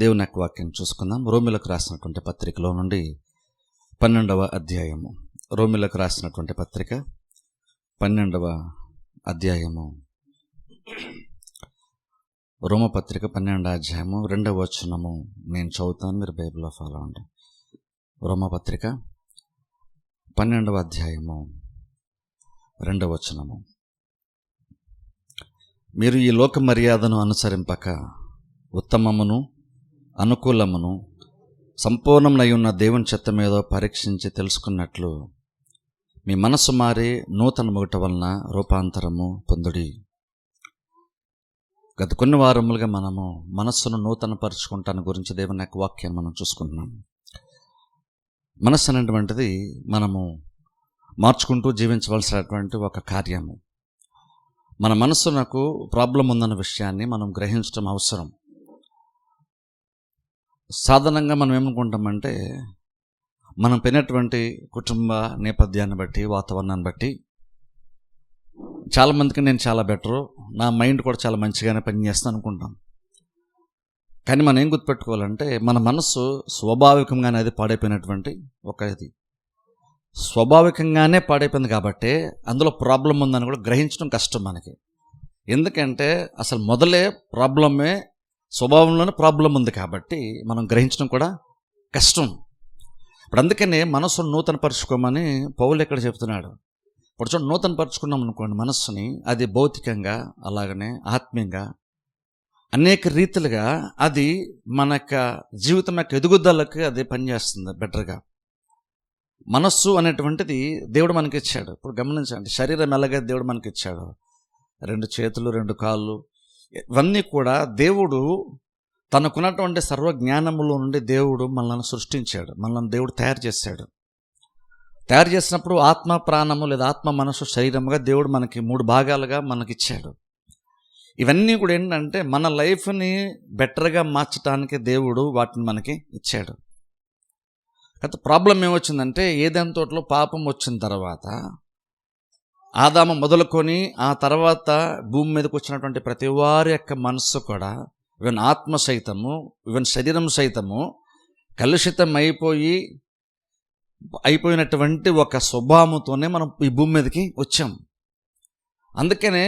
దేవుని యొక్క వాక్యం చూసుకుందాం. రోమిలకు రాసినటువంటి పత్రికలో నుండి 12వ అధ్యాయము. రోమిలకు రాసినటువంటి పత్రిక 12వ అధ్యాయము. రోమపత్రిక 12వ అధ్యాయము 2వ వచనము నేను చదువుతాను, మీరు బైబిల్లో ఫాలో అవ్వండి. రోమపత్రిక 12వ అధ్యాయము 2వ వచనము. మీరు ఈ లోక మర్యాదను అనుసరింపక ఉత్తమమును అనుకూలమును సంపూర్ణమునై ఉన్న దేవుని చిత్తమేదో పరీక్షించి తెలుసుకున్నట్లు మీ మనస్సు మారి నూతన మొగట వలన రూపాంతరము పొందుడి. గత కొన్ని వారములుగా మనము మనస్సును నూతన పరుచుకుంటాను గురించి దేవుని యొక్క వాక్యాన్ని మనం చూసుకుంటున్నాం. మనస్సు అనేటువంటిది మనము మార్చుకుంటూ జీవించవలసినటువంటి ఒక కార్యము. మన మనస్సునకు ప్రాబ్లం ఉందన్న విషయాన్ని మనం గ్రహించడం అవసరం. సాధారణంగా మనం ఏమనుకుంటామంటే, మనం పెరిగినటువంటి కుటుంబ నేపథ్యాన్ని బట్టి, వాతావరణాన్ని బట్టి చాలామందికి నేను చాలా బెటరు, నా మైండ్ కూడా చాలా మంచిగానే పనిచేస్తాను అనుకుంటాం. కానీ మనం ఏం గుర్తుపెట్టుకోవాలంటే, మన మనస్సు స్వాభావికంగానే అది పాడైపోయినటువంటి ఇది స్వాభావికంగానే పాడైపోయింది. కాబట్టి అందులో ప్రాబ్లం ఉందని కూడా గ్రహించడం కష్టం మనకి. ఎందుకంటే అసలు మొదలే ప్రాబ్లమే, స్వభావంలోనే ప్రాబ్లం ఉంది కాబట్టి మనం గ్రహించడం కూడా కష్టం. ఇప్పుడు అందుకనే మనస్సును నూతన పరుచుకోమని పౌలు ఎక్కడ చెప్తున్నాడు. ఇప్పుడు చూడండి, నూతన పరుచుకున్నాం అనుకోండి మనస్సుని, అది భౌతికంగా అలాగనే ఆత్మీయంగా అనేక రీతిలుగా అది మన యొక్క జీవితం యొక్క ఎదుగుదలకు అది పనిచేస్తుంది బెటర్గా. మనస్సు అనేటువంటిది దేవుడు మనకి ఇచ్చాడు. ఇప్పుడు గమనించండి, శరీరం ఎలాగైతే దేవుడు మనకి ఇచ్చాడు, 2 చేతులు 2 కాళ్ళు, ఇవన్నీ కూడా దేవుడు తనకున్నటువంటి సర్వజ్ఞానములో నుండి దేవుడు మనల్ని సృష్టించాడు, మనల్ని దేవుడు తయారు చేశాడు. తయారు చేసినప్పుడు ఆత్మ ప్రాణము లేదా ఆత్మ మనసు శరీరముగా దేవుడు మనకి 3 భాగాలుగా మనకిచ్చాడు. ఇవన్నీ కూడా ఏంటంటే మన లైఫ్ని బెటర్గా మార్చడానికి దేవుడు వాటిని మనకి ఇచ్చాడు. అయితే ప్రాబ్లం ఏమొచ్చిందంటే, ఏదైనా తోటలో పాపం వచ్చిన తర్వాత ఆదాము మొదలుకొని ఆ తర్వాత భూమి మీదకి వచ్చినటువంటి ప్రతి వారి యొక్క మనస్సు కూడా, ఈవెన్ ఆత్మ సైతము, ఈవెన్ శరీరం సైతము కలుషితం అయిపోయినటువంటి ఒక స్వభావంతోనే మనం ఈ భూమి మీదకి వచ్చాం. అందుకనే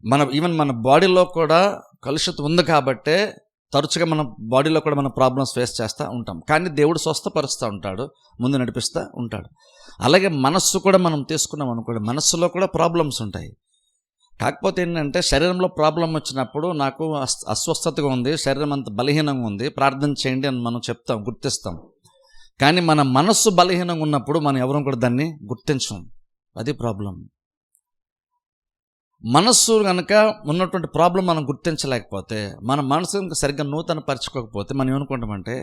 మన బాడీలో కూడా కలుషితం ఉంది కాబట్టే తరచుగా మన బాడీలో కూడా మన ప్రాబ్లమ్స్ ఫేస్ చేస్తూ ఉంటాం. కానీ దేవుడు స్వస్థపరుస్తూ ఉంటాడు, ముందు నడిపిస్తూ ఉంటాడు. అలాగే మనస్సు కూడా మనం తీసుకున్నాం అనుకోండి, మనస్సులో కూడా ప్రాబ్లమ్స్ ఉంటాయి. కాకపోతే ఏంటంటే, శరీరంలో ప్రాబ్లం వచ్చినప్పుడు నాకు అస్వస్థతగా ఉంది, శరీరం అంత బలహీనంగా ఉంది, ప్రార్థన చేయండి అని మనం చెప్తాం, గుర్తిస్తాం. కానీ మన మనస్సు బలహీనంగా ఉన్నప్పుడు మనం ఎవరం కూడా దాన్ని గుర్తించం. అది ప్రాబ్లం. మనస్సు కనుక ఉన్నటువంటి ప్రాబ్లం మనం గుర్తించలేకపోతే, మన మనసు సరిగ్గా నూతన పరచుకోకపోతే మనం ఏమనుకుంటామంటే,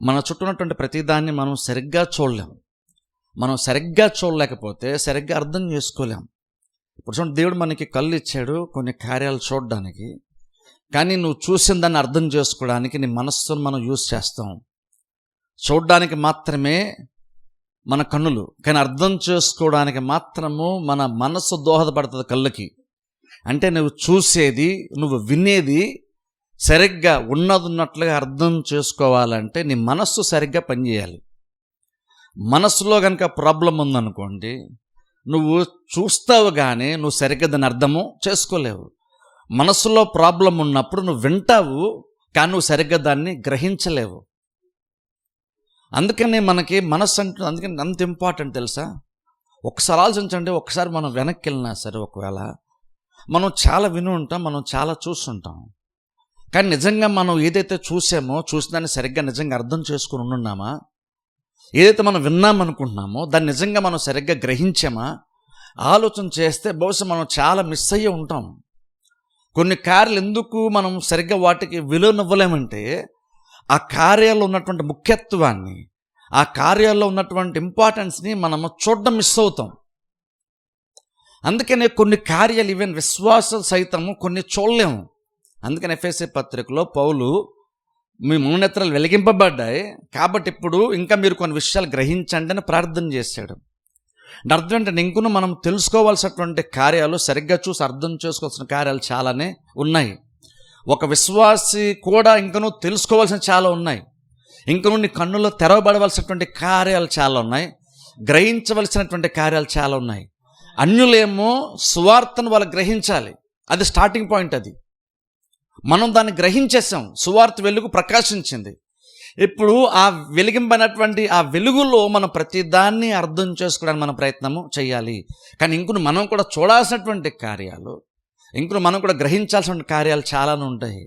మన చుట్టూ ఉన్నటువంటి ప్రతిదాన్ని మనం సరిగ్గా చూడలేం. మనం సరిగ్గా చూడలేకపోతే సరిగ్గా అర్థం చేసుకోలేం. ఇప్పుడు చూడండి, దేవుడు మనకి కళ్ళు ఇచ్చాడు కొన్ని కార్యాలు చూడడానికి, కానీ నువ్వు చూసిన దాన్ని అర్థం చేసుకోవడానికి నీ మనస్సును మనం యూజ్ చేస్తాం. చూడడానికి మాత్రమే మన కన్నులు, కానీ అర్థం చేసుకోవడానికి మాత్రము మన మనస్సు దోహదపడుతుంది కళ్ళకి. అంటే నువ్వు చూసేది, నువ్వు వినేది సరిగ్గా ఉన్నట్లుగా అర్థం చేసుకోవాలంటే నీ మనస్సు సరిగ్గా పనిచేయాలి. మనస్సులో కనుక ప్రాబ్లం ఉందనుకోండి, నువ్వు చూస్తావు కానీ నువ్వు సరిగ్గా దాన్ని అర్థము చేసుకోలేవు. మనస్సులో ప్రాబ్లం ఉన్నప్పుడు నువ్వు వింటావు కానీ నువ్వు సరిగ్గా దాన్ని గ్రహించలేవు. అందుకనే మనకి మనస్సు అంటే అందుకని అంత ఇంపార్టెంట్ తెలుసా. ఒకసారి ఆలోచించండి, ఒకసారి మనం వెనక్కి వెళ్ళినా సరే, ఒకవేళ మనం చాలా విని ఉంటాం, మనం చాలా చూస్తుంటాం, కానీ నిజంగా మనం ఏదైతే చూసినాన్ని సరిగ్గా నిజంగా అర్థం చేసుకుని ఉన్నామా, ఏదైతే మనం విన్నామనుకుంటున్నామో దాన్ని నిజంగా మనం సరిగ్గా గ్రహించామా ఆలోచన చేస్తే బహుశా మనం చాలా మిస్ అయ్యి ఉంటాం. కొన్ని కార్యాలు ఎందుకు మనం సరిగ్గా వాటికి విలువనివ్వలేమంటే, ఆ కార్యాల్లో ఉన్నటువంటి ముఖ్యత్వాన్ని, ఆ కార్యాల్లో ఉన్నటువంటి ఇంపార్టెన్స్ని మనము చూడడం మిస్ అవుతాం. అందుకనే కొన్ని కార్యాలు ఈవెన్ విశ్వాసాలు సైతము కొన్ని చూడలేము. అందుకని ఎఫెసీ పత్రికలో పౌలు, మీ మౌనేత్రాలు వెలిగింపబడ్డాయి కాబట్టి ఇప్పుడు ఇంకా మీరు కొన్ని విషయాలు గ్రహించండి అని ప్రార్థన చేశాడు. అర్థం ఏంటంటే, ఇంకను మనం తెలుసుకోవాల్సినటువంటి కార్యాలు, సరిగ్గా చూసి అర్థం చేసుకోవాల్సిన కార్యాలు చాలానే ఉన్నాయి. ఒక విశ్వాసి కూడా ఇంకనూ తెలుసుకోవాల్సిన చాలా ఉన్నాయి. ఇంకనూ నీ కన్నులో తెరవబడవలసినటువంటి కార్యాలు చాలా ఉన్నాయి, గ్రహించవలసినటువంటి కార్యాలు చాలా ఉన్నాయి. అన్యులేమో సువార్తను వాళ్ళు గ్రహించాలి, అది స్టార్టింగ్ పాయింట్. అది మనం దాన్ని గ్రహించేసాం, సువార్త వెలుగు ప్రకాశించింది. ఇప్పుడు ఆ వెలిగింపనటువంటి ఆ వెలుగులో మనం ప్రతిదాన్ని అర్థం చేసుకోవడానికి మన ప్రయత్నము చేయాలి. కానీ ఇంకొన్ని మనం కూడా చూడాల్సినటువంటి కార్యాలు, ఇంకొన్ని మనం కూడా గ్రహించాల్సిన కార్యాలు చాలానే ఉంటాయి.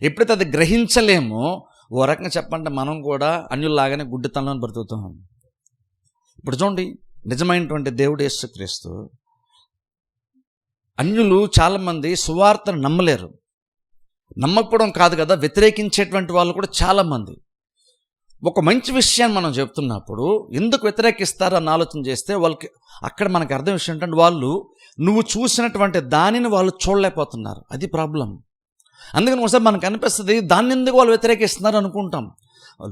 ఎప్పుడైతే అది గ్రహించలేమో, ఓ రకంగా చెప్పంటే మనం కూడా అన్యుల్లాగానే గుడ్డితనంలో బ్రతుకుతాం. ఇప్పుడు చూడండి, నిజమైనటువంటి దేవుడు యేసుక్రీస్తు, అన్యులు చాలామంది సువార్తను నమ్మలేరు. నమ్మకపోవడం కాదు కదా, వ్యతిరేకించేటువంటి వాళ్ళు కూడా చాలామంది. ఒక మంచి విషయాన్ని మనం చెప్తున్నప్పుడు ఎందుకు వ్యతిరేకిస్తారు అని ఆలోచన చేస్తే వాళ్ళకి అక్కడ మనకు అర్థం విషయం ఏంటంటే, వాళ్ళు నువ్వు చూసినటువంటి దానిని వాళ్ళు చూడలేకపోతున్నారు, అది ప్రాబ్లం. అందుకని ఒకసారి మనకు అనిపిస్తుంది దాన్ని ఎందుకు వాళ్ళు వ్యతిరేకిస్తున్నారు అనుకుంటాం.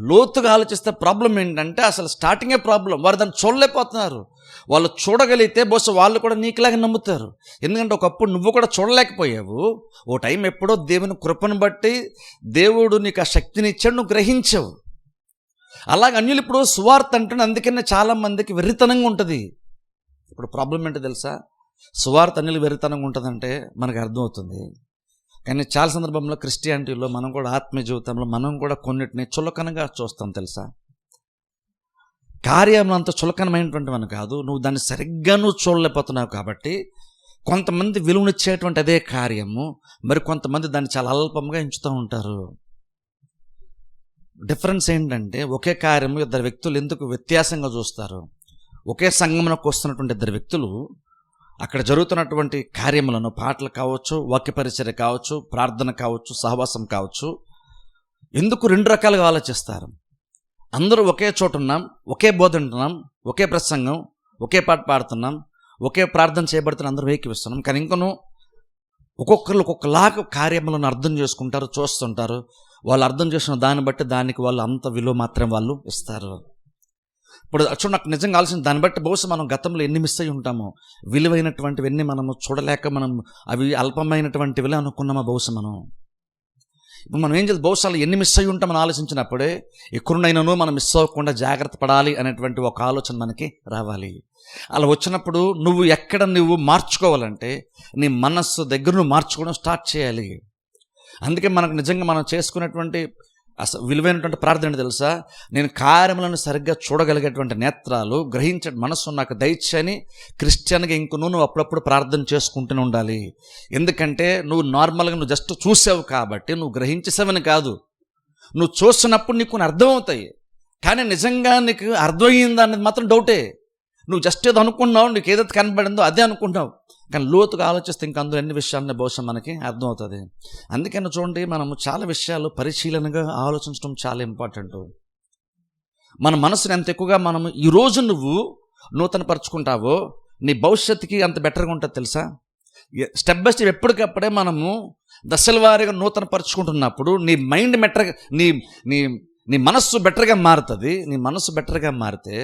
లోతుగా ఆలోచిస్తే ప్రాబ్లం ఏంటంటే అసలు స్టార్టింగే ప్రాబ్లం. వారు దాన్ని చూడలేకపోతున్నారు. వాళ్ళు చూడగలిగితే బహుశా వాళ్ళు కూడా నీకులాగా నమ్ముతారు. ఎందుకంటే ఒకప్పుడు నువ్వు కూడా చూడలేకపోయావు. ఓ టైం ఎప్పుడో దేవుని కృపను బట్టి దేవుడు నీకు ఆ శక్తిని ఇచ్చాడు, నువ్వు గ్రహించావు. అలాగే అన్యులు ఇప్పుడు సువార్త అంటున్నా, అందుకనే చాలామందికి వెర్రితనంగా ఉంటుంది. ఇప్పుడు ప్రాబ్లం ఏంటో తెలుసా, సువార్త అన్యులు వెర్రితనంగా ఉంటుందంటే మనకు అర్థమవుతుంది. కానీ చాలా సందర్భంలో క్రిస్టియానిటీలో మనం కూడా ఆత్మీయ జీవితంలో మనం కూడా కొన్నిటిని చులకనగా చూస్తాం తెలుసా. కార్యం అంత చులకనమైనటువంటి మనం కాదు, నువ్వు దాన్ని సరిగ్గా నువ్వు చూడలేకపోతున్నావు కాబట్టి కొంతమంది విలువనిచ్చేటువంటి అదే కార్యము, మరి కొంతమంది దాన్ని చాలా అల్పంగా ఎంచుతూ ఉంటారు. డిఫరెన్స్ ఏంటంటే, ఒకే కార్యము ఇద్దరు వ్యక్తులు ఎందుకు వ్యత్యాసంగా చూస్తారు. ఒకే సంగమునకు వస్తున్నటువంటి ఇద్దరు వ్యక్తులు అక్కడ జరుగుతున్నటువంటి కార్యములను, పాటలు కావచ్చు, వాక్య పరిచర్య కావచ్చు, ప్రార్థన కావచ్చు, సహవాసం కావచ్చు, ఎందుకు రెండు రకాలుగా ఆలోచిస్తారు. అందరూ ఒకే చోట ఉన్నాం, ఒకే బోధ ఉంటున్నాం, ఒకే ప్రసంగం, ఒకే పాట పాడుతున్నాం, ఒకే ప్రార్థన చేయబడుతున్నాం, అందరూ ఏకీవిస్తున్నాం. కానీ ఇంకనూ ఒక్కొక్కరు ఒక్కొక్కలాగా కార్యములను అర్థం చేసుకుంటారు, చూస్తుంటారు. వాళ్ళు అర్థం చేసిన దాన్ని బట్టి దానికి వాళ్ళు అంత విలువ మాత్రం వాళ్ళు ఇస్తారు. ఇప్పుడు చూడు, నాకు నిజంగా ఆలోచన దాన్ని బట్టి బహుశా మనం గతంలో ఎన్ని మిస్ అయ్యి ఉంటామో, విలువైనటువంటివన్నీ మనము చూడలేక మనం అవి అల్పమైనటువంటివిలే అనుకున్నామా బహుశా మనం. ఇప్పుడు మనం ఏం చేద్దాం, బహుశా ఎన్ని మిస్ అయ్యి ఉంటామని ఆలోచించినప్పుడే ఎక్కడున్నైనానో మనం మిస్ అవ్వకుండా జాగ్రత్త పడాలి అనేటువంటి ఒక ఆలోచన మనకి రావాలి. అలా వచ్చినప్పుడు నువ్వు ఎక్కడ నువ్వు మార్చుకోవాలంటే నీ మనస్సు దగ్గర నువ్వు మార్చుకోవడం స్టార్ట్ చేయాలి. అందుకే మనకు నిజంగా మనం చేసుకునేటువంటి విలువైనటువంటి ప్రార్థన తెలుసా, నేను కార్యములను సరిగ్గా చూడగలిగేటువంటి నేత్రాలు, గ్రహించే మనస్సు నాకు దయచేయని క్రిస్టియన్గా ఇంక నువ్వు అప్పుడప్పుడు ప్రార్థన చేసుకుంటూనే ఉండాలి. ఎందుకంటే నువ్వు నార్మల్గా నువ్వు జస్ట్ చూసావు కాబట్టి నువ్వు గ్రహించేసావని కాదు, నువ్వు చూస్తున్నప్పుడు నీకు కొన్ని అర్థమవుతాయి. కానీ నిజంగా నీకు అర్థమయ్యిందా అనేది మాత్రం డౌటే. నువ్వు జస్ట్ ఏదో అనుకున్నావు, నీకు ఏదైతే కనబడిందో అదే అనుకుంటావు. కానీ లోతుగా ఆలోచిస్తే ఇంక అందులో ఎన్ని విషయాలని బహుశా మనకి అర్థమవుతుంది. అందుకని చూడండి, మనము చాలా విషయాలు పరిశీలనగా ఆలోచించడం చాలా ఇంపార్టెంట్. మన మనసుని ఎంత ఎక్కువగా మనము ఈరోజు నువ్వు నూతనపరుచుకుంటావో నీ భవిష్యత్తుకి అంత బెటర్గా ఉంటుంది తెలుసా. స్టెప్ బై స్టెప్ ఎప్పటికప్పుడే మనము దశల వారీగా నూతనపరుచుకుంటున్నప్పుడు నీ మైండ్ బెటర్గా, నీ నీ నీ మనస్సు బెటర్గా మారుతుంది. నీ మనస్సు బెటర్గా మారితే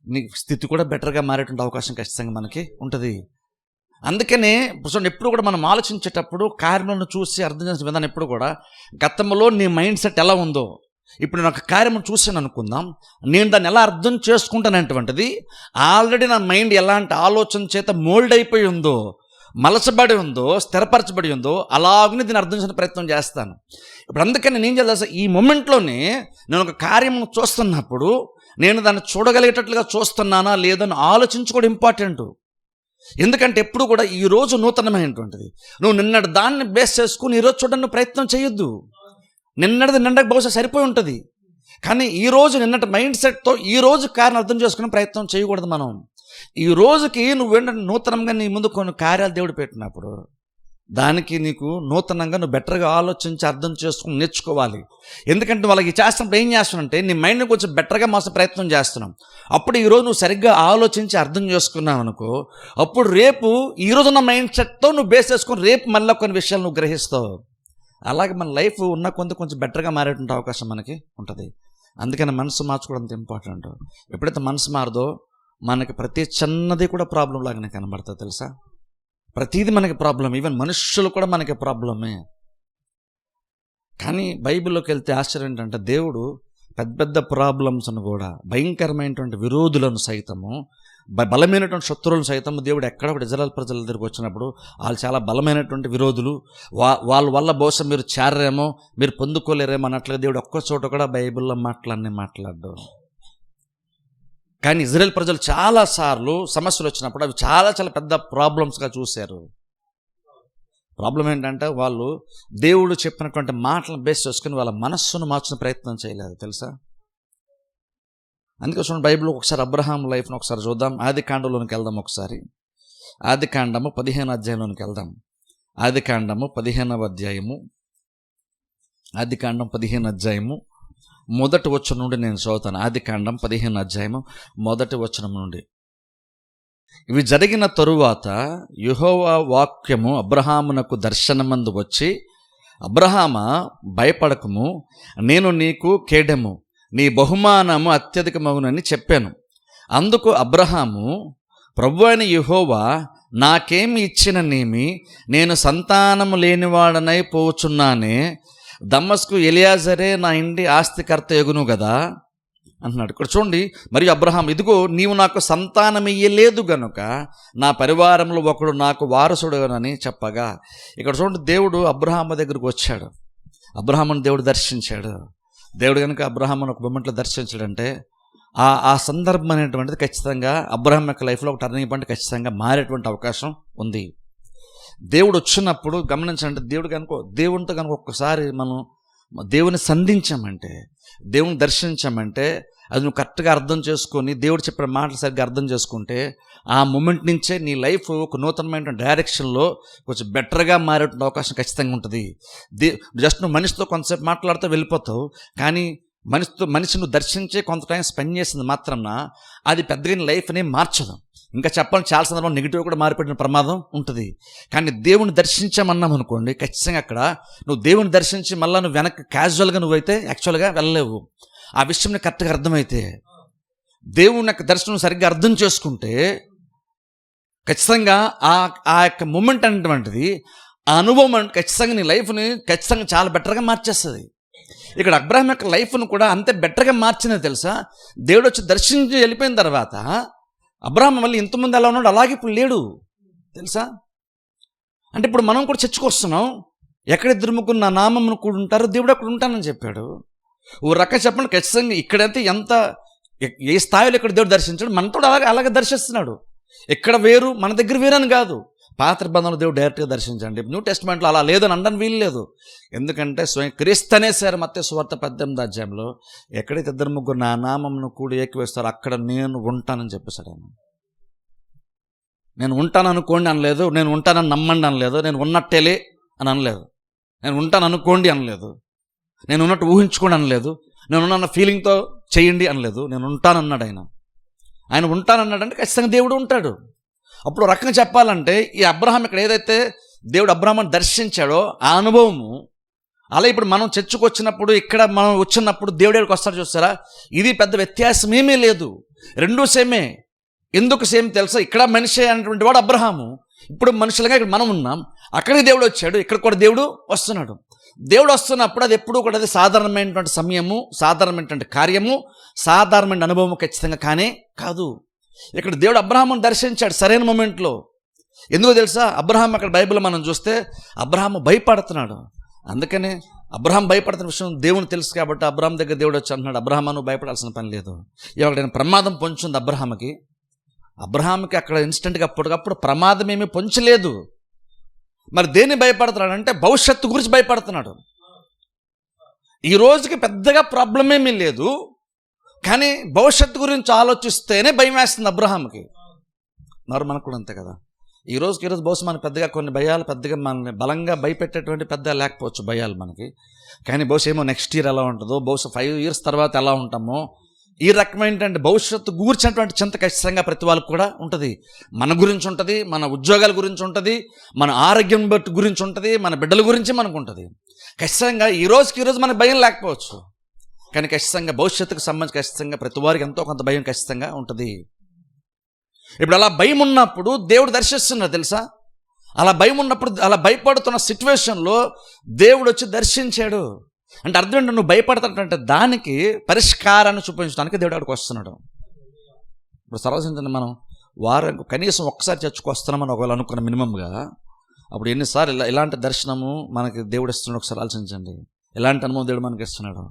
నీ స్థితి కూడా బెటర్గా మారేటువంటి అవకాశం ఖచ్చితంగా మనకి ఉంటుంది. అందుకనే ఎప్పుడు కూడా మనం ఆలోచించేటప్పుడు కార్యములను చూసి అర్థం చేసిన విధానం ఎప్పుడు కూడా గతంలో నీ మైండ్ సెట్ ఎలా ఉందో, ఇప్పుడు నేను ఒక కార్యము చూసాను అనుకుందాం, నేను దాన్ని ఎలా అర్థం చేసుకుంటానంటువంటిది ఆల్రెడీ నా మైండ్ ఎలాంటి ఆలోచన చేత మోల్డ్ అయిపోయి ఉందో, మలచబడి ఉందో, స్థిరపరచబడి ఉందో అలాగనే దీన్ని అర్థం చేసిన ప్రయత్నం చేస్తాను. ఇప్పుడు అందుకని నేను చేద్దాం, ఈ మూమెంట్లోనే నేను ఒక కార్యము చూస్తున్నప్పుడు నేను దాన్ని చూడగలిగేటట్లుగా చూస్తున్నానా లేదని ఆలోచించుకోవడం ఇంపార్టెంట్. ఎందుకంటే ఎప్పుడు కూడా ఈరోజు నూతనమైనటువంటిది, నువ్వు నిన్నటి దాన్ని బేస్ చేసుకుని ఈరోజు చూడడానికి ప్రయత్నం చేయొద్దు. నిన్నటికి బహుశా సరిపోయి ఉంటుంది, కానీ ఈరోజు నిన్నటి మైండ్ సెట్తో ఈరోజు కార్యం అర్థం చేసుకునే ప్రయత్నం చేయకూడదు. మనం ఈ రోజుకి నువ్వేంటంటే నూతనంగా నీ ముందు కొన్ని కార్యాలు దేవుడు పెట్టినప్పుడు దానికి నీకు నూతనంగా నువ్వు బెటర్గా ఆలోచించి అర్థం చేసుకుని నేర్చుకోవాలి. ఎందుకంటే వాళ్ళకి చేస్తున్నప్పుడు ఏం చేస్తున్నానంటే నీ మైండ్ని కొంచెం బెటర్గా మార్చే ప్రయత్నం చేస్తున్నాం. అప్పుడు ఈరోజు నువ్వు సరిగ్గా ఆలోచించి అర్థం చేసుకున్నావు అనుకో, అప్పుడు రేపు ఈరోజు ఉన్న మైండ్ సెట్తో నువ్వు బేస్ చేసుకొని రేపు మళ్ళీ కొన్ని విషయాలు నువ్వు గ్రహిస్తావు. అలాగే మన లైఫ్ ఉన్న కొంచెం బెటర్గా మారేటువంటి అవకాశం మనకి ఉంటుంది. అందుకని మనసు మార్చుకోవడం అంత ఇంపార్టెంట్. ఎప్పుడైతే మనసు మారదో మనకి ప్రతి చిన్నది కూడా ప్రాబ్లం లాగానే కనబడుతుంది తెలుసా. ప్రతిదీ మనకి ప్రాబ్లం, ఈవెన్ మనుషులు కూడా మనకి ప్రాబ్లమే. కానీ బైబిల్లోకి వెళ్తే ఆశ్చర్యం ఏంటంటే దేవుడు పెద్ద పెద్ద ప్రాబ్లమ్స్ను కూడా, భయంకరమైనటువంటి విరోధులను సైతము, బలమైనటువంటి శత్రువులను సైతం దేవుడు ఎక్కడ కూడా ఇజ్రాయెల్ ప్రజల దగ్గరికి వచ్చినప్పుడు వాళ్ళు చాలా బలమైనటువంటి విరోధులు, వాళ్ళ వల్ల బహుశా మీరు చేరరేమో, మీరు పొందుకోలేరేమో అన్నట్లుగా దేవుడు ఒక్క చోట కూడా బైబిల్లో మాట్లాడు. కానీ ఇజ్రాయెల్ ప్రజలు చాలాసార్లు సమస్యలు వచ్చినప్పుడు అవి చాలా చాలా పెద్ద ప్రాబ్లమ్స్గా చూశారు. ప్రాబ్లం ఏంటంటే వాళ్ళు దేవుడు చెప్పినటువంటి మాటలను బేస్ చేసుకుని వాళ్ళ మనస్సును మార్చిన ప్రయత్నం చేయలేదు, తెలుసా? అందుకోసం బైబిల్ ఒకసారి అబ్రహాం లైఫ్ను ఒకసారి చూద్దాం. ఆదికాండంలోనికి వెళ్దాం. ఒకసారి ఆదికాండము 15వ అధ్యాయంలోనికి వెళ్దాం. ఆదికాండము 15వ అధ్యాయము, ఆదికాండం 15వ అధ్యాయము మొదటి వచనం నుండి నేను చదువుతాను. ఆదికాండం 15వ అధ్యాయము మొదటి వచనం నుండి. ఇవి జరిగిన తరువాత యెహోవా వాక్యము అబ్రహామునకు దర్శనమందు వచ్చి, అబ్రహామా భయపడకము, నేను నీకు కేడెము, నీ బహుమానము అత్యధికమగునని చెప్పాను. అందుకు అబ్రహాము, ప్రభువైన యెహోవా నాకేమి ఇచ్చిననేమి, నేను సంతానము లేనివాడనై పోచున్నానే, దమస్కు ఎలియాజరే నా ఇంటి ఆస్తికర్త ఎగును కదా అంటున్నాడు. ఇక్కడ చూడండి, మరియు అబ్రహాం, ఇదిగో నీవు నాకు సంతానం ఇయ్యలేదు గనుక నా పరివారంలో ఒకడు నాకు వారసుడునని చెప్పగా, ఇక్కడ చూడండి దేవుడు అబ్రహాం దగ్గరకు వచ్చాడు. అబ్రహామును దేవుడు దర్శించాడు. దేవుడు కనుక అబ్రహామును ఒక మొమెంట్లో దర్శించాడంటే ఆ సందర్భం అనేటువంటిది ఖచ్చితంగా అబ్రహాం యొక్క లైఫ్లో ఒక టర్నింగ్ పాయింట్ ఖచ్చితంగా మారేటువంటి అవకాశం ఉంది. దేవుడు వచ్చినప్పుడు గమనించండి, దేవునితో కనుక ఒక్కసారి మనం దేవుని సంధించామంటే, దేవుని దర్శించామంటే, అది నువ్వు కరెక్ట్గా అర్థం చేసుకొని దేవుడు చెప్పిన మాటలు సరిగ్గా అర్థం చేసుకుంటే ఆ మూమెంట్ నుంచే నీ లైఫ్ ఒక నూతనమైన డైరెక్షన్లో కొంచెం బెటర్గా మారేటువంటి అవకాశం ఖచ్చితంగా ఉంటుంది. జస్ట్ నువ్వు మనిషితో కొంతసేపు మాట్లాడుతూ వెళ్ళిపోతావు, కానీ మనిషి నువ్వు దర్శించే కొంత టైం స్పెండ్ చేసింది మాత్రం అది పెద్దగా నీ లైఫ్ని మార్చదు. ఇంకా చెప్పాలని చాలా సందర్భంలో నెగిటివ్ కూడా మారిపోయిన ప్రమాదం ఉంటుంది. కానీ దేవుని దర్శించామన్నాం అనుకోండి, ఖచ్చితంగా అక్కడ నువ్వు దేవుని దర్శించి మళ్ళీ నువ్వు వెనక్కి క్యాజువల్గా నువ్వైతే యాక్చువల్గా వెళ్ళలేవు. ఆ విషయం నీకు కరెక్ట్గా అర్థమైతే, దేవుని యొక్క దర్శనం సరిగ్గా అర్థం చేసుకుంటే ఖచ్చితంగా ఆ యొక్క మూమెంట్ అనేటువంటిది, ఆ అనుభవం ఖచ్చితంగా నీ లైఫ్ని ఖచ్చితంగా చాలా బెటర్గా మార్చేస్తుంది. ఇక్కడ అబ్రహాం యొక్క లైఫ్ను కూడా అంతే బెటర్గా మార్చినది తెలుసా. దేవుడు వచ్చి దర్శించి వెళ్ళిపోయిన తర్వాత అబ్రహాం మళ్ళీ ఇంతమంది ఎలా ఉన్నాడు అలాగే ఇప్పుడు లేడు, తెలుసా. అంటే ఇప్పుడు మనం కూడా చర్చకొస్తున్నాం, ఎక్కడ ఇద్దరు ముగ్గురు నా నామమును కూడా ఉంటారు, దేవుడు అక్కడ ఉంటానని చెప్పాడు. ఓ రకంగా చెప్పండి, ఖచ్చితంగా ఇక్కడైతే ఎంత ఏ స్థాయిలో ఇక్కడ దేవుడు దర్శించాడు, మనతో అలాగే దర్శిస్తున్నాడు. ఇక్కడ వేరు మన దగ్గర వేరు అని కాదు. పాత బంధంలో దేవుడు డైరెక్ట్గా దర్శించండి. న్యూ టెస్ట్మెంట్లో అలా లేదని అనడానికి వీలు లేదు. ఎందుకంటే స్వయం క్రీస్తు అనేసారు మత్తయి సువార్త 18వ అధ్యాయంలో, ఎక్కడైతే ఇద్దరు ముగ్గురు నా నామమును కూడి ఏకీవేస్తారో అక్కడ నేను ఉంటానని చెప్పేశాడు ఆయన. నేను ఉంటాను అనుకోండి అనలేదు, నేను ఉంటానని నమ్మండి అనలేదు, నేను ఉన్నట్టేలే అని అనలేదు, నేను ఉంటాను అనుకోండి అనలేదు, నేను ఉన్నట్టు ఊహించుకోండి అనలేదు, నేను ఉన్న ఫీలింగ్తో చేయండి అనలేదు, నేను ఉంటానన్నాడు ఆయన. ఆయన ఉంటానన్నాడంటే ఖచ్చితంగా దేవుడు ఉంటాడు. అప్పుడు రకంగా చెప్పాలంటే ఈ అబ్రహాం ఇక్కడ ఏదైతే దేవుడు అబ్రహామును దర్శించాడో ఆ అనుభవము, అలా ఇప్పుడు మనం చర్చకు వచ్చినప్పుడు ఇక్కడ మనం వచ్చినప్పుడు దేవుడు ఎక్కడికి వస్తాడు చూస్తారా, ఇది పెద్ద వ్యత్యాసం ఏమీ లేదు, రెండూ సేమే. ఎందుకు సేమ్ తెలుసా, ఇక్కడ మనిషి అనేటువంటి వాడు అబ్రహాము, ఇప్పుడు మనుషులుగా ఇక్కడ మనం ఉన్నాం, అక్కడికి దేవుడు వచ్చాడు, ఇక్కడ కూడా దేవుడు వస్తున్నాడు. దేవుడు వస్తున్నప్పుడు అది ఎప్పుడూ కూడా అది సాధారణమైనటువంటి సమయము, సాధారణమైనటువంటి కార్యము, సాధారణమైన అనుభవము ఖచ్చితంగా కానే కాదు. ఇక్కడ దేవుడు అబ్రహామును దర్శించాడు సరైన మూమెంట్లో. ఎందుకో తెలుసా, అబ్రహాం అక్కడ బైబిల్ మనం చూస్తే అబ్రహాము భయపడుతున్నాడు. అందుకనే అబ్రహాం భయపడుతున్న విషయం దేవుని తెలుసు కాబట్టి అబ్రహాం దగ్గర దేవుడు వచ్చి అంటున్నాడు, అబ్రహాము నువ్వు భయపడాల్సిన పని లేదు. ఇవాళ ప్రమాదం పొంచుంది అబ్రహాంకి అక్కడ ఇన్స్టెంట్గా అప్పటికప్పుడు ప్రమాదం ఏమీ పొంచలేదు. మరి దేన్ని భయపడుతున్నాడు అంటే భవిష్యత్తు గురించి భయపడుతున్నాడు. ఈ రోజుకి పెద్దగా ప్రాబ్లం ఏమీ లేదు, కానీ భవిష్యత్తు గురించి ఆలోచిస్తేనే భయం వేస్తుంది అబ్రహాంకి. మరి మనకు కూడా అంతే కదా. ఈరోజు బహుశా మనకు పెద్దగా కొన్ని భయాలు పెద్దగా మనల్ని బలంగా భయపెట్టేటువంటి పెద్దగా లేకపోవచ్చు భయాలు మనకి, కానీ బహుశా ఏమో నెక్స్ట్ ఇయర్ ఎలా ఉంటుందో, బహుశా 5 years తర్వాత ఎలా ఉంటామో, ఈ రకమైనటువంటి భవిష్యత్తు గూర్చినటువంటి చింత ఖచ్చితంగా ప్రతి వాళ్ళకి కూడా ఉంటుంది. మన గురించి ఉంటుంది, మన ఉద్యోగాల గురించి ఉంటుంది, మన ఆరోగ్యం బట్టి గురించి ఉంటుంది, మన బిడ్డల గురించి మనకు ఉంటుంది. ఖచ్చితంగా ఈ రోజు మనకు భయం లేకపోవచ్చు, కానీ ఖచ్చితంగా భవిష్యత్తుకు సంబంధించి ఖచ్చితంగా ప్రతి వారికి ఎంతో కొంత భయం ఖచ్చితంగా ఉంటుంది. ఇప్పుడు అలా భయం ఉన్నప్పుడు దేవుడు దర్శిస్తున్నాడు తెలుసా. అలా భయం ఉన్నప్పుడు, అలా భయపడుతున్న సిచ్యువేషన్లో దేవుడు వచ్చి దర్శించాడు. అంటే అర్థం ఏంటంటే, నువ్వు భయపడుతుంటే దానికి పరిష్కారాన్ని చూపించడానికి దేవుడు అక్కడికి వస్తున్నాడు. ఇప్పుడు సర్వసించండి, మనం వారం కనీసం ఒక్కసారి చర్చకు వస్తున్నామని ఒకవేళ అనుకున్న మినిమంగా, అప్పుడు ఎన్నిసార్లు ఇలాంటి దర్శనము మనకి దేవుడు ఇస్తున్నాడు ఒకసారి ఆలోచించండి. ఎలాంటి అనుభవం దేవుడు మనకి ఇస్తున్నాడు.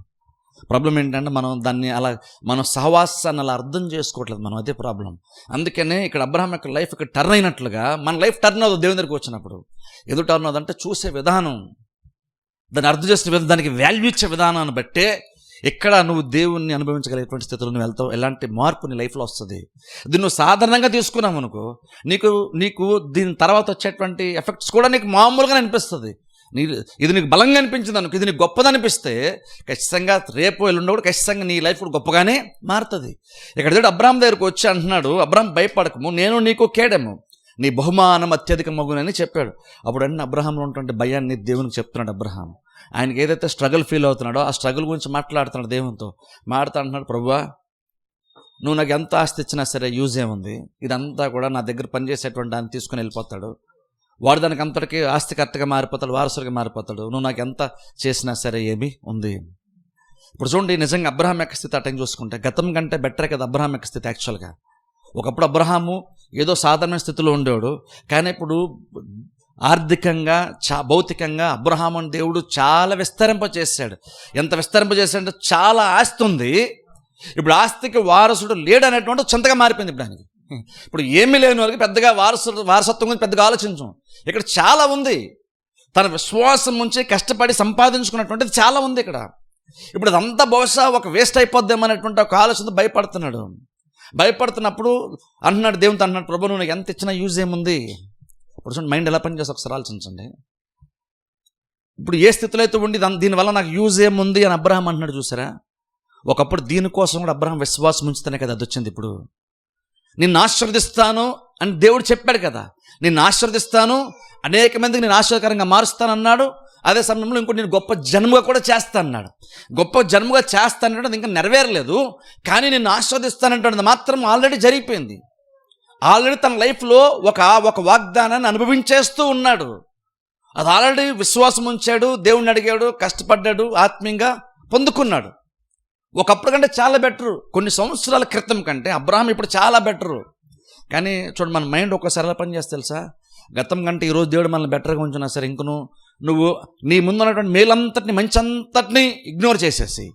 ప్రాబ్లం ఏంటంటే మనం దాన్ని అలా మన సహవాసాన్ని అలా అర్థం చేసుకోవట్లేదు మనం, అదే ప్రాబ్లం. అందుకనే ఇక్కడ అబ్రహాం యొక్క లైఫ్ ఇక్కడ టర్న్ అయినట్లుగా మన లైఫ్ టర్న్ అవుతుంది దేవుని దగ్గరికి వచ్చినప్పుడు. ఎందుకు టర్న్ అవుతుందంటే చూసే విధానం, దాన్ని అర్థం చేసిన విధానం, దానికి వాల్యూ ఇచ్చే విధానాన్ని బట్టే ఇక్కడ నువ్వు దేవుణ్ణి అనుభవించగలిగేటువంటి స్థితిలో నువ్వు వెళ్తావు. ఎలాంటి మార్పు నీ లైఫ్లో వస్తుంది. దీన్ని నువ్వు సాధారణంగా తీసుకున్నావు అనుకో, నీకు దీని తర్వాత వచ్చేటువంటి ఎఫెక్ట్స్ కూడా నీకు మామూలుగా అనిపిస్తుంది. ఇది నీకు బలంగా అనిపించింది అనుకో, ఇది నీకు గొప్పది అనిపిస్తే ఖచ్చితంగా రేపు ఎల్లుండి కూడా ఖచ్చితంగా నీ లైఫ్ కూడా గొప్పగానే మారుతుంది. ఇక్కడ చూడు, అబ్రహాం దగ్గరకు వచ్చి అంటున్నాడు, అబ్రహాం భయపడకము, నేను నీకు కేడము, నీ బహుమానం అత్యధిక మగునని చెప్పాడు. అప్పుడు అన్ని అబ్రహాంలో ఉన్నటువంటి భయాన్ని దేవునికి చెప్తున్నాడు. అబ్రహాం ఆయనకి ఏదైతే స్ట్రగుల్ ఫీల్ అవుతున్నాడో ఆ స్ట్రగుల్ గురించి మాట్లాడుతున్నాడు దేవునితో. అంటున్నాడు, ప్రభువా నువ్వు నాకు ఎంత ఆస్తి ఇచ్చినా సరే యూజ్ ఏముంది, ఇదంతా కూడా నా దగ్గర పనిచేసేటువంటి దాన్ని తీసుకుని వెళ్ళిపోతాడు, వాడు దానికి అంతటికీ ఆస్తికర్తగా మారిపోతాడు, వారసుడిగా మారిపోతాడు, నువ్వు నాకు ఎంత చేసినా సరే ఏమి ఉంది. ఇప్పుడు చూడండి, నిజంగా అబ్రహాం యొక్క స్థితి అటెండ్ చూసుకుంటే గతం కంటే బెటర్ కదా అబ్రహాం యొక్క స్థితి. యాక్చువల్గా ఒకప్పుడు అబ్రహాము ఏదో సాధారణ స్థితిలో ఉండేవాడు, కానీ ఇప్పుడు ఆర్థికంగా భౌతికంగా అబ్రహాముని దేవుడు చాలా విస్తరింపచేశాడు. ఎంత విస్తరింపచేశాడంటే చాలా ఆస్తి ఉంది. ఇప్పుడు ఆస్తికి వారసుడు లేడు అనేటువంటి చింతగా మారిపోయింది. ఇప్పుడు ఏమీ లేని వాళ్ళకి పెద్దగా వారసత్వం గురించి పెద్దగా ఆలోచించం. ఇక్కడ చాలా ఉంది, తన విశ్వాసం నుంచి కష్టపడి సంపాదించుకున్నటువంటిది చాలా ఉంది ఇక్కడ. ఇప్పుడు అదంతా బహుశా ఒక వేస్ట్ అయిపోద్దామనేటువంటి ఒక ఆలోచనతో భయపడుతున్నప్పుడు అంటున్నాడు దేవునితో, అంటున్నాడు, ప్రభు నువ్వు ఎంత ఇచ్చినా యూజ్ ఏముంది. ఇప్పుడు మైండ్ ఎలా పనిచేసి ఒకసారి ఆలోచించండి. ఇప్పుడు ఏ స్థితిలో అయితే ఉండి దీనివల్ల నాకు యూజ్ ఏముంది అని అబ్రహాం అంటున్నాడు చూసారా. ఒకప్పుడు దీనికోసం కూడా అబ్రహాం విశ్వాసం ఉంచితేనే కదా అది వచ్చింది. ఇప్పుడు నిన్ను ఆశీర్వదిస్తాను అని దేవుడు చెప్పాడు కదా, నిన్ను ఆశీర్వదిస్తాను, అనేక మందికి నేను ఆశీర్వదకరంగా మారుస్తానన్నాడు. అదే సమయంలో ఇంకోటి నేను గొప్ప జన్మగా కూడా చేస్తానన్నాడు. గొప్ప జన్మగా చేస్తానంటే అది ఇంకా నెరవేరలేదు, కానీ నిన్ను ఆశీర్వదిస్తానంటే మాత్రం ఆల్రెడీ జరిగిపోయింది. ఆల్రెడీ తన లైఫ్లో ఒక వాగ్దానాన్ని అనుభవించేస్తూ ఉన్నాడు. అది ఆల్రెడీ విశ్వాసం ఉంచాడు, దేవుణ్ణి అడిగాడు, కష్టపడ్డాడు, ఆత్మీయంగా పొందుకున్నాడు. ఒకప్పుడు కంటే చాలా బెటరు, కొన్ని సంవత్సరాల క్రితం కంటే అబ్రహాం ఇప్పుడు చాలా బెటరు. కానీ చూడు, మన మైండ్ ఒక్కసారి ఎలా పనిచేస్తే తెలుసా, గతం కంటే ఈరోజు దేవుడు మనల్ని బెటర్గా ఉంచినా సరే నువ్వు నీ ముందు ఉన్నటువంటి మేలంతటిని, మంచి అంతటిని ఇగ్నోర్ చేసేసి,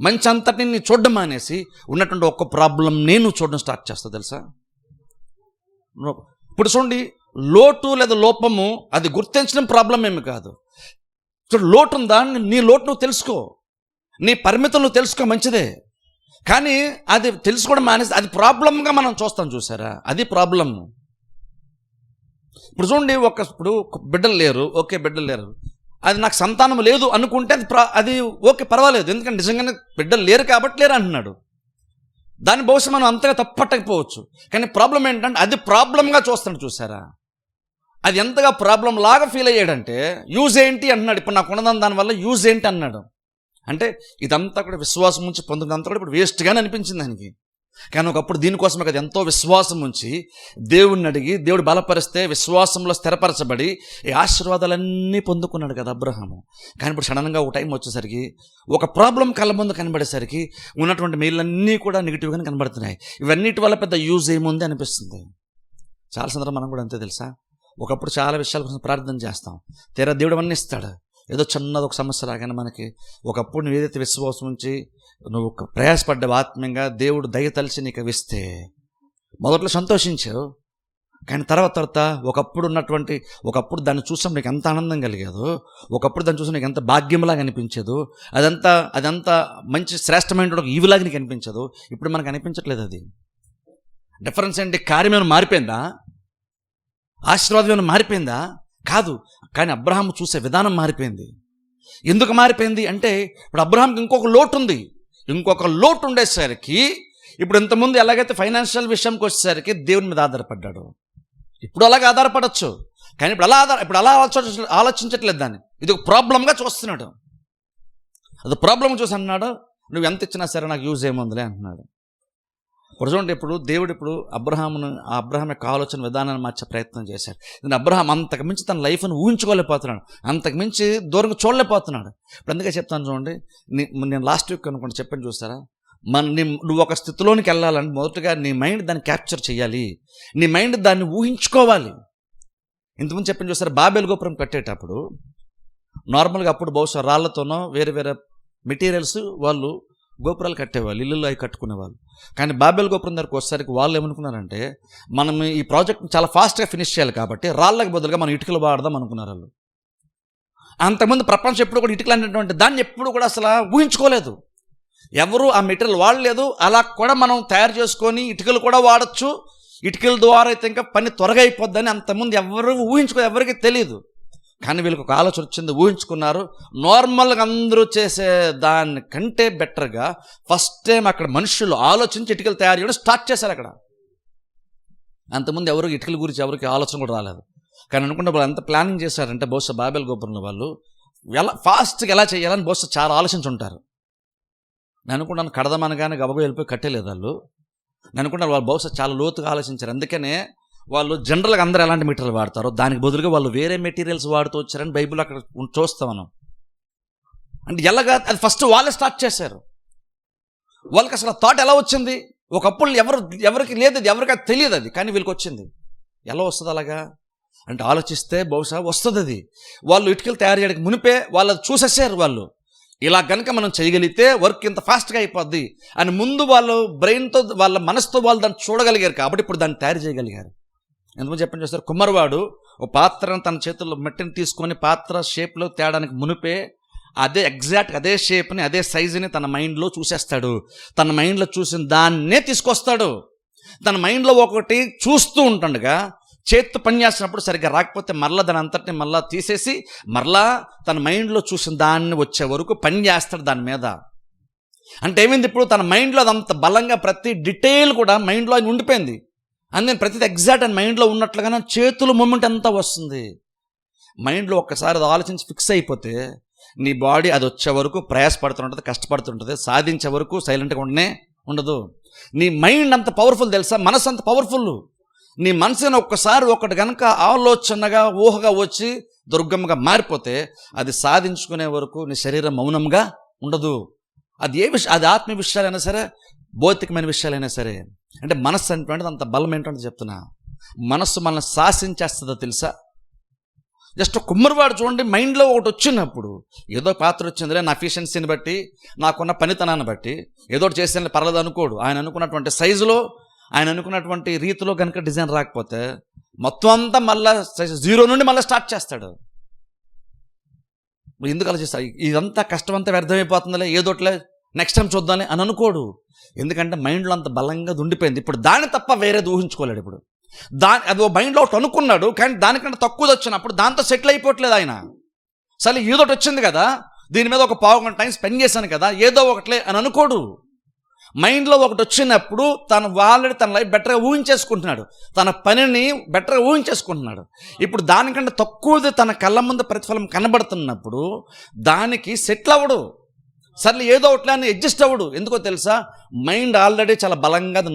మంచి అంతటిని నీ చూడడం మానేసి ఉన్నటువంటి ఒక్క ప్రాబ్లం నేను చూడడం స్టార్ట్ చేస్తా తెలుసా. ఇప్పుడు చూడండి, లోటు లేదా లోపము అది గుర్తించడం ప్రాబ్లం ఏమి కాదు. చూడు, లోటు ఉందా, నీ లోటు నువ్వు తెలుసుకో, నీ పరిమితులు నువ్వు తెలుసుకో, మంచిదే. కానీ అది తెలుసుకోవడం మానేసి అది ప్రాబ్లంగా మనం చూస్తాం చూసారా, అది ప్రాబ్లం. ఇప్పుడు చూడండి, ఇప్పుడు బిడ్డలు లేరు, ఓకే బిడ్డలు లేరు, అది నాకు సంతానం లేదు అనుకుంటే అది ఓకే పర్వాలేదు, ఎందుకంటే నిజంగానే బిడ్డలు లేరు కాబట్టి లేరు అంటున్నాడు. దాన్ని బహుశా మనం అంతగా తప్పట్టకపోవచ్చు. కానీ ప్రాబ్లం ఏంటంటే అది ప్రాబ్లంగా చూస్తాడు చూసారా. అది ఎంతగా ప్రాబ్లం లాగా ఫీల్ అయ్యాడంటే యూజ్ ఏంటి అంటున్నాడు. ఇప్పుడు నాకు ఉన్నదాన్ని దానివల్ల యూజ్ ఏంటి అన్నాడు. అంటే ఇదంతా కూడా విశ్వాసం ఉంచి పొందినంతా కూడా ఇప్పుడు వేస్ట్గానే అనిపించింది దానికి. కానీ ఒకప్పుడు దీనికోసమే కదా ఎంతో విశ్వాసం ఉంచి దేవుణ్ణి అడిగి దేవుడు బలపరిస్తే విశ్వాసంలో స్థిరపరచబడి ఈ ఆశీర్వాదాలన్నీ పొందుకున్నాడు కదా అబ్రహాము. కానీ ఇప్పుడు సడన్గా ఒక టైం వచ్చేసరికి ఒక ప్రాబ్లం కళ్ళ ముందు కనబడేసరికి ఉన్నటువంటి మెయిల్లన్నీ కూడా నెగిటివ్గానే కనబడుతున్నాయి. ఇవన్నిటి వల్ల పెద్ద యూజ్ ఏముంది అనిపిస్తుంది. చాలా సందర్భం మనం కూడా అంతే తెలుసా. ఒకప్పుడు చాలా విషయాల కోసం ప్రార్థన చేస్తాం, తీరా దేవుడు అవన్నీ ఇస్తాడు. ఏదో చిన్నది ఒక సమస్య రాగానే మనకి ఒకప్పుడు నువ్వు ఏదైతే విశ్వాసం ఉంచి నువ్వు ప్రయాసపడ్డావు ఆత్మీయంగా, దేవుడు దయ తలిచి నీకు ఇస్తే మొదట్లో సంతోషించావు. కానీ తర్వాత ఒకప్పుడు దాన్ని చూసాం నీకు ఎంత ఆనందం కలిగేదో, ఒకప్పుడు దాన్ని చూసాం నీకు ఎంత భాగ్యంలాగా అనిపించేదో, అదంతా మంచి శ్రేష్టమైన ఒక ఈవిలాగా నీకు అనిపించదు. ఇప్పుడు మనకు అనిపించట్లేదు. అది డిఫరెన్స్ ఏంటి? కార్యం ఏమైనా మారిపోయిందా? ఆశీర్వాదం ఏమైనా మారిపోయిందా? కాదు. కానీ అబ్రహాం చూసే విధానం మారిపోయింది. ఎందుకు మారిపోయింది అంటే ఇప్పుడు అబ్రహాంకి ఇంకొక లోటు ఉండేసరికి, ఇప్పుడు ఇంతకుముందు ఎలాగైతే ఫైనాన్షియల్ విషయంకి వచ్చేసరికి దేవుని మీద ఆధారపడ్డాడు. ఇప్పుడు అలాగే ఆధారపడవచ్చు, కానీ ఇప్పుడు అలా ఆలోచించట్లేదు. దాన్ని ఇది ఒక ప్రాబ్లంగా చూస్తున్నాడు. అది ప్రాబ్లం చూసి అన్నాడు, నువ్వు ఎంత ఇచ్చినా సరే నాకు యూజ్ ఏముందిలే అంటున్నాడు. ఇప్పుడు చూడండి, ఇప్పుడు దేవుడు ఇప్పుడు అబ్రహాం యొక్క ఆలోచన విధానాన్ని మార్చే ప్రయత్నం చేశాడు. నేను అబ్రహాం అంతకుమించి తన లైఫ్ని ఊహించుకోలేకపోతున్నాడు, అంతకుమించి దూరంగా చూడలేకపోతున్నాడు. ఇప్పుడు అందుకే చెప్తాను చూడండి, నేను లాస్ట్ వీక్ అనుకుంటే చెప్పండి చూస్తారా, నువ్వు ఒక స్థితిలోనికి వెళ్ళాలంటే మొదటగా నీ మైండ్ దాన్ని క్యాప్చర్ చేయాలి, నీ మైండ్ దాన్ని ఊహించుకోవాలి. ఇంతకుముందు చెప్పండి చూస్తారా, బాబేలు గోపురం కట్టేటప్పుడు నార్మల్గా అప్పుడు బహుశా రాళ్లతోనో వేరే వేరే మెటీరియల్స్ వాళ్ళు గోపురాలు కట్టేవాళ్ళు, ఇల్లులు అవి కట్టుకునేవాళ్ళు. కానీ బాబేలు గోపురం దగ్గరకు వచ్చేసరికి వాళ్ళు ఏమనుకున్నారంటే, మనం ఈ ప్రాజెక్ట్ని చాలా ఫాస్ట్గా ఫినిష్ చేయాలి కాబట్టి రాళ్ళకి బదులుగా మనం ఇటుకలు వాడదాం అనుకున్నారు వాళ్ళు. అంతకుముందు ప్రపంచం ఎప్పుడు కూడా ఇటుకలు అనేటువంటి దాన్ని ఎప్పుడు కూడా అసలు ఊహించుకోలేదు, ఎవరు ఆ మెటీరియల్ వాడలేదు. అలా కూడా మనం తయారు చేసుకొని ఇటుకలు కూడా వాడచ్చు, ఇటుకల ద్వారా అయితే ఇంకా పని త్వరగా అయిపోద్దని అంతకుముందు ఎవరికి తెలియదు. కానీ వీళ్ళకి ఒక ఆలోచన వచ్చింది, ఊహించుకున్నారు. నార్మల్గా అందరూ చేసే దానికంటే బెటర్గా ఫస్ట్ టైం అక్కడ మనుషులు ఆలోచించి ఇటుకలు తయారు చేయడం స్టార్ట్ చేశారు అక్కడ. అంతకుముందు ఎవరికి ఇటుకల గురించి ఎవరికి ఆలోచన కూడా రాలేదు. కానీ అనుకుంటే వాళ్ళు ఎంత ప్లానింగ్ చేశారంటే, బహుశా బాబేలు గోపురంలో వాళ్ళు ఫాస్ట్గా ఎలా చేయాలని బహుశా చాలా ఆలోచించుంటారు. నేను అనుకున్నాను కడదామనగానే గబగబా వెళ్ళిపోయి కట్టేలేదు వాళ్ళు. నేను అనుకున్నాను వాళ్ళు బహుశా చాలా లోతుగా ఆలోచించారు. అందుకనే వాళ్ళు జనరల్గా అందరూ ఎలాంటి మెటీరియల్ వాడతారో దానికి బదులుగా వాళ్ళు వేరే మెటీరియల్స్ వాడుతూ వచ్చారని బైబిల్ అక్కడ చూస్తాం మనం. అంటే ఎలాగా అది ఫస్ట్ వాళ్ళే స్టార్ట్ చేశారు. వాళ్ళకి అసలు థాట్ ఎలా వచ్చింది? ఒకప్పుడు ఎవరికి లేదు, ఎవరికి అది తెలియదు అది, కానీ వీళ్ళకి వచ్చింది. ఎలా వస్తుంది అలాగా అంటే ఆలోచిస్తే బహుశా వస్తుంది అది. వాళ్ళు ఇటుకలు తయారు చేయడానికి మునిపే వాళ్ళు చూసేసారు. వాళ్ళు ఇలా కనుక మనం చేయగలిగితే వర్క్ ఇంత ఫాస్ట్గా అయిపోద్ది అని ముందు వాళ్ళు బ్రెయిన్తో వాళ్ళ మనసుతో వాళ్ళు దాన్ని చూడగలిగారు కాబట్టి ఇప్పుడు దాన్ని తయారు చేయగలిగారు. ఎందుకు చెప్పండి చూస్తారు, కుమ్మరివాడు ఒక పాత్రను తన చేతుల్లో మట్టిని తీసుకొని పాత్ర షేప్లో తేడానికి మునిపే అదే షేప్ని అదే సైజుని తన మైండ్లో చూసేస్తాడు. తన మైండ్లో చూసిన దాన్నే తీసుకొస్తాడు. తన మైండ్లో ఒకటి చూస్తూ ఉంటుండగా చేత్తో పని చేస్తున్నప్పుడు సరిగ్గా రాకపోతే మరలా దాని అంతటిని మరలా తీసేసి మరలా తన మైండ్లో చూసిన దాన్ని వచ్చే వరకు పని చేస్తాడు దాని మీద. అంటే ఏమైంది, ఇప్పుడు తన మైండ్లో అదంత బలంగా ప్రతి డీటెయిల్ కూడా మైండ్లో ఆయన ఉండిపోయింది. అందుకని ప్రతిదీ ఎగ్జాక్ట్ అని మైండ్లో ఉన్నట్లుగానే చేతుల మూమెంట్ అంతా వస్తుంది. మైండ్లో ఒక్కసారి అది ఆలోచించి ఫిక్స్ అయిపోతే నీ బాడీ అది వచ్చే వరకు ప్రయాసపడుతుంటుంది, కష్టపడుతుంటుంది, సాధించే వరకు సైలెంట్గా ఉండదు. నీ మైండ్ అంత పవర్ఫుల్ తెలుసా, మనసు అంత పవర్ఫుల్. నీ మనసుని ఒక్కసారి ఒకటి కనుక ఆలోచనగా ఊహగా వచ్చి దుర్గమ్మగా మారిపోతే అది సాధించుకునే వరకు నీ శరీరం మౌనంగా ఉండదు. అది అది ఆత్మీయ విషయాలైనా సరే, భౌతికమైన విషయాలైనా సరే. అంటే మనస్సు అంటే అంత బలం ఏంటంటే చెప్తున్నా, మనస్సు మనల్ని శాసించేస్తుందో తెలుసా. జస్ట్ కుమ్మరివాడు చూడండి, మైండ్లో ఒకటి వచ్చినప్పుడు ఏదో పాత్ర వచ్చిందిలే, నా ఎఫిషియన్సీని బట్టి నాకున్న పనితనాన్ని బట్టి ఏదో ఒకటి చేసేది పర్లేదు అనుకోడు. ఆయన అనుకున్నటువంటి సైజులో ఆయన అనుకున్నటువంటి రీతిలో కనుక డిజైన్ రాకపోతే మొత్తం అంతా మళ్ళీ జీరో నుండి మళ్ళీ స్టార్ట్ చేస్తాడు. ఎందుకు అలా చేస్తాడు? ఇదంతా కష్టం అంతా వ్యర్థమైపోతుందిలే, ఏదోట్లే నెక్స్ట్ టైం చూద్దాంలే అని అనుకోడు. ఎందుకంటే మైండ్లో అంత బలంగా ఉండిపోయింది. ఇప్పుడు దాన్ని తప్ప వేరేది ఊహించుకోలేడు. ఇప్పుడు అది ఓ మైండ్లో ఒకటి అనుకున్నాడు, కానీ దానికంటే తక్కువది వచ్చినప్పుడు దాంతో సెటిల్ అయిపోవట్లేదు ఆయన. సరే ఏదోటి వచ్చింది కదా, దీని మీద ఒక పావు గంట టైం స్పెండ్ చేశాను కదా, ఏదో ఒకట్లే అని అనుకోడు. మైండ్లో ఒకటి వచ్చినప్పుడు తను ఆల్రెడీ తన లైఫ్ బెటర్గా ఊహించేసుకుంటున్నాడు, తన పనిని బెటర్గా ఊహించేసుకుంటున్నాడు. ఇప్పుడు దానికంటే తక్కువది తన కళ్ళ ముందు ప్రతిఫలం కనబడుతున్నప్పుడు దానికి సెటిల్ అవ్వడు. సర్లే ఏదో ఒకటి అని అడ్జస్ట్ అవ్వడు. ఎందుకో తెలుసా, మైండ్ ఆల్రెడీ చాలా బలంగా అది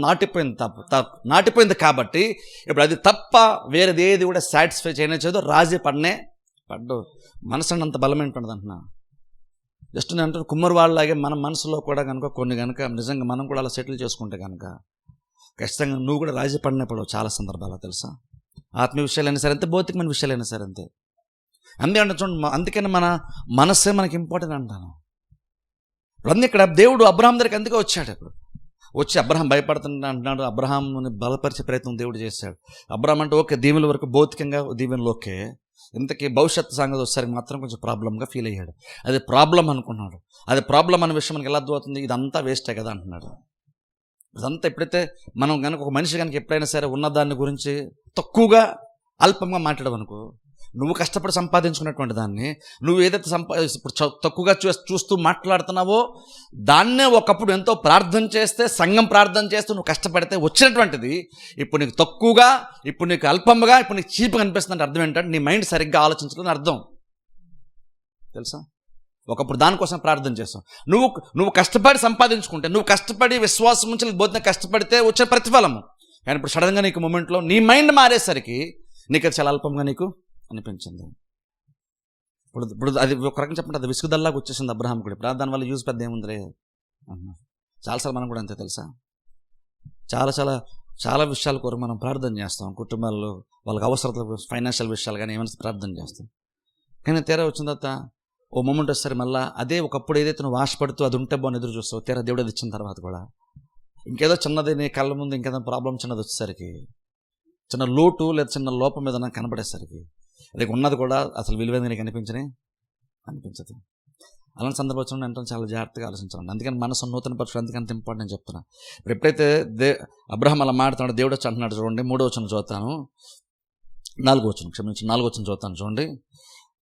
నాటిపోయింది కాబట్టి ఇప్పుడు అది తప్ప వేరేది ఏది కూడా సాటిస్ఫై చేయలేదు, రాజీ పడ్డు. మనసు అంత బలం ఏంటుంది అంటున్నా. జస్ట్ నేను అంటే కుమ్మరి వాళ్ళలాగే మన మనసులో కూడా కనుక కొన్ని కనుక నిజంగా మనం కూడా అలా సెటిల్ చేసుకుంటే కనుక ఖచ్చితంగా నువ్వు కూడా రాజీ పడినప్పుడు చాలా సందర్భాలు తెలుసా. ఆత్మీయ విషయాలైనా సరే అంతే, భౌతికమైన విషయాలైనా సరే అంతే. అందుకంటే చూడండి, అందుకని మన మనస్సే మనకి ఇంపార్టెంట్ అంటాను. ఇప్పుడు ఇక్కడ దేవుడు అబ్రహాం దగ్గరికి అందుకే వచ్చాడు. ఇప్పుడు వచ్చి అబ్రహాం భయపడుతుంటా అంటున్నాడు, అబ్రహాంని బలపరిచే ప్రయత్నం దేవుడు చేశాడు. అబ్రహాం అంటే ఓకే, దీవెనల వరకు భౌతికంగా దీవెనలు ఓకే, ఇంతకీ భవిష్యత్తు సంగతి వచ్చేసరికి మాత్రం కొంచెం ప్రాబ్లంగా ఫీల్ అయ్యాడు. అది ప్రాబ్లం అనుకున్నాడు. అది ప్రాబ్లం అనే విషయం మనకి ఎలా అర్థమవుతుంది, ఇదంతా వేస్టే కదా అంటున్నాడు. ఇదంతా ఎప్పుడైతే మనం కనుక ఒక మనిషి కనుక ఎప్పుడైనా సరే ఉన్నదాన్ని గురించి తక్కువగా అల్పంగా మాట్లాడవనుకో, నువ్వు కష్టపడి సంపాదించుకున్నటువంటి దాన్ని నువ్వు ఏదైతే ఇప్పుడు తక్కువగా చూస్తూ మాట్లాడుతున్నావో దాన్నే ఒకప్పుడు ఎంతో ప్రార్థన చేస్తే, సంఘం ప్రార్థన చేస్తూ నువ్వు కష్టపడితే వచ్చినటువంటిది ఇప్పుడు నీకు తక్కువగా, ఇప్పుడు నీకు అల్పంగా, ఇప్పుడు నీకు చీప్గా అనిపిస్తుందంటే అర్థం ఏంటంటే నీ మైండ్ సరిగ్గా ఆలోచించడం అర్థం తెలుసా. ఒకప్పుడు దానికోసం ప్రార్థన చేస్తాం. నువ్వు కష్టపడి సంపాదించుకుంటే, నువ్వు కష్టపడి విశ్వాసం నుంచి బోధన కష్టపడితే వచ్చే ప్రతిఫలము. కానీ ఇప్పుడు సడన్గా నీకు మూమెంట్లో నీ మైండ్ మారేసరికి నీకు అది చాలా అల్పంగా నీకు అనిపించింది. ఇప్పుడు అది ఒక రకంగా చెప్పండి, అది విసుగుదల్లాగా వచ్చేసింది అబ్రహాం కూడా. ఇప్పుడు దానివల్ల యూజ్ పెద్ద ఏముందిరే అన్నా. చాలాసార్లు మనం కూడా అంతే తెలుసా, చాలా విషయాల కొరకు మనం ప్రార్థన చేస్తాం. కుటుంబాల్లో వాళ్ళకి అవసరాలు, ఫైనాన్షియల్ విషయాలు కానీ ఏమైనా ప్రార్థన చేస్తాం. కానీ తీరా వచ్చిన తర్వాత ఓ మూమెంట్ వస్తారు, మళ్ళీ అదే ఒకప్పుడు ఏదైతే నువ్వు ఆశపడుతూ అది ఉంటే బాగుని ఎదురు చూస్తావు, తీరా దేవుడు అది ఇచ్చిన తర్వాత కూడా ఇంకేదో చిన్నది నీ కళ్ళ ముందు ఇంకేదో ప్రాబ్లం చిన్నది వచ్చేసరికి, చిన్న లోటు లేదా చిన్న లోపం మీద నాకు కనబడేసరికి అది ఉన్నది కూడా అసలు విలువైంది నీకు అనిపించదు. అలాంటి సందర్భం వచ్చిన అంటే చాలా జాగ్రత్తగా ఆలోచించాలండి. అందుకని మనసు నూతన పరచుడు అందుకని అంత ఇంపార్టెంట్ నేను చెప్తున్నా. ఇప్పుడు ఎప్పుడైతే అబ్రహాం అలా మాడుతున్నాడు, దేవుడు వచ్చి అంటున్నాడు చూడండి, 3వ వచనం చదువుతాను, 4వ వచనం చదువుతాను చూడండి.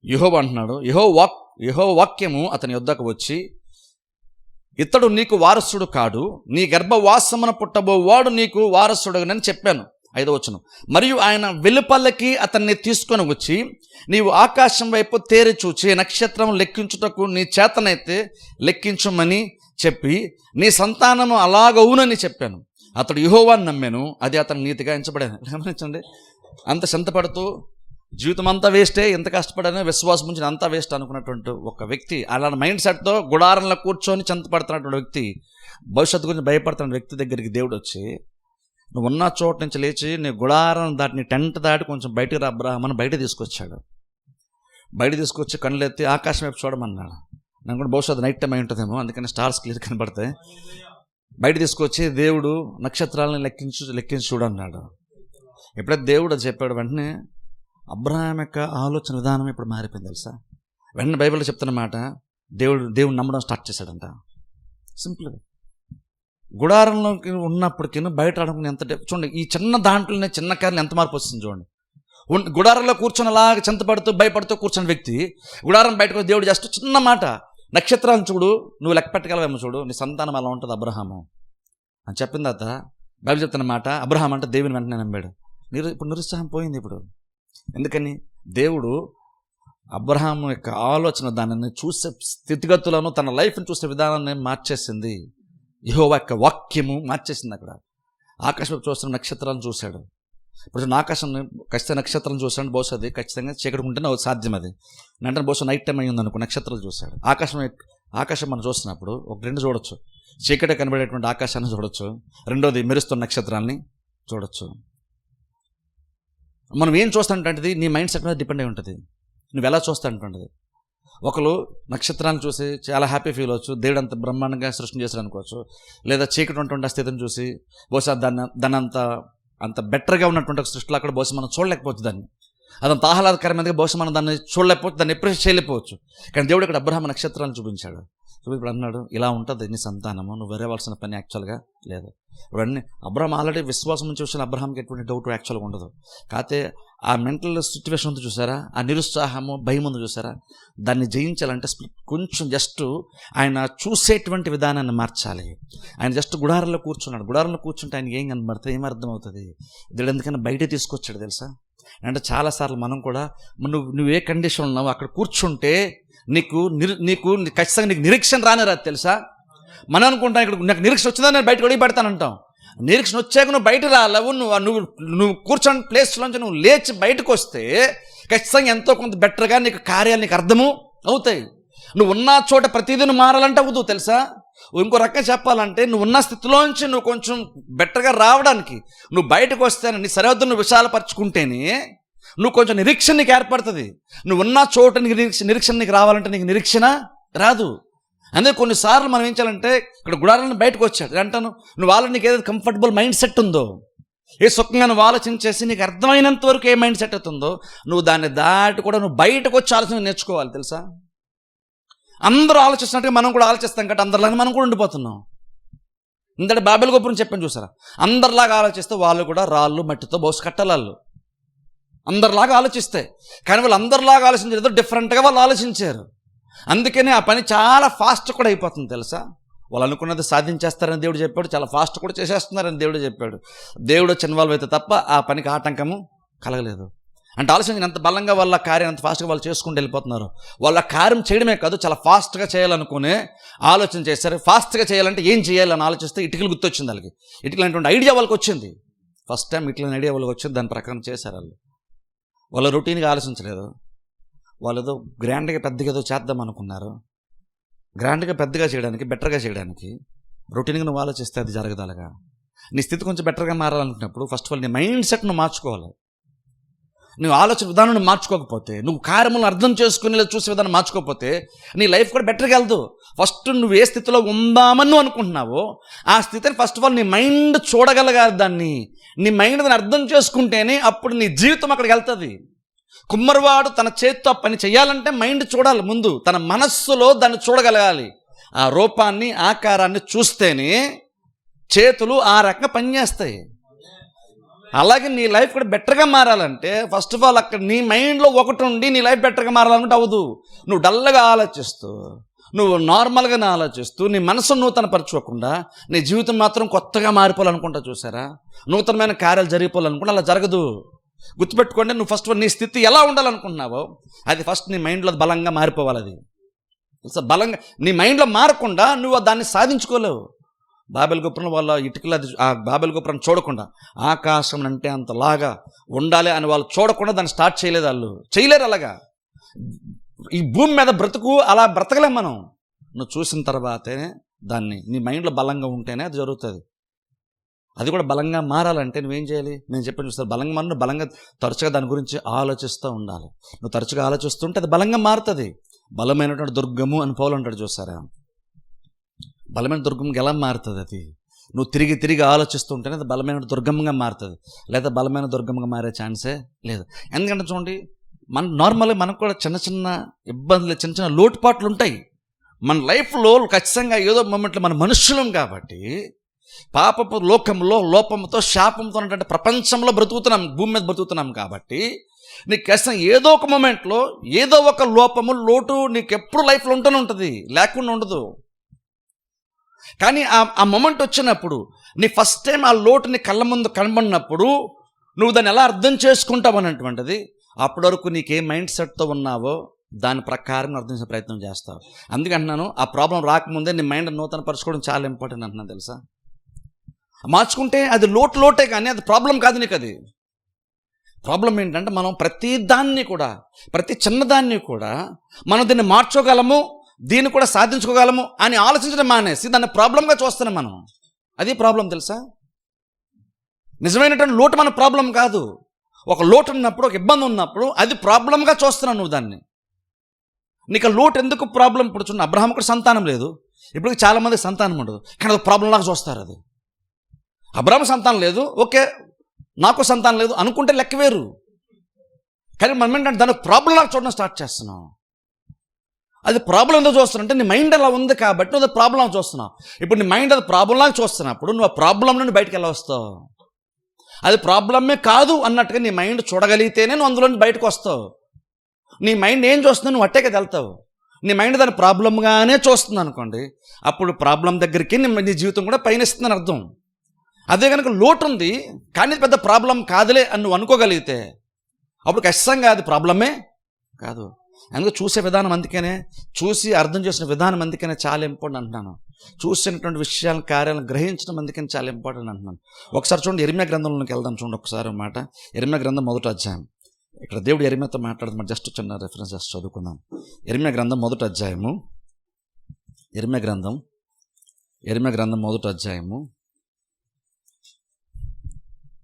యెహోవా అంటున్నాడు, యెహోవా వాక్యము అతని యొద్దకు వచ్చి, ఇతడు నీకు వారసుడు కాడు, నీ గర్భవాసమున పుట్టబోవాడు నీకు వారసుడునని చెప్పాను. 5వ వచనం, మరియు ఆయన వెలుపలకి అతన్ని తీసుకొని వచ్చి, నీవు ఆకాశం వైపు తేరి చూచి నక్షత్రం లెక్కించుటకు నీ చేతనైతే లెక్కించమని చెప్పి నీ సంతానము అలాగవునని చెప్పాను. అతడు యెహోవాను నమ్మాను, అది అతను నీతిగా ఎంచబడాను. గమనించండి, అంత చింతపడుతూ జీవితం అంతా వేస్టే, ఎంత కష్టపడానో విశ్వాసం నుంచి అంతా వేస్ట్ అనుకున్నటువంటి ఒక వ్యక్తి, అలాంటి మైండ్ సెట్తో గుడారంలో కూర్చొని చింతపడుతున్నటువంటి వ్యక్తి, భవిష్యత్తు గురించి భయపడుతున్న వ్యక్తి దగ్గరికి దేవుడు వచ్చి, నువ్వు ఉన్న చోటు నుంచి లేచి నీ గుడారం దాటి నీ టెంట్ దాటి కొంచెం బయటికి రా అబ్రహాం అని బయట తీసుకొచ్చాడు. బయట తీసుకొచ్చి కళ్ళెత్తి ఆకాశం వైపు చూడమన్నాడు. నాకు కూడా భవిష్యత్తు నైట్ టైం అయి ఉంటుందేమో, అందుకని స్టార్స్ క్లియర్ కనబడతాయి. బయట తీసుకొచ్చి దేవుడు నక్షత్రాలను లెక్కించి చూడన్నాడు. ఎప్పుడైతే దేవుడు అది చెప్పాడు, వెంటనే అబ్రహాం యొక్క ఆలోచన విధానం ఇప్పుడు మారిపోయింది తెలుసా. వెంటనే బైబిల్లో చెప్తున్న మాట, దేవుడు నమ్మడం స్టార్ట్ చేశాడంట. సింపుల్గా గుడారంలోకి ఉన్నప్పటికీ బయట ఆడుకుని ఎంత చూడండి, ఈ చిన్న దాంట్లోనే చిన్న కార్యలు ఎంత మార్పు వస్తుంది చూడండి. గుడారంలో కూర్చొని అలాగ చింతపడుతూ భయపడుతూ కూర్చున్న వ్యక్తి గుడారం బయటకు దేవుడు జస్ట్ చిన్న మాట, నక్షత్రాలను చూడు, నువ్వు లెక్క పెట్టగలవేమో చూడు, నీ సంతానం అలా ఉంటుంది అబ్రహాము అని చెప్పిన తర్వాత బైబిల్ చెప్తున్న మాట, అబ్రహాం అంటే దేవుని వెంటనే నమ్మాడు. ఇప్పుడు నిరుత్సాహం పోయింది. ఇప్పుడు ఎందుకని? దేవుడు అబ్రహాం యొక్క ఆలోచన, దానిని చూసే స్థితిగతులను, తన లైఫ్ని చూసే విధానాన్ని మార్చేసింది. యెహోవా యొక్క వాక్యము మార్చేసింది. అక్కడ ఆకాశం చూస్తున్న నక్షత్రాలను చూశాడు. ఇప్పుడు ఆకాశం ఖచ్చితంగా నక్షత్రం చూశాడు, బహుశా అది ఖచ్చితంగా చీకటి ఉంటేనే సాధ్యం. అది అంటే బహుశా నైట్ టైం అయ్యింది అనుకో, నక్షత్రాలు చూశాడు. ఆకాశం మనం చూస్తున్నప్పుడు ఒక రెండు చూడొచ్చు, చీకటి కనబడేటువంటి ఆకాశాన్ని చూడొచ్చు, రెండోది మెరుస్తున్న నక్షత్రాలని చూడొచ్చు. మనం ఏం చూస్తాంటే నీ మైండ్ సెట్ మీద డిపెండ్ అయి ఉంటుంది, నువ్వు ఎలా చూస్తాంటుంది. ఒకరు నక్షత్రాన్ని చూసి చాలా హ్యాపీ ఫీల్ అవచ్చు, దేవుడు అంత బ్రహ్మాండంగా సృష్టి చేశాడు అనుకోవచ్చు. లేదా చీకటి ఉన్నటువంటి స్థితిని చూసి బహుశా దాన్ని అంత బెటర్గా ఉన్నటువంటి ఒక సృష్టిలో అక్కడ బహుశా మనం చూడలేకపోవచ్చు, దాన్ని అదంత ఆహ్లాదకరమైనది బహుశా మనం దాన్ని చూడలేకపోవచ్చు, దాన్ని ఎప్రిషియేట్ చేయలేకపోవచ్చు. కానీ దేవుడు ఇక్కడ అబ్రహాం నక్షత్రాలను చూపించాడు. ఇప్పుడు అన్నాడు, ఇలా ఉంటుంది నీ సంతానము, నువ్వు వేరేవాల్సిన పని యాక్చువల్గా లేదు. ఇవన్నీ అబ్రహాం ఆల్రెడీ విశ్వాసం నుంచి చూసిన అబ్రహాంకి ఎటువంటి డౌట్ యాక్చువల్గా ఉండదు. కాకపోతే ఆ మెంటల్ సిచ్యువేషన్ ఉంది చూసారా, ఆ నిరుత్సాహము భయం ఉంది చూసారా, దాన్ని జయించాలంటే కొంచెం జస్ట్ ఆయన చూసేటువంటి విధానాన్ని మార్చాలి. ఆయన జస్ట్ గుడారంలో కూర్చున్నాడు. గుడారంలో కూర్చుంటే ఆయనకి ఏం కనబడుతుంది, ఏం అర్థమవుతుంది? దేవుడు ఎందుకన్నా బయటే తీసుకొచ్చాడు తెలుసా. అంటే చాలాసార్లు మనం కూడా నువ్వు ఏ కండిషన్ ఉన్నావు అక్కడ కూర్చుంటే నీకు ఖచ్చితంగా నీకు నిరీక్షణ రానేరాదు తెలుసా. మనం అనుకుంటాం ఇక్కడ నాకు నిరీక్షణ వచ్చిందా నేను బయటకు అడిగి పెడతానంటాం. నిరీక్షణ వచ్చాక నువ్వు బయట రాలేవు, నువ్వు కూర్చొని ప్లేస్లోంచి నువ్వు లేచి బయటకు వస్తే ఖచ్చితంగా ఎంతో కొంత బెటర్గా నీకు కార్యాలు నీకు అర్థము అవుతాయి. నువ్వు ఉన్న చోట ప్రతిదీ మారాలంటే అవుతావు తెలుసా. ఇంకో రకంగా చెప్పాలంటే నువ్వు ఉన్న స్థితిలోంచి నువ్వు కొంచెం బెటర్గా రావడానికి నువ్వు బయటకు వస్తేనే, నీ సరిహద్దును విశాలపరచుకుంటేనే నువ్వు కొంచెం నిరీక్షణ నీకు ఏర్పడుతుంది. నువ్వు ఉన్న చోట నిరీక్షణ నీకు రావాలంటే నీకు నిరీక్షణ రాదు. అందుకే కొన్నిసార్లు మనం ఏం చేయాలంటే ఇక్కడ గుడారాన్ని బయటకు వచ్చాడు అంటాను, నువ్వు వాళ్ళని నీకు ఏదైతే కంఫర్టబుల్ మైండ్ సెట్ ఉందో, ఏ సుఖంగా నువ్వు ఆలోచించేసి నీకు అర్థమైనంత వరకు ఏ మైండ్ సెట్ అవుతుందో నువ్వు దాన్ని దాటి కూడా నువ్వు బయటకు వచ్చి ఆలోచన నేర్చుకోవాలి తెలుసా. అందరూ ఆలోచిస్తున్నట్టుగా మనం కూడా ఆలోచిస్తాం కాబట్టి అందరిలాగా మనం కూడా ఉండిపోతున్నాం. ఇంతటి బాబెల్ గోపురం చెప్పాను చూసారా, అందరిలాగా ఆలోచిస్తే వాళ్ళు కూడా రాళ్ళు మట్టితో బోసు కట్టాలి. అందరిలాగా ఆలోచిస్తే, కానీ వాళ్ళు అందరిలాగా ఆలోచించారు, డిఫరెంట్గా వాళ్ళు ఆలోచించారు. అందుకనే ఆ పని చాలా ఫాస్ట్ కూడా అయిపోతుంది తెలుసా. వాళ్ళు అనుకున్నది సాధించేస్తారని దేవుడు చెప్పాడు, చాలా ఫాస్ట్ కూడా చేసేస్తున్నారని దేవుడు చెప్పాడు. దేవుడు ఇన్వాల్వ్ అయితే తప్ప ఆ పనికి ఆటంకము కలగలేదు. అంటే ఆలోచించిన ఎంత బలంగా వాళ్ళ కార్యం అంత ఫాస్ట్గా వాళ్ళు చేసుకుంటూ వెళ్ళిపోతున్నారు. వాళ్ళ కార్యం చేయడమే కాదు, చాలా ఫాస్ట్గా చేయాలనుకునే ఆలోచన చేస్తారు. ఫాస్ట్గా చేయాలంటే ఏం చేయాలని ఆలోచిస్తే ఇటుకలు గుర్తొచ్చింది వాళ్ళకి. ఇటుకలు అనేటువంటి ఐడియా వాళ్ళకి వచ్చింది. ఫస్ట్ టైం ఇటుకల ఐడియా వాళ్ళకి వచ్చింది. దాని ప్రకారం చేశారు వాళ్ళు రొటీన్గా ఆలోచించలేదు. వాళ్ళు ఏదో గ్రాండ్గా పెద్దగా ఏదో చేద్దాం అనుకున్నారు. గ్రాండ్గా పెద్దగా చేయడానికి, బెటర్గా చేయడానికి రొటీన్గా నువ్వు ఆలోచిస్తే అది జరగదు. అలాగా నీ స్థితి కొంచెం బెటర్గా మారాలనుకున్నప్పుడు ఫస్ట్ ఆఫ్ ఆల్ నీ మైండ్ సెట్ నువ్వు మార్చుకోవాలి. నువ్వు ఆలోచన విధానం మార్చుకోకపోతే, నువ్వు కార్యములను అర్థం చేసుకుని చూసే విధానం మార్చుకోకపోతే నీ లైఫ్ కూడా బెటర్గా వెళ్దు. ఫస్ట్ నువ్వు ఏ స్థితిలో ఉందామని నువ్వు అనుకుంటున్నావో ఆ స్థితిని ఫస్ట్ ఆఫ్ ఆల్ నీ మైండ్ చూడగలగాలి. దాన్ని నీ మైండ్ దాన్ని అర్థం చేసుకుంటేనే అప్పుడు నీ జీవితం అక్కడికి వెళ్తుంది. కుమ్మరివాడు తన చేతితో పని చేయాలంటే మైండ్ చూడాలి. ముందు తన మనస్సులో దాన్ని చూడగలగాలి. ఆ రూపాన్ని, ఆకారాన్ని చూస్తేనే చేతులు ఆ రకంగా పనిచేస్తాయి. అలాగే నీ లైఫ్ కూడా బెటర్గా మారాలంటే ఫస్ట్ ఆఫ్ ఆల్ అక్కడ నీ మైండ్లో ఒకటి ఉండి నీ లైఫ్ బెటర్గా మారాలనుకుంటే అవ్వదు. నువ్వు డల్గా ఆలోచిస్తూ, నువ్వు నార్మల్గానే ఆలోచిస్తూ, నీ మనసును నూతనపరచుకోకుండా నీ జీవితం మాత్రం కొత్తగా మారిపోవాలనుకుంటా. చూసారా, నూతనమైన కార్యాలు జరిగిపోవాలనుకుంటే అలా జరగదు. గుర్తుపెట్టుకోండి, నువ్వు ఫస్ట్ నీ స్థితి ఎలా ఉండాలనుకుంటున్నావో అది ఫస్ట్ నీ మైండ్లో బలంగా మారిపోవాలి. అది బలంగా నీ మైండ్లో మారకుండా నువ్వు దాన్ని సాధించుకోలేవు. బాబెల్ గోపురం వాళ్ళ ఇటుకలు అది ఆ బాబెల్ గోపురం చూడకుండా ఆకాశం అంటే అంతలాగా ఉండాలి అని వాళ్ళు చూడకుండా దాన్ని స్టార్ట్ చేయలేదు. వాళ్ళు చేయలేరు. అలాగా ఈ భూమి మీద బ్రతుకు అలా బ్రతకలేం మనం. నువ్వు చూసిన తర్వాతే దాన్ని నీ మైండ్లో బలంగా ఉంటేనే అది జరుగుతుంది. అది కూడా బలంగా మారాలంటే నువ్వేం చేయాలి? నేను చెప్పాను చూస్తారు, బలంగా మారు. నువ్వు బలంగా తరచుగా దాని గురించి ఆలోచిస్తూ ఉండాలి. నువ్వు తరచుగా ఆలోచిస్తుంటే అది బలంగా మారుతుంది. బలమైనటువంటి దుర్గము అని పౌలు అంటాడు. చూసారా, బలమైన దుర్గంగా ఎలా మారుతుంది? అది నువ్వు తిరిగి తిరిగి ఆలోచిస్తుంటేనే అది బలమైన దుర్గంగా మారుతుంది. లేదా బలమైన దుర్గంగా మారే ఛాన్సే లేదు. ఎందుకంటే చూడండి, నార్మల్గా మనకు కూడా చిన్న చిన్న ఇబ్బందులు, చిన్న చిన్న లోటుపాట్లు ఉంటాయి మన లైఫ్లో. ఖచ్చితంగా ఏదో మూమెంట్లో మన మనుషులం కాబట్టి పాపపు లోకంలో లోపంతో శాపంతో ఉన్నటువంటి ప్రపంచంలో బ్రతుకుతున్నాం, భూమి మీద బ్రతుకుతున్నాం కాబట్టి నీకు ఖచ్చితంగా ఏదో ఒక మూమెంట్లో ఏదో ఒక లోపము, లోటు నీకు ఎప్పుడు లైఫ్లో ఉంటూనే ఉంటుంది, లేకుండా ఉండదు. కానీ ఆ మూమెంట్ వచ్చినప్పుడు నీ ఫస్ట్ టైం ఆ లోటు నీ కళ్ళ ముందు కనబడినప్పుడు నువ్వు దాన్ని ఎలా అర్థం చేసుకుంటావు అనేటువంటిది అప్పటి వరకు నీకే మైండ్ సెట్తో ఉన్నావో దాని ప్రకారం అర్థం చేసే ప్రయత్నం చేస్తావు. అందుకే అంటున్నాను, ఆ ప్రాబ్లం రాకముందే నీ మైండ్ నూతన పరచుకోవడం చాలా ఇంపార్టెంట్ అంటున్నాను. తెలుసా, మార్చుకుంటే అది లోటే కానీ అది ప్రాబ్లం కాదు. నీకు అది ప్రాబ్లం ఏంటంటే మనం ప్రతి దాన్ని కూడా, ప్రతి చిన్నదాన్ని కూడా మనం దీన్ని మార్చుకోగలము, దీన్ని కూడా సాధించుకోగలము అని ఆలోచించడం మానేసి దాన్ని ప్రాబ్లంగా చూస్తున్నాం మనం. అది ప్రాబ్లం. తెలుసా, నిజమైనటువంటి లోటు మన ప్రాబ్లం కాదు. ఒక లోటు ఉన్నప్పుడు, ఒక ఇబ్బంది ఉన్నప్పుడు అది ప్రాబ్లంగా చూస్తున్నావు నువ్వు దాన్ని. నీకు లోటు ఎందుకు ప్రాబ్లం? ఇప్పుడు చూడండి, అబ్రహాం కూడా సంతానం లేదు, ఇప్పుడు చాలామంది సంతానం ఉండదు, కానీ అది ప్రాబ్లం లాగా చూస్తారు. అది అబ్రహాం సంతానం లేదు, ఓకే నాకు సంతానం లేదు అనుకుంటే లెక్క వేరు. కానీ మనం ఏంటంటే దాన్ని ప్రాబ్లం లాగా చూడడం స్టార్ట్ చేస్తున్నాం. అది ప్రాబ్లం ఎందుకు చూస్తున్నావు అంటే నీ మైండ్ అలా ఉంది కాబట్టి నువ్వు అది ప్రాబ్లం లాగా చూస్తున్నావు. ఇప్పుడు నీ మైండ్ అది ప్రాబ్లం లాగా చూస్తున్నప్పుడు నువ్వు ఆ ప్రాబ్లం నుండి బయటకు ఎలా వస్తావు? అది ప్రాబ్లమే కాదు అన్నట్టుగా నీ మైండ్ చూడగలిగితేనే నువ్వు అందులో నుంచి బయటకు వస్తావు. నీ మైండ్ ఏం చూస్తుందో నువ్వు అట్టే కదా వెళ్తావు. నీ మైండ్ దాన్ని ప్రాబ్లంగానే చూస్తుంది అనుకోండి, అప్పుడు ప్రాబ్లం దగ్గరికి నీ జీవితం కూడా పయనిస్తుందని అర్థం. అదే కనుక లోటు ఉంది కానీ పెద్ద ప్రాబ్లం కాదులే అని నువ్వు అనుకోగలిగితే అప్పుడు ఖచ్చితంగా అది ప్రాబ్లమే కాదు. అందుకే చూసే విధానం, అందుకనే చూసి అర్థం చేసిన విధానం అందుకనే చాలా ఇంపార్టెంట్ అంటున్నాను. చూసినటువంటి విషయాలను, కార్యాలను గ్రహించడం అందుకని చాలా ఇంపార్టెంట్ అంటున్నాను. ఒకసారి చూడండి, యెరెమీయా గ్రంథంలోకి వెళ్దాం. చూడండి ఒకసారి మాట, యెరెమీయా గ్రంథం 1వ అధ్యాయం. ఇక్కడ దేవుడు యెరెమీయాతో మాట్లాడుతున్నాడు. జస్ట్ చిన్న రెఫరెన్స్ జస్ట్ చదువుకుందాం. యెరెమీయా గ్రంథం 1వ అధ్యాయము. యెరెమీయా గ్రంథం 1వ అధ్యాయము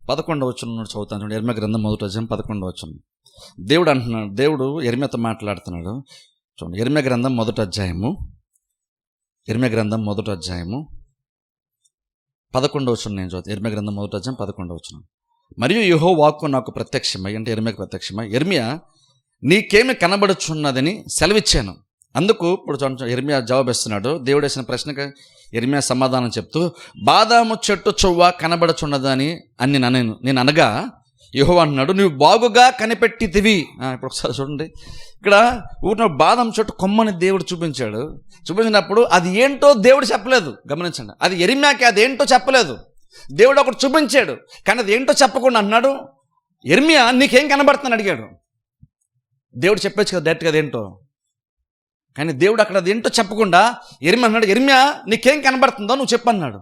11వ వచనం చదువుతాను. చూడండి, యెరెమీయా గ్రంథం 1వ అధ్యాయం 11వ వచనం. దేవుడు అంటున్నాడు, దేవుడు యెరెమీయాతో మాట్లాడుతున్నాడు. చూడండి, యెరెమీయా గ్రంథం 1వ అధ్యాయము 11వ వచనం నేను చదువుతాను. యెరెమీయా గ్రంథం 1వ అధ్యాయం 11వ వచనం. మరియు యెహోవా వాక్కు నాకు ప్రత్యక్షమై, అంటే యెరెమీయాకు ప్రత్యక్షమై, యెరెమీయా నీకేమి కనబడుచున్నదని సెలవిచ్చాను. అందుకు ఇప్పుడు యెరెమీయా జవాబిస్తున్నాడు. దేవుడు వేసిన ప్రశ్నకు యెరెమీయా సమాధానం చెప్తూ, బాదాము చెట్టు చువ్వ కనబడుచున్నదని అని నేను అనగా యెహోవా అంటున్నాడు, నువ్వు బాగుగా కనిపెట్టితివి. ఇప్పుడు ఒకసారి చూడండి, ఇక్కడ ఊరిన బాదం చెట్టు కొమ్మని దేవుడు చూపించినప్పుడు అది ఏంటో దేవుడు చెప్పలేదు. గమనించండి, అది యెరెమీయాకి అది ఏంటో చెప్పలేదు. దేవుడు ఒకటి చూపించాడు కానీ అది ఏంటో చెప్పకుండా అన్నాడు, యిర్మీయా నీకేం కనబడుతుందని అడిగాడు. దేవుడు చెప్పొచ్చు కదా డైరెక్ట్గా అదేంటో. కానీ దేవుడు అక్కడ అదేంటో చెప్పకుండా యిర్మీయా అన్నాడు, యిర్మీయా నీకేం కనబడుతుందో నువ్వు చెప్పన్నాడు.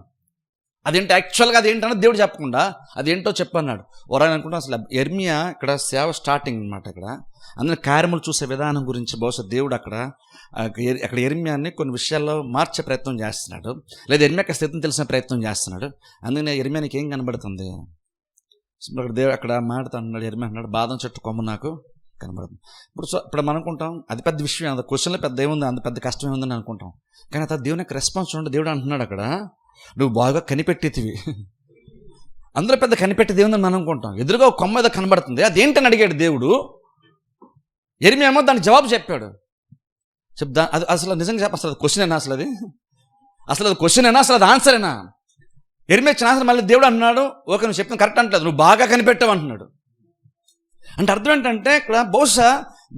అదేంటో యాక్చువల్గా అదేంటన్నా దేవుడు చెప్పకుండా అదేంటో చెప్పన్నాడు. ఓరాయన అనుకుంటా అసలు యిర్మీయా ఇక్కడ సేవ స్టార్టింగ్ అనమాట. ఇక్కడ అందులో కార్యములు చూసే విధానం గురించి బహుశా దేవుడు అక్కడ యిర్మీయాని కొన్ని విషయాల్లో మార్చే ప్రయత్నం చేస్తున్నాడు, లేదా యిర్మీయా స్థితిని తెలిసిన ప్రయత్నం చేస్తున్నాడు. అందుకనే యిర్మీయా నీకేం కనబడుతుంది అక్కడ దేవుడు అక్కడ మాట్లాడుతున్నాడు. యిర్మీయా అన్నాడు, బాదం చెట్టు కొమ్ము నాకు కనబడుతుంది. ఇప్పుడు మనం అనుకుంటాం అది పెద్ద విషయం, అంత క్వశ్చన్లో పెద్ద ఏముంది, అంత పెద్ద కష్టం ఏముందని అనుకుంటాం. కానీ అతను దేవుని యొక్క రెస్పాన్స్ చూడండి. దేవుడు అంటున్నాడు అక్కడ, నువ్వు బాగా కనిపెట్టేతివి. అందులో పెద్ద కనిపెట్టేది ఏముందని మనం అనుకుంటాం. ఎదురుగా ఒక కొమ్మ ఏదో కనబడుతుంది, అదేంటని అడిగాడు దేవుడు. యిర్మీయా ఏమో దానికి జవాబు చెప్పాడు. చెప్దా అది అసలు నిజంగా చెప్ప, అసలు అది క్వశ్చన్ అయినా, అసలు అది క్వశ్చన్ అయినా, అసలు అది ఆన్సర్ అయినా? యిర్మీయా ఇచ్చిన ఆన్సర్ మళ్ళీ దేవుడు అన్నాడు, ఓకే నువ్వు చెప్తాను కరెక్ట్ అంటలేదు, నువ్వు బాగా కనిపెట్టావు అంటున్నాడు. అంటే అర్థం ఏంటంటే ఇక్కడ బహుశా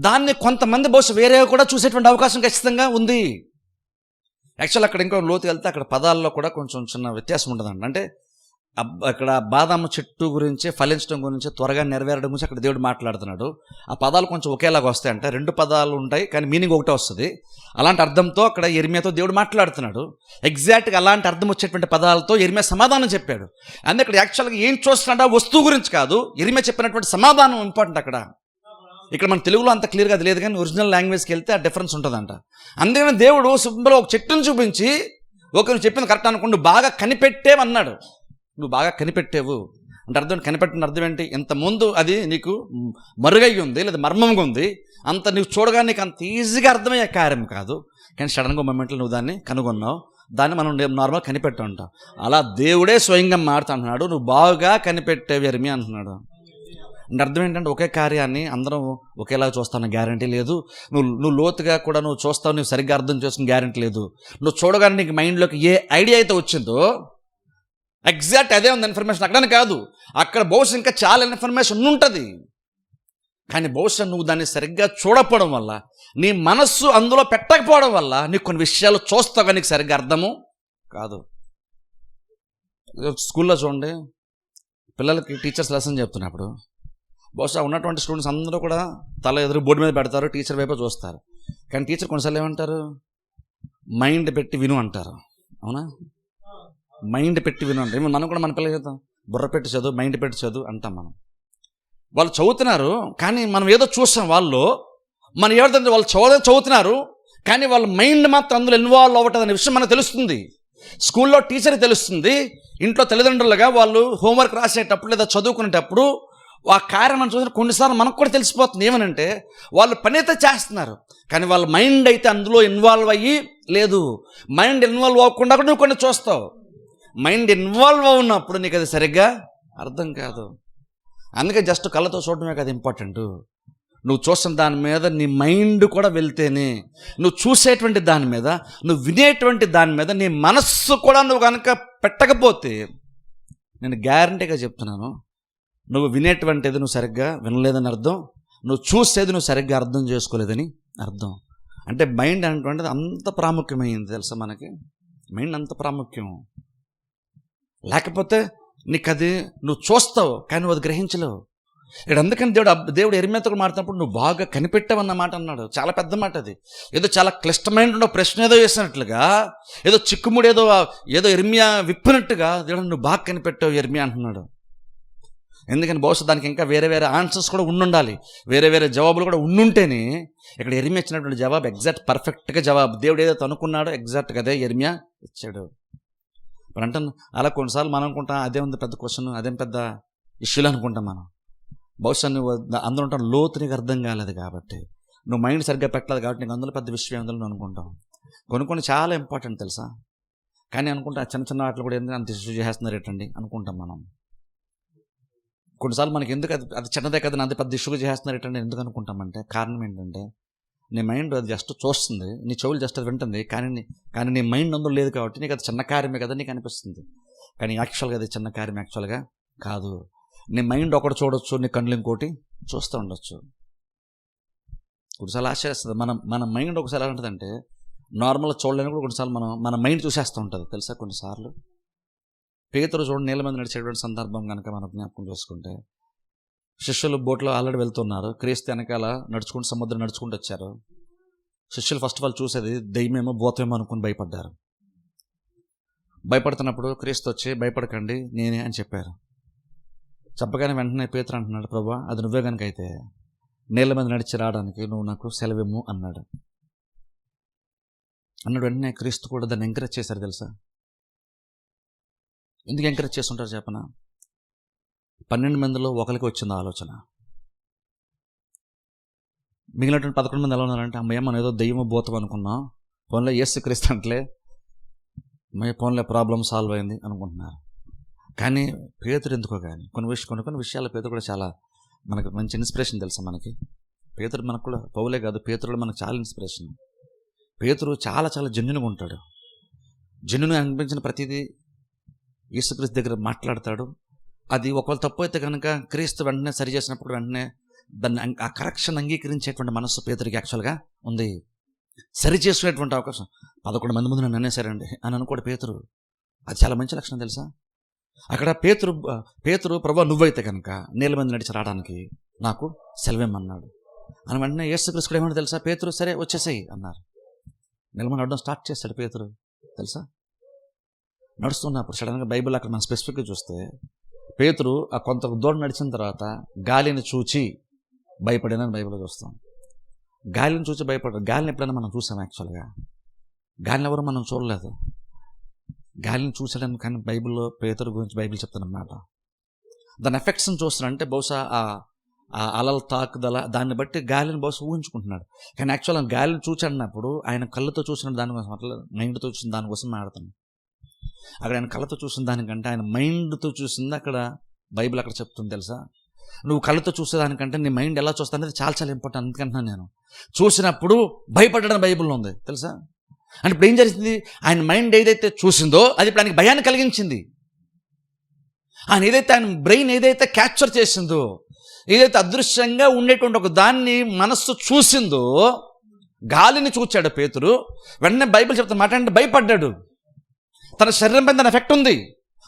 దాన్ని కొంతమంది బహుశా వేరే కూడా చూసేటువంటి అవకాశం ఖచ్చితంగా ఉంది. యాక్చువల్ అక్కడ ఇంకో లోతుకి వెళ్తే అక్కడ పదాల్లో కూడా కొంచెం చిన్న వ్యత్యాసం ఉంటుందండి. అంటే అక్కడ బాదాము చెట్టు గురించి, ఫలించడం గురించి, త్వరగా నెరవేరడం గురించి అక్కడ దేవుడు మాట్లాడుతున్నాడు. ఆ పదాలు కొంచెం ఒకేలాగా వస్తాయంట, రెండు పదాలు ఉంటాయి కానీ మీనింగ్ ఒకటే వస్తుంది. అలాంటి అర్థంతో అక్కడ యిర్మీయాతో దేవుడు మాట్లాడుతున్నాడు. ఎగ్జాక్ట్గా అలాంటి అర్థం వచ్చేటువంటి పదాలతో యిర్మీయా సమాధానం చెప్పాడు. అందుకే ఇక్కడ యాక్చువల్గా ఏం చూస్తున్నాడో వస్తువు గురించి కాదు, యిర్మీయా చెప్పినటువంటి సమాధానం ఇంపార్టెంట్ అక్కడ. ఇక్కడ మన తెలుగులో అంత క్లియర్గా అది లేదు, కానీ ఒరిజినల్ లాంగ్వేజ్కి వెళ్తే ఆ డిఫరెన్స్ ఉంటుందంట. అందుకని దేవుడు సింపుల్గా ఒక చెట్టును చూపించి, ఓకే నువ్వు చెప్పింది కరెక్ట్ అనుకోండి, నువ్వు బాగా కనిపెట్టేవన్నాడు. నువ్వు బాగా కనిపెట్టేవు అంటే అర్థం, కనిపెట్టిన అర్థం ఏంటి? ఇంతకుముందు అది నీకు మరుగై ఉంది లేదా మర్మంగా ఉంది, అంత నువ్వు చూడగా నీకు అంత ఈజీగా అర్థమయ్యే కార్యం కాదు, కానీ సడన్గా మూమెంట్లో నువ్వు దాన్ని కనుగొన్నావు, దాన్ని మనం నార్మల్గా కనిపెట్టు అంటాం. అలా దేవుడే స్వయంగా మాడుతున్నాడు, నువ్వు బాగా కనిపెట్టేవి యిర్మీయా అంటున్నాడు. అంటే అర్థం ఏంటంటే ఒకే కార్యాన్ని అందరం ఒకేలాగా చూస్తాను గ్యారంటీ లేదు, నువ్వు లోతుగా కూడా నువ్వు చూస్తావు, నువ్వు సరిగ్గా అర్థం చేసుకుని గ్యారంటీ లేదు. నువ్వు చూడగానే నీకు మైండ్లోకి ఏ ఐడియా అయితే వచ్చిందో ఎగ్జాక్ట్ అదే ఉంది ఇన్ఫర్మేషన్, అక్కడని కాదు, అక్కడ బహుశా ఇంకా చాలా ఇన్ఫర్మేషన్ ఉంటుంది. కానీ బహుశా నువ్వు దాన్ని సరిగ్గా చూడకపోవడం వల్ల, నీ మనస్సు అందులో పెట్టకపోవడం వల్ల నీకు కొన్ని విషయాలు చూస్తావు, నీకు సరిగ్గా అర్థము కాదు. స్కూల్లో చూడండి, పిల్లలకి టీచర్స్ లెసన్ చెప్తున్నప్పుడు బహుశా ఉన్నటువంటి స్టూడెంట్స్ అందరూ కూడా తల ఎదురు బోర్డు మీద పెడతారు, టీచర్ వైపు చూస్తారు. కానీ టీచర్ కొన్నిసార్లు ఏమంటారు, మైండ్ పెట్టి విను అంటారు. అవునా? మైండ్ పెట్టి విను అంటారు. మనం కూడా మన పిల్లలు చెప్తాం, బుర్ర పెట్టి చదువు, మైండ్ పెట్టి చదువు అంటాం మనం. వాళ్ళు చదువుతున్నారు కానీ మనం ఏదో చూస్తాం, మనం ఏదంటే వాళ్ళు చదువుతున్నారు కానీ వాళ్ళ మైండ్ మాత్రం అందులో ఇన్వాల్వ్ అవ్వటం అనే విషయం మనకు తెలుస్తుంది. స్కూల్లో టీచర్కి తెలుస్తుంది, ఇంట్లో తల్లిదండ్రులుగా వాళ్ళు హోంవర్క్ రాసేటప్పుడు లేదా చదువుకునేటప్పుడు ఆ కార్యం మనం చూసిన కొన్నిసార్లు మనకు కూడా తెలిసిపోతుంది. ఏమనంటే వాళ్ళు పని అయితే చేస్తున్నారు కానీ వాళ్ళ మైండ్ అయితే అందులో ఇన్వాల్వ్ అయ్యి లేదు. మైండ్ ఇన్వాల్వ్ అవ్వకుండా కూడా నువ్వు కొన్ని చూస్తావు. మైండ్ ఇన్వాల్వ్ అవున్నప్పుడు నీకు అది సరిగ్గా అర్థం కాదు. అందుకే జస్ట్ కళ్ళతో చూడటమే కదా ఇంపార్టెంట్, నువ్వు చూస్తున్న దాని మీద నీ మైండ్ కూడా వెళ్తేనే, నువ్వు చూసేటువంటి దాని మీద, నువ్వు వినేటువంటి దాని మీద నీ మనస్సు కూడా నువ్వు కనుక పెట్టకపోతే, నేను గ్యారంటీగా చెప్తున్నాను, నువ్వు వినేటువంటిది నువ్వు సరిగ్గా వినలేదని అర్థం, నువ్వు చూసేది నువ్వు సరిగ్గా అర్థం చేసుకోలేదని అర్థం. అంటే మైండ్ అనేటువంటిది అంత ప్రాముఖ్యమైంది తెలుసా మనకి. మైండ్ అంత ప్రాముఖ్యం. లేకపోతే నీకు అది నువ్వు చూస్తావు కానీ నువ్వు అది గ్రహించలేవు. ఇక్కడ అందుకని దేవుడు యిర్మీయాతో మాట్లాడినప్పుడు నువ్వు బాగా కనిపెట్టావన్న మాట అన్నాడు. చాలా పెద్ద మాట అది. ఏదో చాలా క్లిష్టమైన ప్రశ్న ఏదో వేసినట్లుగా, ఏదో చిక్కుముడి ఏదో యిర్మీయా విప్పినట్టుగా దేవుడు నువ్వు బాగా కనిపెట్టావు యిర్మీయా అంటున్నాడు. ఎందుకని బహుశా దానికి ఇంకా వేరే వేరే ఆన్సర్స్ కూడా ఉండాలి, వేరే వేరే జవాబులు కూడా ఉండుంటేనే ఇక్కడ యిర్మీయా ఇచ్చినటువంటి జవాబు ఎగ్జాక్ట్ పర్ఫెక్ట్గా జవాబు. దేవుడు ఏదైతే అనుకున్నాడో ఎగ్జాక్ట్గా అదే యిర్మీయా ఇచ్చాడు. ఇప్పుడు అంటాను అలా కొన్నిసార్లు మనం అనుకుంటాం అదే ఉంది పెద్ద క్వశ్చన్, అదేం పెద్ద ఇష్యూలు అనుకుంటాం మనం. బహుశా నువ్వు అందులో ఉంటాను లోతు నీకు అర్థం కాలేదు కాబట్టి, నువ్వు మైండ్ సరిగ్గా పెట్టలేదు కాబట్టి నీకు అందులో పెద్ద విషయం అందులో నువ్వు అనుకుంటాం. కొన్ని చాలా ఇంపార్టెంట్ తెలుసా, కానీ అనుకుంటా చిన్న చిన్న వాటిలో కూడా ఎందుకు అంత ఇష్యూ చేస్తున్నారు ఏంటండి అనుకుంటాం మనం. కొన్నిసార్లు మనకి ఎందుకు అది చిన్నదే కదా అంత పెద్ద ఇష్యూగా చేస్తున్నారు ఏంటంటే ఎందుకు అనుకుంటామంటే కారణం ఏంటంటే నీ మైండ్ అది జస్ట్ చూస్తుంది, నీ చెవులు జస్ట్ అది వింటుంది, కానీ నీ మైండ్ అందులో లేదు కాబట్టి నీకు అది చిన్న కార్యమే కదా నీకు అనిపిస్తుంది. కానీ యాక్చువల్గా అది చిన్న కార్యం యాక్చువల్గా కాదు. నీ మైండ్ ఒకటి చూడొచ్చు, నీ కళ్ళు ఇంకోటి చూస్తూ ఉండొచ్చు. కొన్నిసార్లు ఆశ్చర్యస్తుంది మన మైండ్ ఒకసారి ఎలా ఉంటుందంటే నార్మల్గా చూడలేని కూడా కొన్నిసార్లు మన మైండ్ చూసేస్తూ ఉంటుంది తెలుసా. కొన్నిసార్లు పేతురు చూడండి నీళ్ళ మీద నడిచేటువంటి సందర్భం కనుక మనం జ్ఞాపకం చేసుకుంటే, శిష్యులు బోట్లో ఆల్రెడీ వెళ్తున్నారు. క్రీస్తు వెనకాల నడుచుకుంటూ సముద్రం నడుచుకుంటూ వచ్చారు. శిష్యులు ఫస్ట్ ఆఫ్ ఆల్ చూసేది దెయ్యమేమో భూతమేమో అనుకుని భయపడ్డారు. భయపడుతున్నప్పుడు క్రీస్తు వచ్చి భయపడకండి నేనే అని చెప్పారు. చెప్పగానే వెంటనే పేతురు అంటున్నాడు, ప్రభువా అది నువ్వే కనుక అయితే నీళ్ళ మీద నడిచి రావడానికి నువ్వు నాకు సెలవిమ్ము అన్నాడు. వెంటనే క్రీస్తు కూడా దాన్ని ఎంకరేజ్ చేశారు. తెలుసా ఎందుకు ఎంకరేజ్ చేస్తుంటారు చెప్పనా? 12 మందిలో ఒకరికి వచ్చింది ఆలోచన. మిగిలినటువంటి 11 మంది ఎలా ఉన్నారంటే, అమ్మయ్య మనం ఏదో దెయ్యమో భూతం అనుకున్నాం, ఫోన్లో యేసు క్రీస్తు అంటలే ఫోన్లో ప్రాబ్లం సాల్వ్ అయింది అనుకుంటున్నారు. కానీ పేతురు ఎందుకో కానీ కొన్ని విషయాల పేతురు కూడా చాలా మనకు మంచి ఇన్స్పిరేషన్ తెలుసా మనకి. పేతురు మనకు కూడా, పౌలే కాదు పేతురులో మనకు చాలా ఇన్స్పిరేషన్. పేతురు చాలా చాలా జెన్యూన్గా ఉంటాడు. జెన్యూన్గా అనిపించిన ప్రతిదీ యేసుక్రీస్తు దగ్గర మాట్లాడతాడు. అది ఒకవేళ తప్పు అయితే కనుక క్రీస్తు వెంటనే సరి చేసినప్పుడు వెంటనే దాన్ని ఆ కరెక్షన్ అంగీకరించేటువంటి మనస్సు పేతురికి యాక్చువల్గా ఉంది. సరి చేసుకునేటువంటి అవకాశం. 11 మంది ముందు నన్ను అనేసారండి అని అనుకోడు పేతురు. అది చాలా మంచి లక్షణం తెలుసా. అక్కడ పేతురు ప్రభువా నువ్వైతే కనుక నీళ్ళ మీద నడిచి రావడానికి నాకు సెలవేమన్నాడు అని వెంటనే యేసుక్రీస్తు కూడా ఏమన్నా తెలుసా, పేతురు సరే వచ్చేసేయి అన్నారు. నీళ్ళ మీద నడవడం స్టార్ట్ చేస్తాడు పేతురు. తెలుసా నడుస్తున్నప్పుడు సడన్గా బైబిల్ అక్కడ మనం స్పెసిఫిక్గా చూస్తే పేతురు ఆ కొంత దూరం నడిచిన తర్వాత గాలిని చూచి భయపడినని బైబిల్లో చూస్తాం. గాలిని చూసి భయపడ్డాడు. గాలిని ఎప్పుడైనా మనం చూసాం? యాక్చువల్గా గాలిని ఎవరు మనం చూడలేదు. గాలిని చూసాడని కానీ బైబిల్లో పేతురు గురించి బైబిల్ చెప్తున్నమాట. దాని ఎఫెక్ట్స్ని చూస్తానంటే బహుశా ఆ అలల తాకుదల దాన్ని బట్టి గాలిని బహుశా ఊహించుకుంటున్నాడు. కానీ యాక్చువల్గా గాలిని చూచాడినప్పుడు ఆయన కళ్ళతో చూసిన దానికోసం, అట్లా మైండ్తో చూసిన దానికోసం మాట్లాడుతాను. అక్కడ ఆయన కళ్ళతో చూసిన దానికంటే ఆయన మైండ్తో చూసింది అక్కడ బైబిల్ అక్కడ చెప్తుంది. తెలుసా నువ్వు కళ్ళతో చూసేదానికంటే నీ మైండ్ ఎలా చూస్తా అనేది చాలా చాలా ఇంపార్టెంట్. అందుకంటున్నాను నేను. చూసినప్పుడు భయపడడం బైబిల్లో ఉంది తెలుసా. అంటే ఇప్పుడు ఏం జరిగింది, ఆయన మైండ్ ఏదైతే చూసిందో అది ఇప్పుడు ఆయనకి భయాన్ని కలిగించింది. ఆయన బ్రెయిన్ ఏదైతే క్యాప్చర్ చేసిందో, ఏదైతే అదృశ్యంగా ఉండేటువంటి ఒక దాన్ని మనస్సు చూసిందో, గాలిని చూచాడు పేతురు. వెంటనే బైబిల్ చెప్తున్న మాట అంటే భయపడ్డాడు. తన శరీరం పైన ఎఫెక్ట్ ఉంది,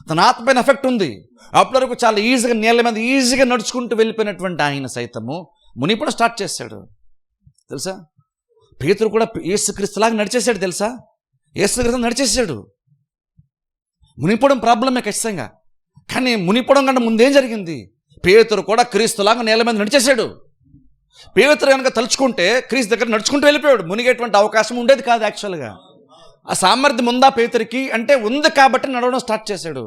తన ఆత్మ పైన ఎఫెక్ట్ ఉంది. అప్పటి వరకు చాలా ఈజీగా నీళ్ళ మీద ఈజీగా నడుచుకుంటూ వెళ్ళిపోయినటువంటి ఆయన సైతము మునిపడం స్టార్ట్ చేశాడు. తెలుసా పేతురు కూడా యేసుక్రీస్తులాగా నడిచేశాడు. తెలుసా యేసుక్రీస్తు నడిచేసాడు. మునిపడం ప్రాబ్లమే ఖచ్చితంగా. కానీ మునిపడం కంటే ముందేం జరిగింది, పేతురు కూడా క్రీస్తులాగా నేల మీద నడిచేశాడు. పేతురు కనుక తలుచుకుంటే క్రీస్తు దగ్గర నడుచుకుంటూ వెళ్ళిపోయాడు. మునిగేటువంటి అవకాశం ఉండేది కాదు. యాక్చువల్గా ఆ సామర్థ్యం ఉందా పేతురికి అంటే ఉంది కాబట్టి నడవడం స్టార్ట్ చేశాడు.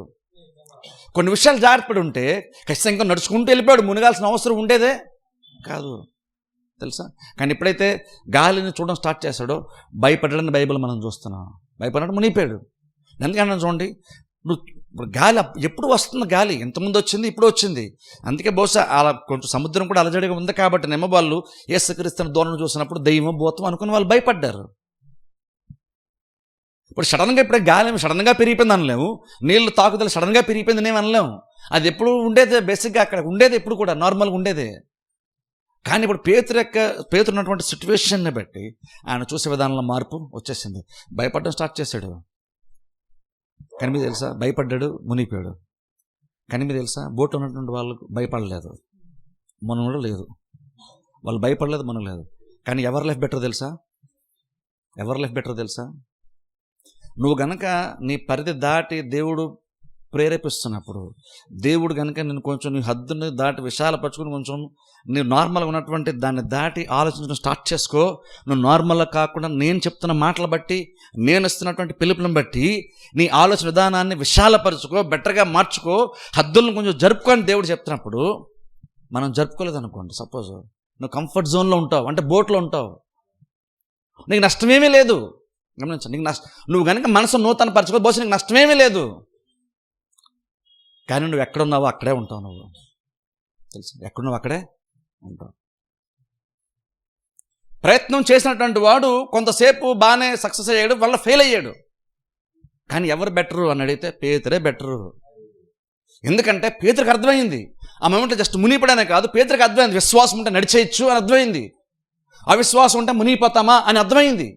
కొన్ని విషయాలు జాగ్రత్తపడి ఉంటే ఖచ్చితంగా నడుచుకుంటూ వెళ్ళిపోయాడు. మునిగాల్సిన అవసరం ఉండేదే కాదు. తెలుసా కానీ ఎప్పుడైతే గాలిని చూడడం స్టార్ట్ చేశాడో భయపడ్డాడని బైబిల్ మనం చూస్తున్నాం. భయపడ్డాడు, మునిగిపోయాడు. ఎందుకంటే చూడండి, గాలి ఎప్పుడు వస్తుంది, గాలి ఎంతమంది వచ్చింది, ఇప్పుడు వచ్చింది. అందుకే బహుశా అలా కొంచెం సముద్రం కూడా అలజడిగా ఉంది కాబట్టి నేమో వాళ్ళు యేసుక్రీస్తుని దూరం చూసినప్పుడు దెయ్యం భూతం అనుకుని వాళ్ళు భయపడ్డారు. ఇప్పుడు సడన్గా ఇప్పుడే గాలి సడన్గా పెరిగిపోయింది అనలేము, నీళ్ళు తాకుదల సడన్గా పెరిగిపోయింది నేను అనలేము. అది ఎప్పుడు ఉండేదే, బేసిక్గా అక్కడ ఉండేది ఎప్పుడు కూడా నార్మల్గా ఉండేదే. కానీ ఇప్పుడు పేతురు ఉన్నటువంటి సిచ్యువేషన్ని బట్టి ఆయన చూసే విధానంలో మార్పు వచ్చేసింది. భయపడడం స్టార్ట్ చేశాడు. కానీ మీకు తెలుసా భయపడ్డాడు, మునిగిపోయాడు. కానీ మీకు తెలుసా బోట్లో ఉన్నటువంటి వాళ్ళకు భయపడలేదు, మునగడం లేదు. వాళ్ళు భయపడలేదు, మునగలేదు. కానీ ఎవరి లైఫ్ బెటర్ తెలుసా? నువ్వు గనక నీ పరిధి దాటి దేవుడు ప్రేరేపిస్తున్నప్పుడు, దేవుడు కనుక నేను కొంచెం నీ హద్దుని దాటి విశాలపరచుకుని కొంచెం నీ నార్మల్గా ఉన్నటువంటి దాన్ని దాటి ఆలోచించడం స్టార్ట్ చేసుకో. నువ్వు నార్మల్గా కాకుండా నేను చెప్తున్న మాటలు బట్టి, నేను ఇస్తున్నటువంటి పిలుపులను బట్టి నీ ఆలోచన విధానాన్ని విశాలపరచుకో, బెటర్గా మార్చుకో, హద్దులను కొంచెం జరుపుకొని దేవుడు చెప్తున్నప్పుడు మనం జరుపుకోలేదు అనుకోండి. సపోజ్ నువ్వు కంఫర్ట్ జోన్లో ఉంటావు, అంటే బోట్లో ఉంటావు, నీకు నష్టమేమీ లేదు. గమనించండి, నువ్వు కనుక మనసు నూతన పరచుకో, బహుశా నీకు నష్టమేమీ లేదు. కానీ నువ్వు ఎక్కడున్నావో అక్కడే ఉంటావు. నువ్వు తెలుసు ఎక్కడున్నావు అక్కడే ఉంటావు. ప్రయత్నం చేసినటువంటి వాడు కొంతసేపు బాగానే సక్సెస్ అయ్యాడు, వల్ల ఫెయిల్ అయ్యాడు. కానీ ఎవరు బెటరు అని అడిగితే పేతురే బెటరు. ఎందుకంటే పేతురికి అర్థమైంది ఆ మొమెంట్లో జస్ట్ మునిగిపోవడానే కాదు, పేతురికి అర్థమైంది విశ్వాసం ఉంటే నడిచేయచ్చు అని అర్థమైంది, అవిశ్వాసం ఉంటే మునిగిపోతామా అని అర్థమైంది.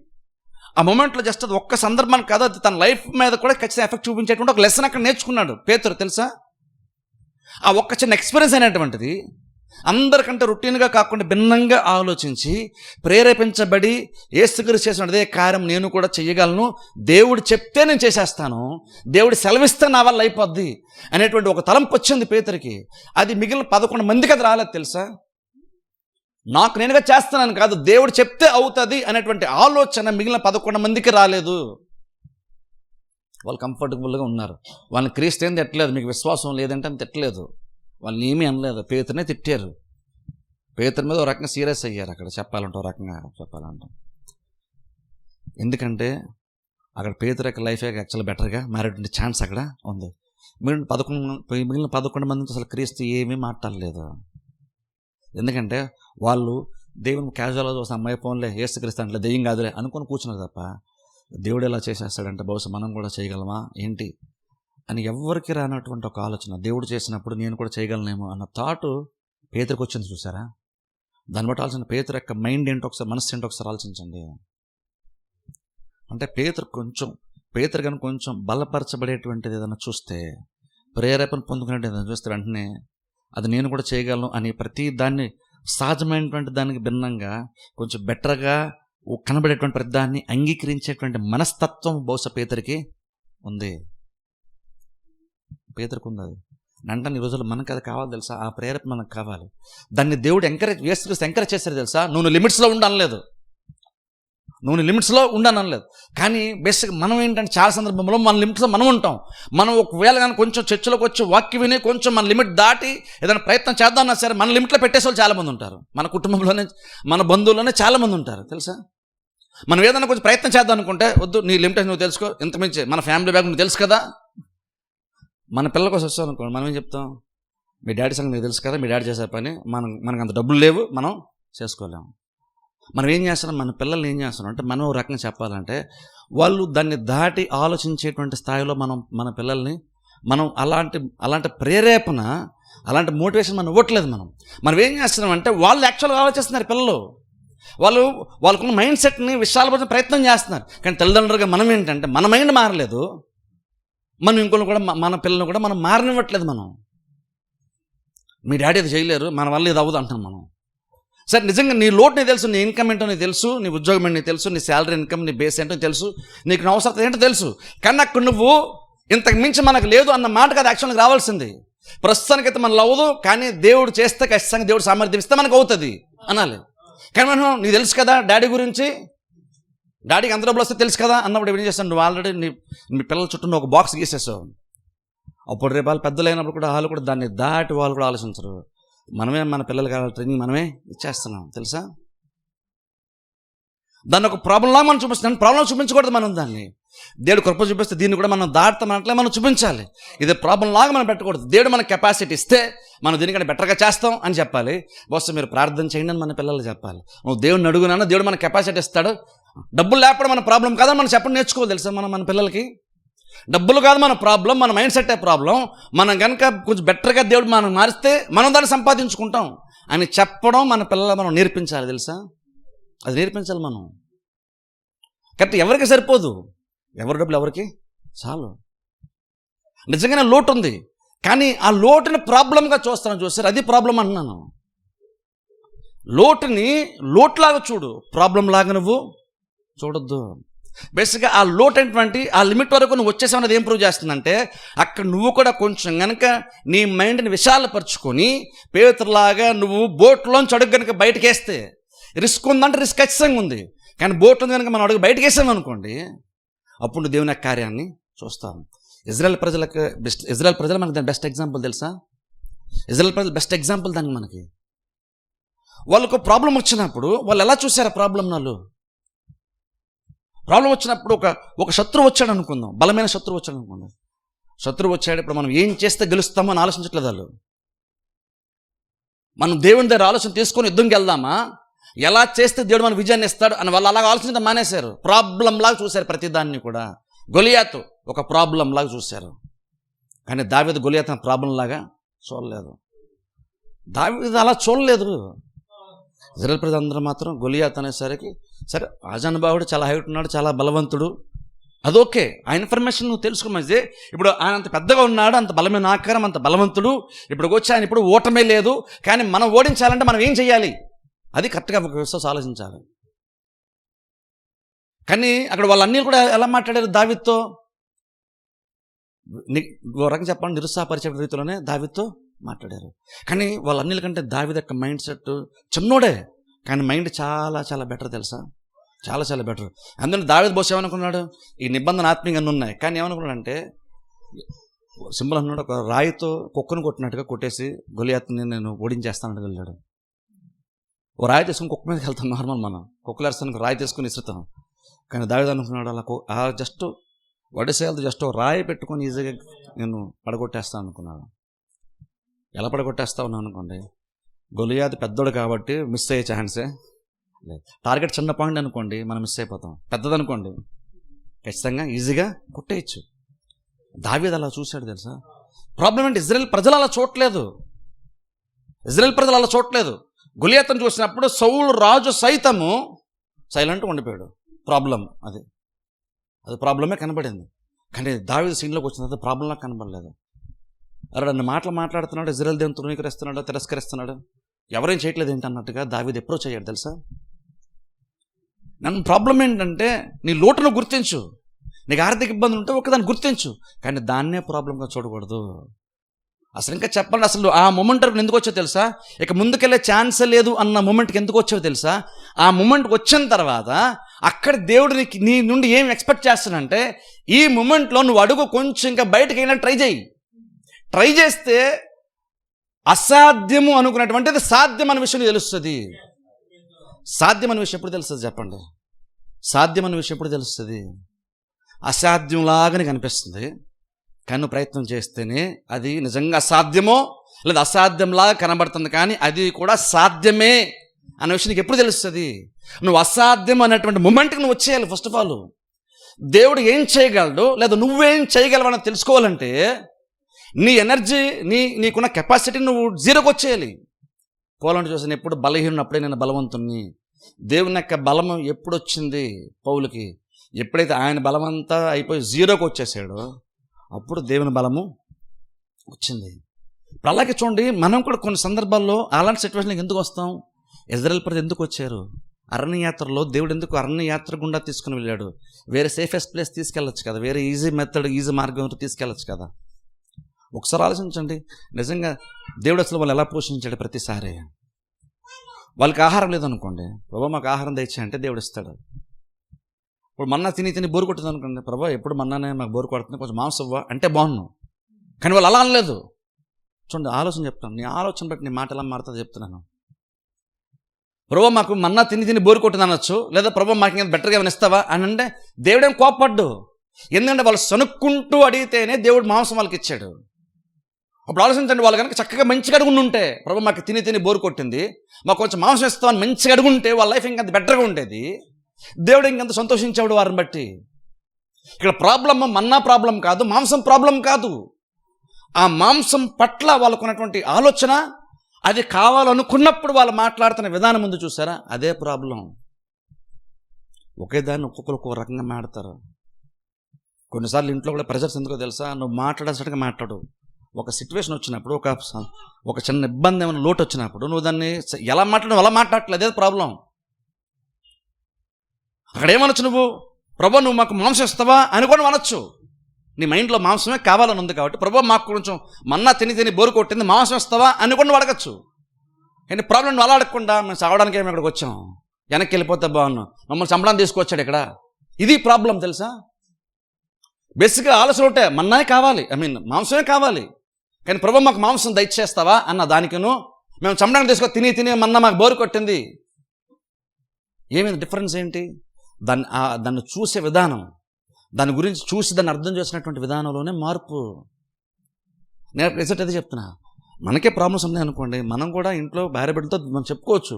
ఆ మొమెంట్లో జస్ట్ అది ఒక్క సందర్భానికి కాదు, అది తన లైఫ్ మీద కూడా ఖచ్చితంగా ఎఫెక్ట్ చూపించేటువంటి ఒక లెసన్ అక్కడ నేర్చుకున్నాడు పేతురు. తెలుసా ఆ ఒక్క చిన్న ఎక్స్పీరియన్స్ అయినటువంటిది అందరికంటే రొటీన్గా కాకుండా భిన్నంగా ఆలోచించి ప్రేరేపించబడి యేసుక్రీస్తు చేసిన అదే కార్యం నేను కూడా చేయగలను, దేవుడు చెప్తే నేను చేసేస్తాను, దేవుడు సెలవిస్తే నా వల్ల అయిపోద్ది అనేటువంటి ఒక తలంపు వచ్చింది పేతురికి. అది మిగిలిన 11 మందికి అది రాలేదు తెలుసా. నాకు నేనుగా చేస్తున్నాను కాదు, దేవుడు చెప్తే అవుతుంది అనేటువంటి ఆలోచన మిగిలిన 11 మందికి రాలేదు. వాళ్ళు కంఫర్టబుల్గా ఉన్నారు. వాళ్ళని క్రీస్తు ఏం తిట్టలేదు, మీకు విశ్వాసం లేదంటే అని తిట్టలేదు, వాళ్ళని ఏమీ అనలేదు, పేతురునే తిట్టారు. పేతురు మీద ఒక రకంగా సీరియస్ అయ్యారు అక్కడ చెప్పాలంటే, ఒక రకంగా చెప్పాలంటే. ఎందుకంటే అక్కడ పేతురు యొక్క లైఫ్ యాక్చువల్ బెటర్గా మారేటువంటి ఛాన్స్ అక్కడ ఉంది. మిగిలిన 11 మంది అసలు క్రీస్తు ఏమీ మాట్లాడలేదు. ఎందుకంటే వాళ్ళు దేవుని క్యాజువల్గా చూస్తే అమ్మాయి ఫోన్లే యేసుక్రీస్తు అంటే దెయ్యం కాదులే అనుకొని కూర్చున్నారు తప్ప, దేవుడు ఎలా చేసేస్తాడంటే బహుశా మనం కూడా చేయగలమా ఏంటి అని ఎవ్వరికి రానటువంటి ఒక ఆలోచన. దేవుడు చేసినప్పుడు నేను కూడా చేయగలనేమో అన్న థాట్ పేతురికి వచ్చింది చూసారా. దాన్ని బట్టి ఆలోచన పేతురు యొక్క మైండ్ ఏంటో ఒకసారి, మనస్సు ఏంటో ఒకసారి ఆలోచించండి. అంటే పేతురు కానీ కొంచెం బలపరచబడేటువంటిది ఏదైనా చూస్తే, ప్రేరేపణ పొందుకునేది ఏదైనా చూస్తే వెంటనే అది నేను కూడా చేయగలను అని ప్రతి దాన్ని సహజమైనటువంటి దానికి భిన్నంగా కొంచెం బెటర్గా కనబడేటువంటి ప్రతి దాన్ని అంగీకరించేటువంటి మనస్తత్వం బహుశా పేతురికి ఉంది. పేతురికి ఉంది అది. అంటే ఈ రోజుల్లో మనకు అది కావాలి తెలుసా, ఆ ప్రేరేపణ మనకు కావాలి. దాన్ని దేవుడు యేసుక్రీస్తు ఎంకరేజ్ చేశారు తెలుసా. నువ్వు లిమిట్స్లో ఉండనలేదు, కానీ బేసిక్గా మనం ఏంటంటే చాలా సందర్భంలో మన లిమిట్స్లో మనం ఉంటాం. మనం ఒకవేళ కానీ కొంచెం చర్చలోకి వచ్చి వాక్యం విని కొంచెం మన లిమిట్ దాటి ఏదైనా ప్రయత్నం చేద్దామన్నా సరే మన లిమిట్లో పెట్టేసే వాళ్ళు చాలామంది ఉంటారు. మన కుటుంబంలోనే, మన బంధువుల్లోనే చాలామంది ఉంటారు తెలుసా. మనం ఏదైనా కొంచెం ప్రయత్నం చేద్దాం అనుకుంటే, వద్దు నీ లిమిటేషన్ నువ్వు తెలుసుకో, ఇంతమించి మన ఫ్యామిలీ బ్యాగ్ నువ్వు తెలుసు కదా. మన పిల్లల కోసం వచ్చాం అనుకోండి, మనం ఏం చెప్తాం, మీ డాడీ సంగతి మీకు తెలుసు కదా, మీ డాడీ చేసే పని మనకు అంత డబ్బులు లేవు, మనం చేసుకోలేము. మనం ఏం చేస్తున్నాం, మన పిల్లల్ని ఏం చేస్తున్నాం అంటే, మనం ఒక రకంగా చెప్పాలంటే వాళ్ళు దాన్ని దాటి ఆలోచించేటువంటి స్థాయిలో మన పిల్లల్ని మనం అలాంటి ప్రేరేపణ, అలాంటి మోటివేషన్ మనం ఇవ్వట్లేదు. మనం ఏం చేస్తున్నాం అంటే, వాళ్ళు యాక్చువల్గా ఆలోచిస్తున్నారు పిల్లలు, వాళ్ళకున్న మైండ్ సెట్ని విశాలపరిచే ప్రయత్నం చేస్తున్నారు. కానీ తల్లిదండ్రులుగా మనం ఏంటంటే, మన మైండ్ మారలేదు, మనం ఇంకొకరు కూడా మన పిల్లల్ని కూడా మనం మారనివ్వట్లేదు. మనం మీ డాడీ అది చేయలేరు, మన వల్ల ఇది అవ్వదు అంటున్నాం మనం. సరే, నిజంగా నీ లోటు నీకు తెలుసు, నీ ఇన్కమ్ ఏంటో నీకు తెలుసు, నీ ఉద్యోగం ఏంటో నీకు తెలుసు, నీ శాలరీ ఇన్కమ్, నీ బేస్ ఏంటో తెలుసు, నీకు నా అవసరం ఏంటో తెలుసు. కానీ అక్కడ నువ్వు ఇంతకు మించి మనకు లేదు అన్న మాటకు అది యాక్షన్కి రావాల్సింది. ప్రస్తుతానికైతే మనలో అవ్వదు, కానీ దేవుడు చేస్తే ఖచ్చితంగా దేవుడు సామర్థ్యం ఇస్తే మనకు అవుతుంది అనాలి. కానీ మనం నీకు తెలుసు కదా డాడీ గురించి, డాడీకి ఎంత డబ్బులు వస్తే తెలుసు కదా అన్నప్పుడు ఏం చేస్తాను, నువ్వు ఆల్రెడీ మీ పిల్లల చుట్టూ ఒక బాక్స్ గీసేసావు. అప్పుడు రేపు వాళ్ళు పెద్దలు అయినప్పుడు కూడా వాళ్ళు కూడా దాన్ని దాటి వాళ్ళు కూడా ఆలోచించరు. మనమే మన పిల్లలకి ట్రైనింగ్ మనమే ఇచ్చేస్తున్నాం తెలుసా. దాన్ని ఒక ప్రాబ్లంలా మనం చూపిస్తున్నాం. ప్రాబ్లం చూపించకూడదు మనం, దాన్ని దేవుడు కృప చూపిస్తే దీన్ని కూడా మనం దాటుతామన్నట్లే మనం చూపించాలి. ఇది ప్రాబ్లం లాగా మనం పెట్టకూడదు. దేవుడు మనకు కెపాసిటీ ఇస్తే మనం దీనికంటే బెటర్గా చేస్తాం అని చెప్పాలి. బహుశా మీరు ప్రార్థన చేయండి అని మన పిల్లలు చెప్పాలి. నువ్వు దేవుడిని అడుగునా, దేవుడు మనకు కెపాసిటీ ఇస్తాడు. డబ్బులు లేకపోవడం మన ప్రాబ్లం కాదని మనం చెప్పడం నేర్చుకోవాలి తెలుసా. మన పిల్లలకి డబ్బులు కాదు మన ప్రాబ్లం, మన మైండ్ సెట్టే ప్రాబ్లం. మనం కనుక కొంచెం బెటర్గా దేవుడు మనం మారిస్తే మనం దాన్ని సంపాదించుకుంటాం అని చెప్పడం మన పిల్లలు మనం నేర్పించాలి తెలుసా. అది నేర్పించాలి మనం. కరెక్ట్, ఎవరికి సరిపోదు, ఎవరి డబ్బులు ఎవరికి చాలు. నిజంగానే లోటు ఉంది, కానీ ఆ లోటుని ప్రాబ్లంగా చూస్తారు. అది ప్రాబ్లం అంటున్నాను. లోటుని లోటులాగా చూడు, ప్రాబ్లం లాగా నువ్వు చూడొద్దు. బేసిక్గా ఆ లోటు అనేటువంటి ఆ లిమిట్ వరకు నువ్వు వచ్చేసామన్నది ఏం ప్రూవ్ చేస్తుందంటే, అక్కడ నువ్వు కూడా కొంచెం కనుక నీ మైండ్ని విశాలపరుచుకొని పేతురులాగా నువ్వు బోట్లోంచి అడుగు కనుక బయటకు వేస్తే, రిస్క్ ఉందంటే రిస్క్ ఖచ్చితంగా ఉంది, కానీ బోట్ ఉంది కనుక మనం అడుగు బయటకు వేసామనుకోండి, అప్పుడు దేవుని యొక్క కార్యాన్ని చూస్తాం. ఇజ్రాయెల్ ప్రజలు మనకు దాని బెస్ట్ ఎగ్జాంపుల్ తెలుసా. ఇజ్రాయెల్ ప్రజలు బెస్ట్ ఎగ్జాంపుల్ దానికి మనకి. వాళ్ళకు ప్రాబ్లం వచ్చినప్పుడు వాళ్ళు ఎలా చూశారు ప్రాబ్లం? ప్రాబ్లం వచ్చినప్పుడు ఒక శత్రువు వచ్చాడు అనుకుందాం, బలమైన శత్రువు వచ్చాడు అనుకుందాం. శత్రువు వచ్చాడు, ఇప్పుడు మనం ఏం చేస్తే గెలుస్తామో అని ఆలోచించట్లేదు వాళ్ళు. మనం దేవుని దగ్గర ఆలోచన తీసుకొని యుద్ధంకి వెళ్దామా, ఎలా చేస్తే దేవుడు మన విజయాన్ని ఇస్తాడు అని వాళ్ళు అలాగ ఆలోచించడం మానేశారు. ప్రాబ్లం లాగా చూశారు ప్రతిదాన్ని కూడా. గొలియాతు ఒక ప్రాబ్లం లాగా చూశారు, కానీ దావీదు గొలియాతు ప్రాబ్లం లాగా చూడలేదు. దావీదు అలా చూడలేదు. ఇజ్రాయెల్ ప్రజలందరూ మాత్రం గొలియాతు అనేసరికి, సరే ఆజానుబాహుడు చాలా హైట్ ఉన్నాడు, చాలా బలవంతుడు, అదొకే, ఆ ఇన్ఫర్మేషన్ నువ్వు తెలుసుకోమని. ఇప్పుడు ఆయన అంత పెద్దగా ఉన్నాడు, అంత బలమైన ఆకారం, అంత బలవంతుడు, ఇప్పుడు వచ్చి ఆయన ఇప్పుడు ఓటమే లేదు, కానీ మనం ఓడించాలంటే మనం ఏం చేయాలి, అది కరెక్ట్గా ఒక విశ్వాసం ఆలోచించాలి. కానీ అక్కడ వాళ్ళన్నీ కూడా ఎలా మాట్లాడారు దావీదుతో, ఓ రకంగా చెప్పండి నిరుత్సాహపరిచే రీతిలోనే దావీదుతో మాట్లాడారు. కానీ వాళ్ళన్నిటికంటే దావీదు యొక్క మైండ్ సెట్ చిన్నోడే, కానీ మైండ్ చాలా చాలా బెటర్ తెలుసా, చాలా చాలా బెటర్. అందులో దావీదు బహుశా ఏమనుకున్నాడు, ఈ నిబంధన ఆత్మీయంగా అన్నీ ఉన్నాయి, కానీ ఏమనుకున్నాడంటే సింపుల్ అన్నాడు, ఒక రాయితో కుక్కను కొట్టినట్టుగా కొట్టేసి గొలియాతుని నేను ఓడించేస్తానని వెళ్ళాడు. ఓ రాయి తీసుకుని కుక్క మీదకి వెళ్తాం నార్మల్, మనం కుక్కలు అరుస్తానికి రాయి తీసుకుని ఇసురుతాం. కానీ దావీదు అనుకున్నాడు అలా జస్ట్ వడిసేయాలి, జస్ట్ రాయి పెట్టుకొని ఈజీగా నేను పడగొట్టేస్తాను అనుకున్నాడు. ఎలా పడగొట్టేస్తా ఉన్నాను అనుకోండి, గొలియాతు పెద్దోడు కాబట్టి మిస్ అయ్యే ఛాన్సే లేదు. టార్గెట్ చిన్న పాయింట్ అనుకోండి, మనం మిస్ అయిపోతాం. పెద్దదనుకోండి ఖచ్చితంగా ఈజీగా కొట్టేయచ్చు. దావీదు అలా చూశాడు తెలుసా. ప్రాబ్లం ఏంటి, ఇజ్రాయెల్ ప్రజలు అలా చూడలేదు. ఇజ్రాయెల్ ప్రజలు అలా చూడలేదు. గొలియాతును చూసినప్పుడు సౌలు రాజు సైతము సైలెంట్గా ఉండిపోయాడు. ప్రాబ్లం అది ప్రాబ్లమే కనబడింది. కానీ దావీదు సీన్లోకి వచ్చిన తర్వాత ప్రాబ్లంలా కనబడలేదు. అలా అన్ని మాటలు మాట్లాడుతున్నాడు, ఇజ్రాయెల్ దేవుని తృణీకరిస్తున్నాడు, తిరస్కరిస్తున్నాడు, ఎవరేం చేయట్లేదు ఏంటి అన్నట్టుగా దావీదు అప్రోచ్ అయ్యాడు తెలుసా. నన్ను ప్రాబ్లం ఏంటంటే నీ లోటును గుర్తించు, నీకు ఆర్థిక ఇబ్బందులు ఉంటే ఒకదాన్ని గుర్తించు, కానీ దాన్నే ప్రాబ్లంగా చూడకూడదు. అసలు ఇంకా చెప్పండి, అసలు ఆ మూమెంట్ ఎందుకు వచ్చావు తెలుసా, ఇక ముందుకెళ్ళే ఛాన్సే లేదు అన్న మూమెంట్కి ఎందుకు వచ్చావు తెలుసా. ఆ మూమెంట్ వచ్చిన తర్వాత అక్కడ దేవుడు నీ నుండి ఏం ఎక్స్పెక్ట్ చేస్తానంటే, ఈ మూమెంట్లో నువ్వు అడుగు కొంచెం ఇంకా బయటకు వెళ్ళినా ట్రై చేస్తే అసాధ్యము అనుకున్నటువంటిది సాధ్యం అనే విషయం తెలుస్తుంది. సాధ్యం అనే విషయం ఎప్పుడు తెలుస్తుంది చెప్పండి, సాధ్యం అనే విషయం ఎప్పుడు తెలుస్తుంది, అసాధ్యంలాగానే కనిపిస్తుంది. కానీ ప్రయత్నం చేస్తేనే అది నిజంగా అసాధ్యమో లేదా అసాధ్యంలాగా కనబడుతుంది, కానీ అది కూడా సాధ్యమే అనే విషయం నీకు ఎప్పుడు తెలుస్తుంది. నువ్వు అసాధ్యం అనేటువంటి మూమెంట్కి నువ్వు వచ్చేయాలి. ఫస్ట్ ఆఫ్ ఆల్ దేవుడు ఏం చేయగలడు లేదా నువ్వేం చేయగలవని తెలుసుకోవాలంటే నీ ఎనర్జీ, నీకున్న కెపాసిటీ నువ్వు జీరోకి వచ్చేయాలి. పోలండి చూసాను, ఎప్పుడు బలహీనప్పుడే నేను బలవంతుణ్ణి. దేవుని యొక్క బలం ఎప్పుడు వచ్చింది పౌలుకి, ఎప్పుడైతే ఆయన బలమంతా అయిపోయి జీరోకి వచ్చేసాడో అప్పుడు దేవుని బలము వచ్చింది. ఇప్పుడు అలాగే చూడండి, మనం కూడా కొన్ని సందర్భాల్లో అలాంటి సిచ్యువేషన్కి ఎందుకు వస్తాం. ఇజ్రాయెల్ ప్రజలు ఎందుకు వచ్చారు, అరణ్యయాత్రలో దేవుడు ఎందుకు అరణ్యయాత్ర గుండా తీసుకుని వెళ్ళాడు. వేరే సేఫెస్ట్ ప్లేస్ తీసుకెళ్ళచ్చు కదా, వేరే ఈజీ మార్గం తీసుకెళ్ళచ్చు కదా. ఒకసారి ఆలోచించండి, నిజంగా దేవుడు అసలు వాళ్ళు ఎలా పోషించాడు. ప్రతిసారి వాళ్ళకి ఆహారం లేదనుకోండి, ప్రభా మాకు ఆహారం తెచ్చాయంటే దేవుడు ఇస్తాడు. ఇప్పుడు మన్నా తిని బోరు కొట్టింది అనుకోండి, ప్రభా ఎప్పుడు మన్నానే మాకు బోరు కొడుతుంది, కొంచెం మాంసం ఇవ్వ అంటే బాగున్నాను. కానీ వాళ్ళు అలా అనలేదు. చూడండి, ఆలోచన చెప్తాను, నీ ఆలోచన బట్టి నీ మాట ఎలా మారుతుంది చెప్తున్నాను. ప్రభా మాకు మన్నా తిని బోరు కొట్టింది అనొచ్చు, లేదా ప్రభా మాకు ఇంకా బెటర్గా ఏమైనా ఇస్తావా అని అంటే దేవుడేం కోప్పడ్డు. ఎందుకంటే వాళ్ళు సనుక్కుంటూ అడిగితేనే దేవుడు మాంసం వాళ్ళకి ఇచ్చాడు. అప్పుడు ఆలోచించండి, వాళ్ళు కనుక చక్కగా మంచిగా అడుగుంటే, ప్రభు మాకు తిని బోరు కొట్టింది, మాకు కొంచెం మాంసం ఇస్తామని మంచిగా అడుగుంటే వాళ్ళ లైఫ్ ఇంకంత బెటర్గా ఉండేది. దేవుడు ఇంకంత సంతోషించేవాడు వారిని బట్టి. ఇక్కడ ప్రాబ్లం మన్నా ప్రాబ్లం కాదు, మాంసం ప్రాబ్లం కాదు. ఆ మాంసం పట్ల వాళ్ళకున్నటువంటి ఆలోచన, అది కావాలనుకున్నప్పుడు వాళ్ళు మాట్లాడుతున్న విధానం ముందు చూసారా, అదే ప్రాబ్లం. ఒకే దాన్ని ఒక్కొక్కరు ఒక్కొక్క రకంగా మాట్లాడతారు. కొన్నిసార్లు ఇంట్లో కూడా ప్రెజర్స్ ఎందుకో తెలుసా, నువ్వు మాట్లాడాల్సినట్టుగా మాట్లాడు. ఒక సిచ్యువేషన్ వచ్చినప్పుడు, ఒక చిన్న ఇబ్బంది ఏమైనా లోటు వచ్చినప్పుడు నువ్వు దాన్ని ఎలా మాట్లాడట్లేదు, అదే ప్రాబ్లం. అక్కడ ఏమనొచ్చు, నువ్వు ప్రభా నువ్వు మాకు మాంసం ఇస్తావా అని కూడా అనొచ్చు. నీ మైండ్లో మాంసమే కావాలని ఉంది కాబట్టి, ప్రభా మాకు కొంచెం మన్నా తిని బోరు కొట్టింది, మాంసం ఇస్తావా అని కూడా నువ్వు అడగచ్చు. కానీ ప్రాబ్లం నువ్వు అలా అడగకుండా, మేము చావడానికి ఏమి ఇక్కడికి వచ్చాం, వెనక్కి వెళ్ళిపోతే బాగున్నాం, మమ్మల్ని చంపడానికి తీసుకొచ్చాడు ఇక్కడ, ఇది ప్రాబ్లం తెలుసా. బేసిక్గా ఆలోచన ఉంటే మన్నాయే కావాలి, మాంసమే కావాలి, కానీ ప్రభు మాకు మాంసం దయచేస్తావా అన్న దానికిను, మేము చంపడానికి తీసుకొని తిని మన్నా మాకు బోరు కొట్టింది, ఏమైంది డిఫరెన్స్ ఏంటి. దాన్ని చూసే విధానం, దాని గురించి చూసి దాన్ని అర్థం చేసినటువంటి విధానంలోనే మార్పు. నేను రిజల్ట్ అదే చెప్తున్నా. మనకే ప్రాబ్లమ్స్ ఉన్నాయి అనుకోండి, మనం కూడా ఇంట్లో భార్య బిడ్డలతో మనం చెప్పుకోవచ్చు,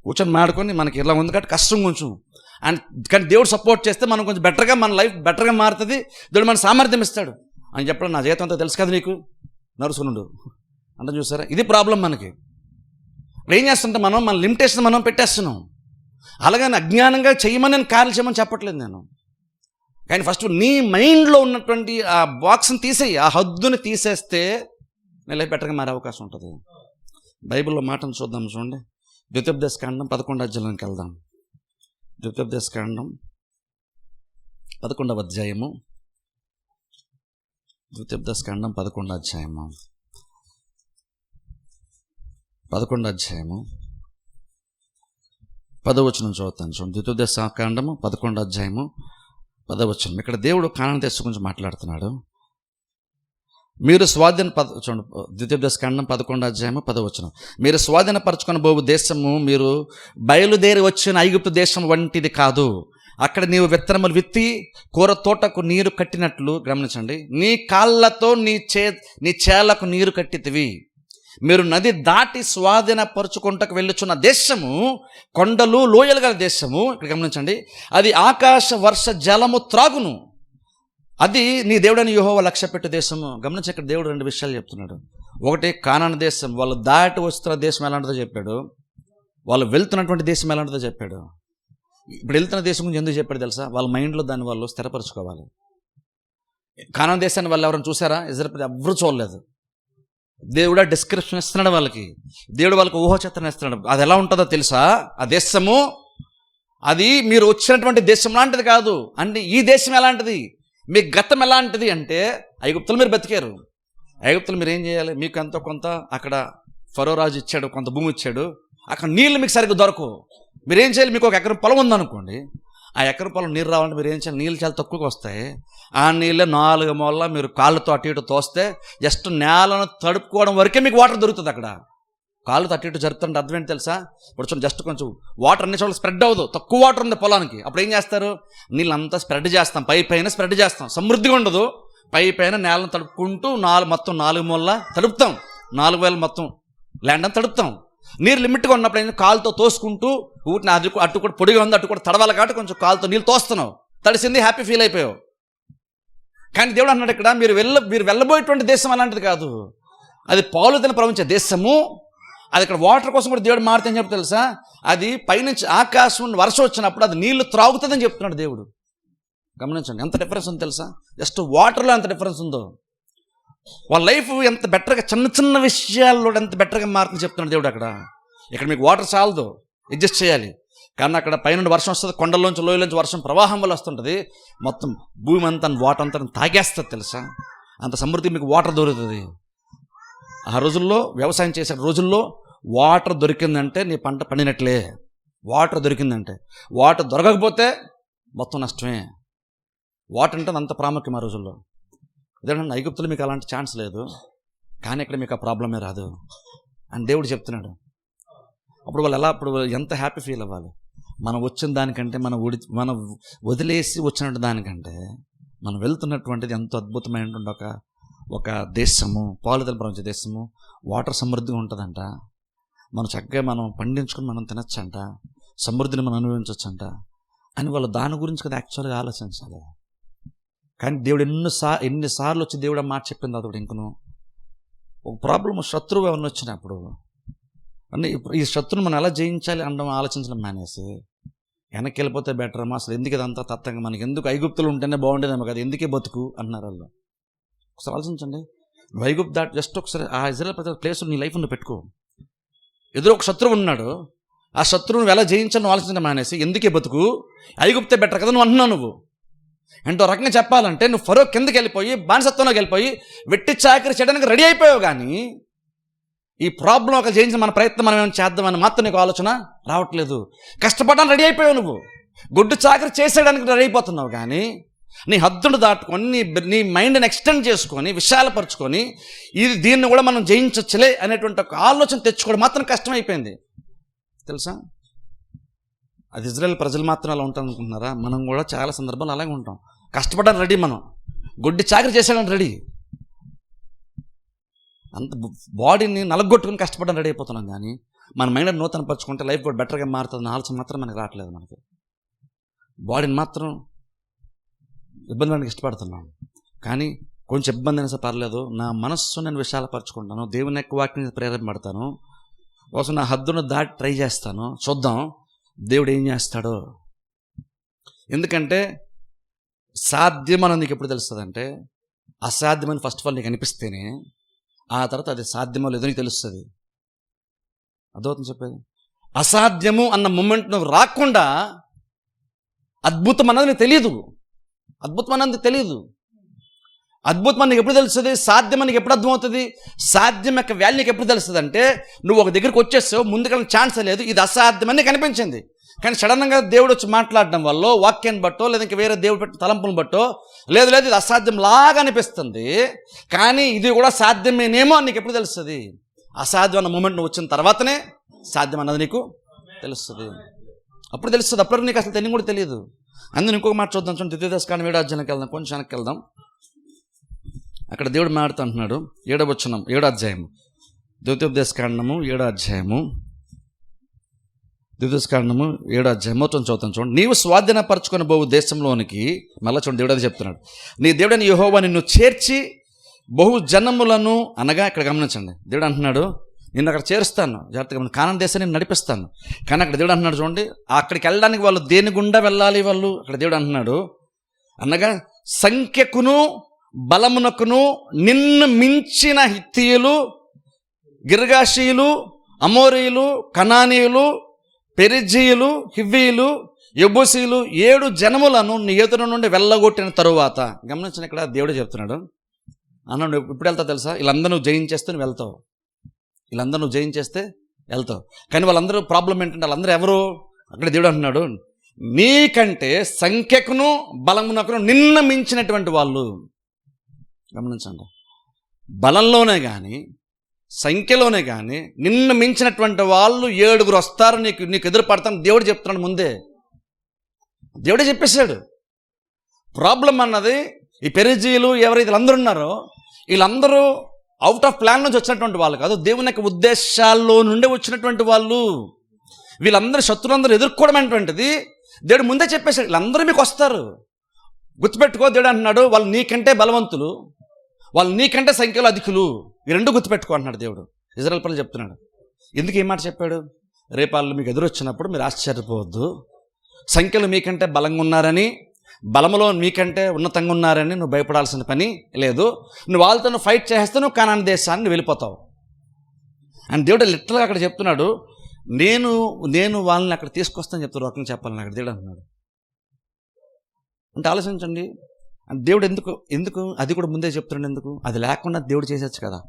కూర్చొని మాడుకొని మనకి ఇలా ఉంది కాబట్టి కష్టం కొంచెం, అండ్ కానీ దేవుడు సపోర్ట్ చేస్తే మనం కొంచెం బెటర్గా, మన లైఫ్ బెటర్గా మారుతుంది, దేవుడు మన సామర్థ్యం ఇస్తాడు అని చెప్పడం. నా జీవితం అంతా తెలుసు కదా నీకు, నడుచుకున్నాడు అంటే చూసారా, ఇది ప్రాబ్లం మనకి. ఏం చేస్తుంటే మన లిమిటేషన్ మనం పెట్టేస్తున్నాం. అలాగని అజ్ఞానంగా చేయమని నేను కార్యాలు చేయమని చెప్పట్లేదు నేను. కానీ ఫస్ట్ నీ మైండ్లో ఉన్నటువంటి ఆ బాక్స్ని తీసేయి, ఆ హద్దుని తీసేస్తే నీ లైఫ్ బెటర్గా మారే అవకాశం ఉంటుంది. బైబిల్లో మాటను చూద్దాం, చూడండి. ద్వితీయోపదేశకాండం 11వ అధ్యాయంలోకి వెళ్దాం. ద్వితీయోపదేశకాండం 11వ అధ్యాయము. ద్వితీయోపదేశకాండం 11వ అధ్యాయము 10వ వచనం చదువుతాను చూడండి. ద్వితీయోపదేశకాండము 11వ అధ్యాయము 10వ వచనం. ఇక్కడ దేవుడు కానాను దేశం గురించి మాట్లాడుతున్నాడు. మీరు చూడండి, ద్వితీయోపదేశకాండం 11వ అధ్యాయము 10వ వచనం. మీరు స్వాధీనపరచుకొని పోవు దేశము మీరు బయలుదేరి వచ్చిన ఐగుప్తు దేశం వంటిది కాదు. అక్కడ నీవు విత్తనములు విత్తి కూర తోటకు నీరు కట్టినట్లు, గమనించండి, నీ కాళ్ళతో నీ చేలకు నీరు కట్టితివి. మీరు నది దాటి స్వాధీనపరుచుకుంటకు వెళ్ళుచున్న దేశము కొండలు లోయలు గల దేశము. ఇక్కడ గమనించండి, అది ఆకాశ వర్ష జలము త్రాగును. అది నీ దేవుడని యెహోవా లక్ష్యపెట్టు దేశము. గమనించి, ఇక్కడ దేవుడు 2 విషయాలు చెప్తున్నాడు. ఒకటి, కానాను దేశం, వాళ్ళు దాటి వస్తున్న దేశం ఎలాంటిదో చెప్పాడు. వాళ్ళు వెళ్తున్నటువంటి దేశం ఎలాంటిదో చెప్పాడు. ఇప్పుడు వెళ్తున్న దేశం గురించి ఎందుకు చెప్పాడు తెలుసా? వాళ్ళ మైండ్లో దాన్ని వాళ్ళు స్థిరపరచుకోవాలి. కానాను దేశాన్ని వాళ్ళు ఎవరైనా చూసారా? ఇజ్రాయేలు ఎవరు చూడలేదు. దేవుడు డిస్క్రిప్షన్ ఇస్తున్నాడు వాళ్ళకి. దేవుడు వాళ్ళకి ఊహచిత్రం ఇస్తున్నాడు. అది ఎలా ఉంటుందో తెలుసా? ఆ దేశము అది మీరు వచ్చినటువంటి దేశం లాంటిది కాదు. అంటే ఈ దేశం ఎలాంటిది, మీ గతం ఎలాంటిది అంటే, ఐగుప్తులు మీరు బతికారు. ఐగుప్తులు మీరు ఏం చేయాలి? మీకు ఎంతో కొంత అక్కడ ఫరో రాజు ఇచ్చాడు, కొంత భూమి ఇచ్చాడు. అక్కడ నీళ్ళు మీకు సరిగ్గా దొరకవు. మీరేం చేయాలి? మీకు 1 ఎకరం పొలం ఉందనుకోండి. ఆ ఎకరం పొలం నీరు రావాలంటే మీరు ఏం చేయాలి? నీళ్ళు చాలా తక్కువగా వస్తాయి. ఆ నీళ్ళే 4 మూలలా మీరు కాళ్ళతో అటు ఇటు తోస్తే జస్ట్ నేలను తడుపుకోవడం వరకే మీకు వాటర్ దొరుకుతుంది. అక్కడ కాళ్ళతో అటు ఇటు జరుపుతుంటే అర్థం ఏంటి తెలుసా? ఇప్పుడు చూడండి, జస్ట్ కొంచెం వాటర్ అన్ని చోట్ల స్ప్రెడ్ అవ్వదు. తక్కువ వాటర్ ఉంది పొలానికి. అప్పుడు ఏం చేస్తారు? నీళ్ళంతా స్ప్రెడ్ చేస్తాం, పైన స్ప్రెడ్ చేస్తాం. సమృద్ధిగా ఉండదు. పైన నేలను తడుపుకుంటూ మొత్తం 4 మూలలా తడుపుతాం. 4,000 మొత్తం ల్యాండ్ అంతా తడుపుతాం. నీరు లిమిట్గా ఉన్నప్పుడు ఏంటంటే కాలుతో తోసుకుంటూ ఊటిని అటు కూడా పొడిగా ఉంది, అటు కూడా తడవాలి కాబట్టి కొంచెం కాలుతో నీళ్ళు తోస్తున్నావు. తడిసింది, హ్యాపీ ఫీల్ అయిపోయావు. కానీ దేవుడు అన్నాడు ఇక్కడ, మీరు వెళ్ళబోయేటువంటి దేశం అలాంటిది కాదు. అది పాలుతెన ప్రవహించే దేశము. అది ఇక్కడ వాటర్ కోసం కూడా దేవుడు మారుతుందని చెప్పి తెలుసా? అది పైనుంచి ఆకాశం వర్షం వచ్చినప్పుడు అది నీళ్లు త్రాగుతుందని చెప్తున్నాడు దేవుడు. గమనించండి, ఎంత డిఫరెన్స్ ఉందో తెలుసా? జస్ట్ వాటర్లో ఎంత డిఫరెన్స్ ఉందో. వాళ్ళ లైఫ్ ఎంత బెటర్గా, చిన్న విషయాల్లో ఎంత బెటర్గా మారుతుందని చెప్తున్నాడు దేవుడు అక్కడ. ఇక్కడ మీకు వాటర్ చాలదు, అడ్జస్ట్ చేయాలి. కానీ అక్కడ పైనుండి వర్షం వస్తుంది, కొండల్లోంచి లోయలోంచి వర్షం ప్రవాహం వల్ల వస్తుంటుంది. మొత్తం భూమి అంతా వాటర్ అంతా తాగేస్తుంది తెలుసా? అంత సమృద్ధి మీకు వాటర్ దొరుకుతుంది. ఆ రోజుల్లో వ్యవసాయం చేసే రోజుల్లో వాటర్ దొరికిందంటే నీ పంట పండినట్లే. వాటర్ దొరికిందంటే, వాటర్ దొరకకపోతే మొత్తం నష్టమే. వాటర్ అంటే అంత ప్రాముఖ్యం ఆ రోజుల్లో. ఇదేంటంటే ఐగుప్తులు మీకు అలాంటి ఛాన్స్ లేదు, కానీ ఇక్కడ మీకు ఆ ప్రాబ్లమే రాదు అని దేవుడు చెప్తున్నాడు. అప్పుడు వాళ్ళు ఎంత హ్యాపీ ఫీల్ అవ్వాలి. మనం వచ్చిన దానికంటే, మనం వదిలేసి వచ్చినట్టు దానికంటే మనం వెళ్తున్నటువంటిది ఎంతో అద్భుతమైనటువంటి ఒక దేశము, పాలుదల ప్రపంచ దేశము. వాటర్ సమృద్ధిగా ఉంటుందంట. మనం చక్కగా మనం పండించుకొని మనం తినచ్చంట, సమృద్ధిని మనం అనుభవించవచ్చంట అని వాళ్ళు దాని గురించి కదా యాక్చువల్గా ఆలోచించాలి. కానీ దేవుడు ఎన్నిసార్లు వచ్చి దేవుడు ఆ మాట చెప్పింది. అతడు ఇంకను ఒక ప్రాబ్లం, శత్రువు ఎవరిని వచ్చినప్పుడు అంటే ఈ శత్రువుని మనం ఎలా జయించాలి అనడం ఆలోచించడం మానేసి వెనక్కి వెళ్ళిపోతే బెటర్ అమ్మా, అసలు ఎందుకు ఇదంతా తత్తంగా, మనకి ఎందుకు ఐగుప్తులు ఉంటేనే బాగుండేదేమో కదా, ఎందుకే బతుకు అన్నారు వాళ్ళు. ఒకసారి ఆలోచించండి. ఐగుప్తు దాటి జస్ట్ ఒకసారి ఆ ఇజ్రాయేల్ ప్రతి ప్లేస్ నీ లైఫ్ నువ్వు పెట్టుకో. ఎదురు ఒక శత్రువు ఉన్నాడు, ఆ శత్రువును ఎలా జయించాలని ఆలోచించడం మానేసి ఎందుకే బతుకు, ఐగుప్తే బెటర్ కదా నువ్వు అంటున్నావు. నువ్వు ఎంతో రకంగా చెప్పాలంటే నువ్వు ఫరో కిందకి వెళ్ళిపోయి బానిసత్వంలోకి వెళ్ళిపోయి వెట్టి చాకరీ చేయడానికి రెడీ అయిపోయావు. కానీ ఈ ప్రాబ్లం ఒక జయించిన మన ప్రయత్నం మనం ఏమైనా చేద్దామని మాత్రం నీకు ఆలోచన రావట్లేదు. కష్టపడడానికి రెడీ అయిపోయావు. నువ్వు గుడ్డు చాకరీ చేసేయడానికి రెడీ అయిపోతున్నావు. కానీ నీ హద్దును దాటుకొని నీ మైండ్ని ఎక్స్టెండ్ చేసుకొని విశాలపరుచుకొని దీన్ని కూడా మనం జయించచ్చులే అనేటువంటి ఒక ఆలోచన తెచ్చుకోవడం మాత్రం కష్టమైపోయింది తెలుసా. అది ఇజ్రాయేల్ ప్రజలు మాత్రం అలా ఉంటాం అనుకుంటున్నారా? మనం కూడా చాలా సందర్భాలు అలాగే ఉంటాం. కష్టపడడానికి రెడీ, మనం గుడ్డి చాకరీ చేసేయడానికి రెడీ, అంత బాడీని నలగొట్టుకుని కష్టపడడానికి రెడీ అయిపోతున్నాం. కానీ మన మైండ్ నూతన పరుచుకుంటే లైఫ్ కూడా బెటర్గా మారుతుంది ఆలోచన మాత్రం మనకి రావట్లేదు. మనకి బాడీని మాత్రం ఇబ్బంది పడడానికి ఇష్టపడుతున్నాం. కానీ కొంచెం ఇబ్బంది అయినా పర్లేదు, నా మనస్సు నేను విశాలపరచుకుంటాను, దేవుని యొక్క వాక్యం ప్రేరేపడతాను, కోసం నా హద్దును దాటి ట్రై చేస్తాను, చూద్దాం దేవుడు ఏం చేస్తాడో. ఎందుకంటే సాధ్యమని నీకు ఎప్పుడు తెలుస్తుంది అంటే, అసాధ్యమని ఫస్ట్ ఆఫ్ ఆల్ నీకు అనిపిస్తేనే ఆ తర్వాత అది సాధ్యమో లేదో నీకు తెలుస్తుంది. అర్థమవుతుంది చెప్పేది. అసాధ్యము అన్న మూమెంట్ నువ్వు రాకుండా అద్భుతం అన్నది నీకు తెలియదు. అద్భుతం అన్నది తెలియదు. అద్భుతం నీకు ఎప్పుడు తెలుస్తుంది? సాధ్యం నీకు ఎప్పుడు అర్థమవుతుంది? సాధ్యం యొక్క వాల్యూ నీకు ఎప్పుడు తెలుస్తుంది అంటే, నువ్వు ఒక దగ్గరికి వచ్చేసావు, ముందుకెళ్ళిన ఛాన్స్ లేదు, ఇది అసాధ్యమని నీకు అనిపించింది. కానీ సడన్గా దేవుడు వచ్చి మాట్లాడడం వల్ల, వాక్యాన్ని బట్టో లేదా ఇంకా వేరే దేవుడు పెట్టిన తలంపులను బట్టో, లేదు ఇది అసాధ్యం లాగా అనిపిస్తుంది, కానీ ఇది కూడా సాధ్యమేనేమో అని నీకు ఎప్పుడు తెలుస్తుంది? అసాధ్యం అన్న మూమెంట్ నువ్వు వచ్చిన తర్వాతనే సాధ్యం అన్నది నీకు తెలుస్తుంది. అప్పుడు తెలుస్తుంది. అప్పుడు నీకు అసలు తెలియని కూడా తెలియదు. అందులో ఇంకొక మాట చూద్దాం. చూడండి, ద్వితీయోపదేశకాండం 7వ అధ్యాయానికి వెళ్దాం. కొంచెం వెనక్కి వెళ్దాం. అక్కడ దేవుడు మాట్లాడుతుంటున్నాడు. 7వ అధ్యాయము, ద్వితీయోపదేశకాండము 7వ అధ్యాయము, ద్వితీయోపదేశకాండము 7వ అధ్యాయం మొత్తం చదువుతాను. చూడండి, నీవు స్వాధీనపరచుకొని పోవు దేశంలోనికి, మళ్ళీ చూడండి దేవుడు అది చెప్తున్నాడు, నీ దేవుడని యెహోవా నిన్ను చేర్చి బహు జనములను, అనగా ఇక్కడ గమనించండి, దేవుడు అంటున్నాడు నిన్ను అక్కడ చేరుస్తాను, జాగ్రత్తగా కానాను దేశాన్ని నడిపిస్తాను. కానీ అక్కడ దేవుడు అంటున్నాడు చూడండి, అక్కడికి వెళ్ళడానికి వాళ్ళు దేని గుండా వెళ్ళాలి? వాళ్ళు అక్కడ దేవుడు అంటున్నాడు, అనగా సంఖ్యకును బలమునకును నిన్ను మించిన హిత్తీయులు, గిర్గాషీయులు, అమోరీయులు, కనానీయులు, పెరిజీయులు, హివ్వీయులు, యెబూసీయులు 7 జనములను నీ ఎదురు నుండి వెళ్ళగొట్టిన తరువాత, గమనించిన ఇక్కడ దేవుడు చెప్తున్నాడు, అన్నాడు ఇప్పుడు వెళ్తావు తెలుసా, వీళ్ళందరూ నువ్వు జయించేస్తే నువ్వు వెళ్తావు, వీళ్ళందరూ నువ్వు జయించేస్తే వెళ్తావు. కానీ వాళ్ళందరూ ప్రాబ్లం ఏంటంటే, వాళ్ళందరూ ఎవరు? అక్కడ దేవుడు అంటున్నాడు, నీకంటే సంఖ్యకును బలమునకును నిన్ను మించినటువంటి వాళ్ళు. గమనించండి, బలంలోనే కానీ సంఖ్యలోనే కానీ నిన్ను మించినటువంటి వాళ్ళు 7 వస్తారు, నీకు ఎదురు పడతాను దేవుడు చెప్తున్నాడు ముందే. దేవుడే చెప్పేశాడు. ప్రాబ్లం అన్నది ఈ పెరిజీలు ఎవరైతే వీళ్ళందరూ ఉన్నారో, వీళ్ళందరూ అవుట్ ఆఫ్ ప్లాన్ నుంచి వచ్చినటువంటి వాళ్ళు కాదు, దేవుని యొక్క ఉద్దేశాల్లో నుండి వచ్చినటువంటి వాళ్ళు. వీళ్ళందరూ శత్రులందరూ ఎదుర్కోవడం అనేటువంటిది దేవుడు ముందే చెప్పేశాడు. వీళ్ళందరూ మీకు వస్తారు, గుర్తుపెట్టుకో. దేవుడు అంటున్నాడు, వాళ్ళు నీకంటే బలవంతులు, వాళ్ళు నీకంటే సంఖ్యలో అధికులు, ఈ 2 గుర్తుపెట్టుకో అంటున్నాడు దేవుడు. ఇజ్రాయెల్ ప్రజలు చెప్తున్నాడు. ఎందుకు ఈ మాట చెప్పాడు? రేపు వాళ్ళు మీకు ఎదురొచ్చినప్పుడు మీరు ఆశ్చర్యపోవద్దు. సంఖ్యలు మీకంటే బలంగా ఉన్నారని, బలములో మీకంటే ఉన్నతంగా ఉన్నారని నువ్వు భయపడాల్సిన పని లేదు. నువ్వు వాళ్ళతో ఫైట్ చేస్తే నువ్వు కానాను దేశాన్ని వెళ్ళిపోతావు అని దేవుడు లిటరల్గా అక్కడ చెప్తున్నాడు. నేను వాళ్ళని అక్కడ తీసుకొస్తాను చెప్తాడు. ఒక చెప్పాలని అక్కడ దేవుడు అంటున్నాడు. అంటే ఆలోచించండి, దేవుడు ఎందుకు అది కూడా ముందే చెప్తున్నాడు. ఎందుకు? అది లేకుండా దేవుడు చేసేచ్చు కదా,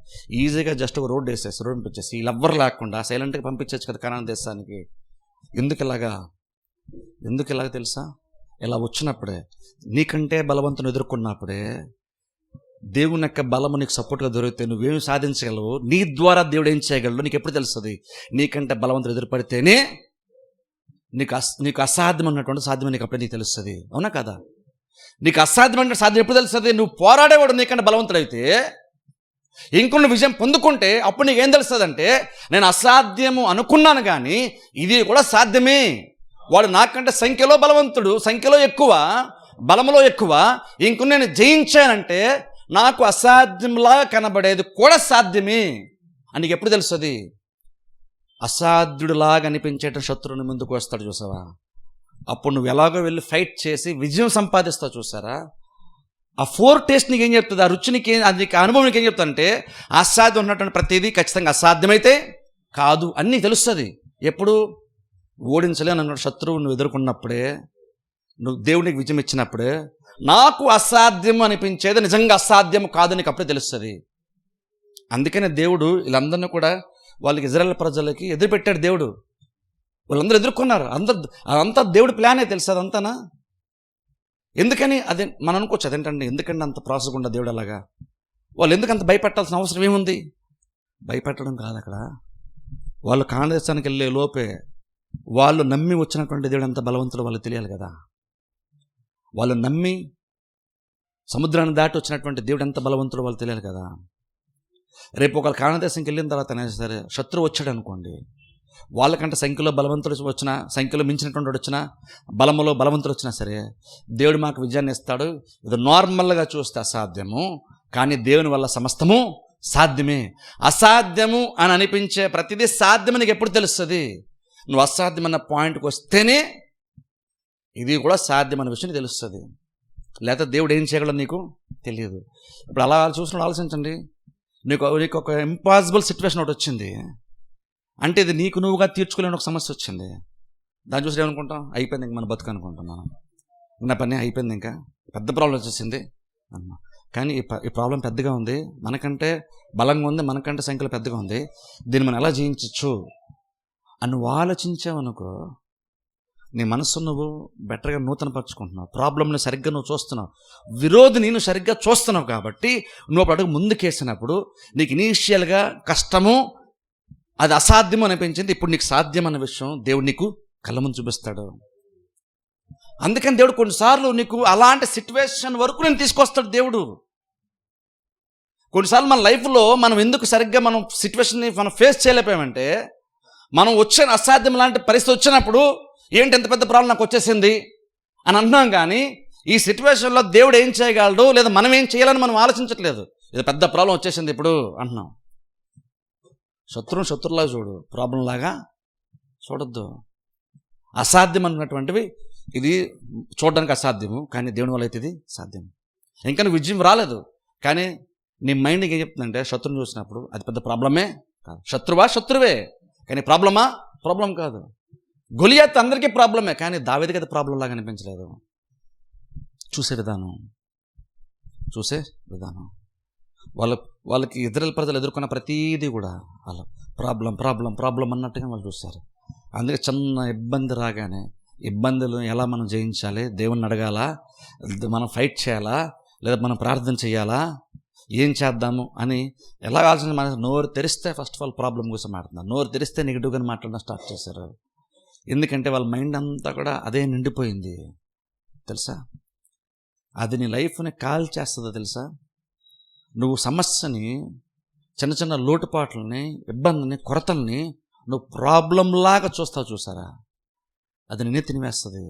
ఈజీగా జస్ట్ ఒక రోడ్డు వేసేసి రోడ్డు పంపించేసి వీళ్ళెవ్వరు లేకుండా సైలెంట్గా పంపించవచ్చు కదా కానాను దేశానికి. ఎందుకు ఇలాగ తెలుసా? ఇలా వచ్చినప్పుడే, నీకంటే బలవంతుని ఎదుర్కొన్నప్పుడే దేవుని యొక్క బలము నీకు సపోర్ట్గా దొరికితే నువ్వేమి సాధించగలవు, నీ ద్వారా దేవుడు ఏం చేయగలడు నీకు ఎప్పుడు తెలుస్తుంది? నీకంటే బలవంతుడు ఎదురుపడితేనే నీకు అసాధ్యం అన్నటువంటి సాధ్యం నీకు అప్పుడే నీకు తెలుస్తుంది. అవునా కదా? నీకు అసాధ్యం అంటే సాధ్యం ఎప్పుడు తెలుస్తుంది? నువ్వు పోరాడేవాడు నీకంటే బలవంతుడైతే, ఇంకొన్ని విజయం పొందుకుంటే అప్పుడు నీకేం తెలుస్తుంది అంటే, నేను అసాధ్యము అనుకున్నాను కానీ ఇది కూడా సాధ్యమే. వాడు నాకంటే సంఖ్యలో బలవంతుడు, సంఖ్యలో ఎక్కువ, బలంలో ఎక్కువ, ఇంకొన్ని నేను జయించానంటే నాకు అసాధ్యంలా కనబడేది కూడా సాధ్యమే అని నీకు ఎప్పుడు తెలుస్తుంది? అసాధ్యుడిలాగా అనిపించేట శత్రువుని ముందుకు వస్తాడు చూసావా, అప్పుడు నువ్వు ఎలాగో వెళ్ళి ఫైట్ చేసి విజయం సంపాదిస్తావు చూసారా. ఆ 4 టేస్ట్ నీకు ఏం చెప్తుంది? ఆ రుచి నీకు అనుభవం నీకు ఏం చెప్తుందంటే, అసాధ్యం ఉన్నటువంటి ప్రతిదీ ఖచ్చితంగా అసాధ్యమైతే కాదు అని నీకు తెలుస్తుంది. ఎప్పుడు? ఓడించలేను అన్న శత్రువు నువ్వు ఎదుర్కొన్నప్పుడే, నువ్వు దేవునికి విజయం ఇచ్చినప్పుడే, నాకు అసాధ్యం అనిపించేది నిజంగా అసాధ్యం కాదు నీకు అప్పుడే తెలుస్తుంది. అందుకనే దేవుడు వీళ్ళందరినీ కూడా వాళ్ళకి ఇజ్రాయెల్ ప్రజలకి ఎదురుపెట్టాడు. దేవుడు వాళ్ళందరూ ఎదుర్కొన్నారు. అదంతా దేవుడి ప్లానే తెలుసు. అదంతానా? ఎందుకని? అదే మనం అనుకోవచ్చు, అదేంటండి ఎందుకంటే అంత ప్రాసెస్ ఉండ దేవుడు అలాగా, వాళ్ళు ఎందుకు అంత భయపెట్టాల్సిన అవసరం ఏముంది? భయపెట్టడం కాదు. అక్కడ వాళ్ళు కానాను దేశానికి వెళ్ళే లోపే వాళ్ళు నమ్మి వచ్చినటువంటి దేవుడు ఎంత బలవంతుడు వాళ్ళకి తెలియాలి కదా. వాళ్ళు నమ్మి సముద్రాన్ని దాటి వచ్చినటువంటి దేవుడు ఎంత బలవంతుడు వాళ్ళు తెలియాలి కదా. రేపు ఒకళ్ళు కానాను దేశంకి వెళ్ళిన తర్వాత సరే శత్రువు వచ్చాడు అనుకోండి, వాళ్ళకంటే సంఖ్యలో బలవంతుడు వచ్చినా, సంఖ్యలో మించినటువంటి వాడు వచ్చినా, బలములో బలవంతుడు వచ్చినా సరే దేవుడు మాకు విజయాన్ని ఇస్తాడు. ఇది నార్మల్గా చూస్తే అసాధ్యము, కానీ దేవుని వల్ల సమస్తము సాధ్యమే. అసాధ్యము అని అనిపించే ప్రతిదీ సాధ్యమని నీకు ఎప్పుడు తెలుస్తుంది? నువ్వు అసాధ్యమన్న పాయింట్కి వస్తేనే ఇది కూడా సాధ్యమన్న విషయం తెలుస్తుంది. లేకపోతే దేవుడు ఏం చేయగలడో నీకు తెలియదు. ఇప్పుడు అలా చూసిన ఆలోచించండి, నీకు ఒక ఇంపాసిబుల్ సిచ్యువేషన్ ఒకటి వచ్చింది అంటే ఇది నీకు నువ్వుగా తీర్చుకోలేని ఒక సమస్య వచ్చింది. దాన్ని చూసి ఏమనుకుంటాం, అయిపోయింది ఇంక మన బతుకు అనుకుంటాం. మనం నా పని అయిపోయింది, ఇంకా పెద్ద ప్రాబ్లం వచ్చేసింది అమ్మా. కానీ ఈ ప్రాబ్లం పెద్దగా ఉంది, మనకంటే బలంగా ఉంది, మనకంటే సంఖ్యలో పెద్దగా ఉంది, దీన్ని మనం ఎలా జయించవచ్చు అని నువ్వు ఆలోచించావనుకో, నీ మనస్సు నువ్వు బెటర్గా నూతనపరుచుకుంటున్నావు, ప్రాబ్లంని సరిగ్గా నువ్వు చూస్తున్నావు, విరోధిని నువ్వు సరిగ్గా చూస్తున్నావు. కాబట్టి నువ్వు అడుగు ముందుకేసినప్పుడు నీకు ఇనీషియల్గా కష్టము, అది అసాధ్యము అనిపించింది, ఇప్పుడు నీకు సాధ్యం అన్న విషయం దేవుడు నీకు కళ్ళ ముందు చూపిస్తాడు. అందుకని దేవుడు కొన్నిసార్లు నీకు అలాంటి సిచ్యువేషన్ వరకు నేను తీసుకొస్తాడు దేవుడు. కొన్నిసార్లు మన లైఫ్లో మనం ఎందుకు సరిగ్గా మనం సిచ్యువేషన్ని మనం ఫేస్ చేయలేకపోయామంటే, మనం వచ్చిన అసాధ్యం లాంటి పరిస్థితి వచ్చినప్పుడు ఏంటి ఎంత పెద్ద ప్రాబ్లం నాకు వచ్చేసింది అని అంటున్నాం. కానీ ఈ సిచ్యువేషన్లో దేవుడు ఏం చేయగలడు లేదా మనం ఏం చేయాలని మనం ఆలోచించట్లేదు. ఇది పెద్ద ప్రాబ్లం వచ్చేసింది ఇప్పుడు అంటున్నాం. శత్రువులాగా చూడు, ప్రాబ్లం లాగా చూడొద్దు. అసాధ్యం అన్నటువంటివి ఇది చూడడానికి అసాధ్యము, కానీ దేవుని వల్ల అయితే ఇది సాధ్యం. ఇంకా నువ్వు విజయం రాలేదు, కానీ నీ మైండ్కి ఏం చెప్తుందంటే శత్రువుని చూసినప్పుడు అది పెద్ద ప్రాబ్లమే కాదు. శత్రువే, కానీ ప్రాబ్లం కాదు. గొలియాత్ అందరికీ ప్రాబ్లమే, కానీ దావీదుకి అది ప్రాబ్లం లాగా అనిపించలేదు. చూసే విధానం వాళ్ళకి ఇజ్రాయేల్ ప్రజలు ఎదుర్కొన్న ప్రతీది కూడా వాళ్ళ ప్రాబ్లం అన్నట్టుగా వాళ్ళు చూస్తారు. అందుకే చిన్న ఇబ్బంది రాగానే ఇబ్బందులు ఎలా మనం జయించాలి, దేవుణ్ణి అడగాలా, మనం ఫైట్ చేయాలా, లేదా మనం ప్రార్థన చేయాలా, ఏం చేద్దాము అని ఎలా ఆలోచన. మన నోరు తెరిస్తే ఫస్ట్ ఆఫ్ ఆల్ ప్రాబ్లం కోసం మాట్లాడుతున్నారు, నోరు తెరిస్తే నెగిటివ్గా మాట్లాడడం స్టార్ట్ చేశారు. ఎందుకంటే వాళ్ళ మైండ్ అంతా కూడా అదే నిండిపోయింది తెలుసా. అది నీ లైఫ్ని కాల్ చేస్తుందో తెలుసా. నువ్వు సమస్యని, చిన్న లోటుపాట్లని, ఇబ్బందిని, కొరతల్ని నువ్వు ప్రాబ్లంలాగా చూసారా, అది నేనే తినివేస్తుంది.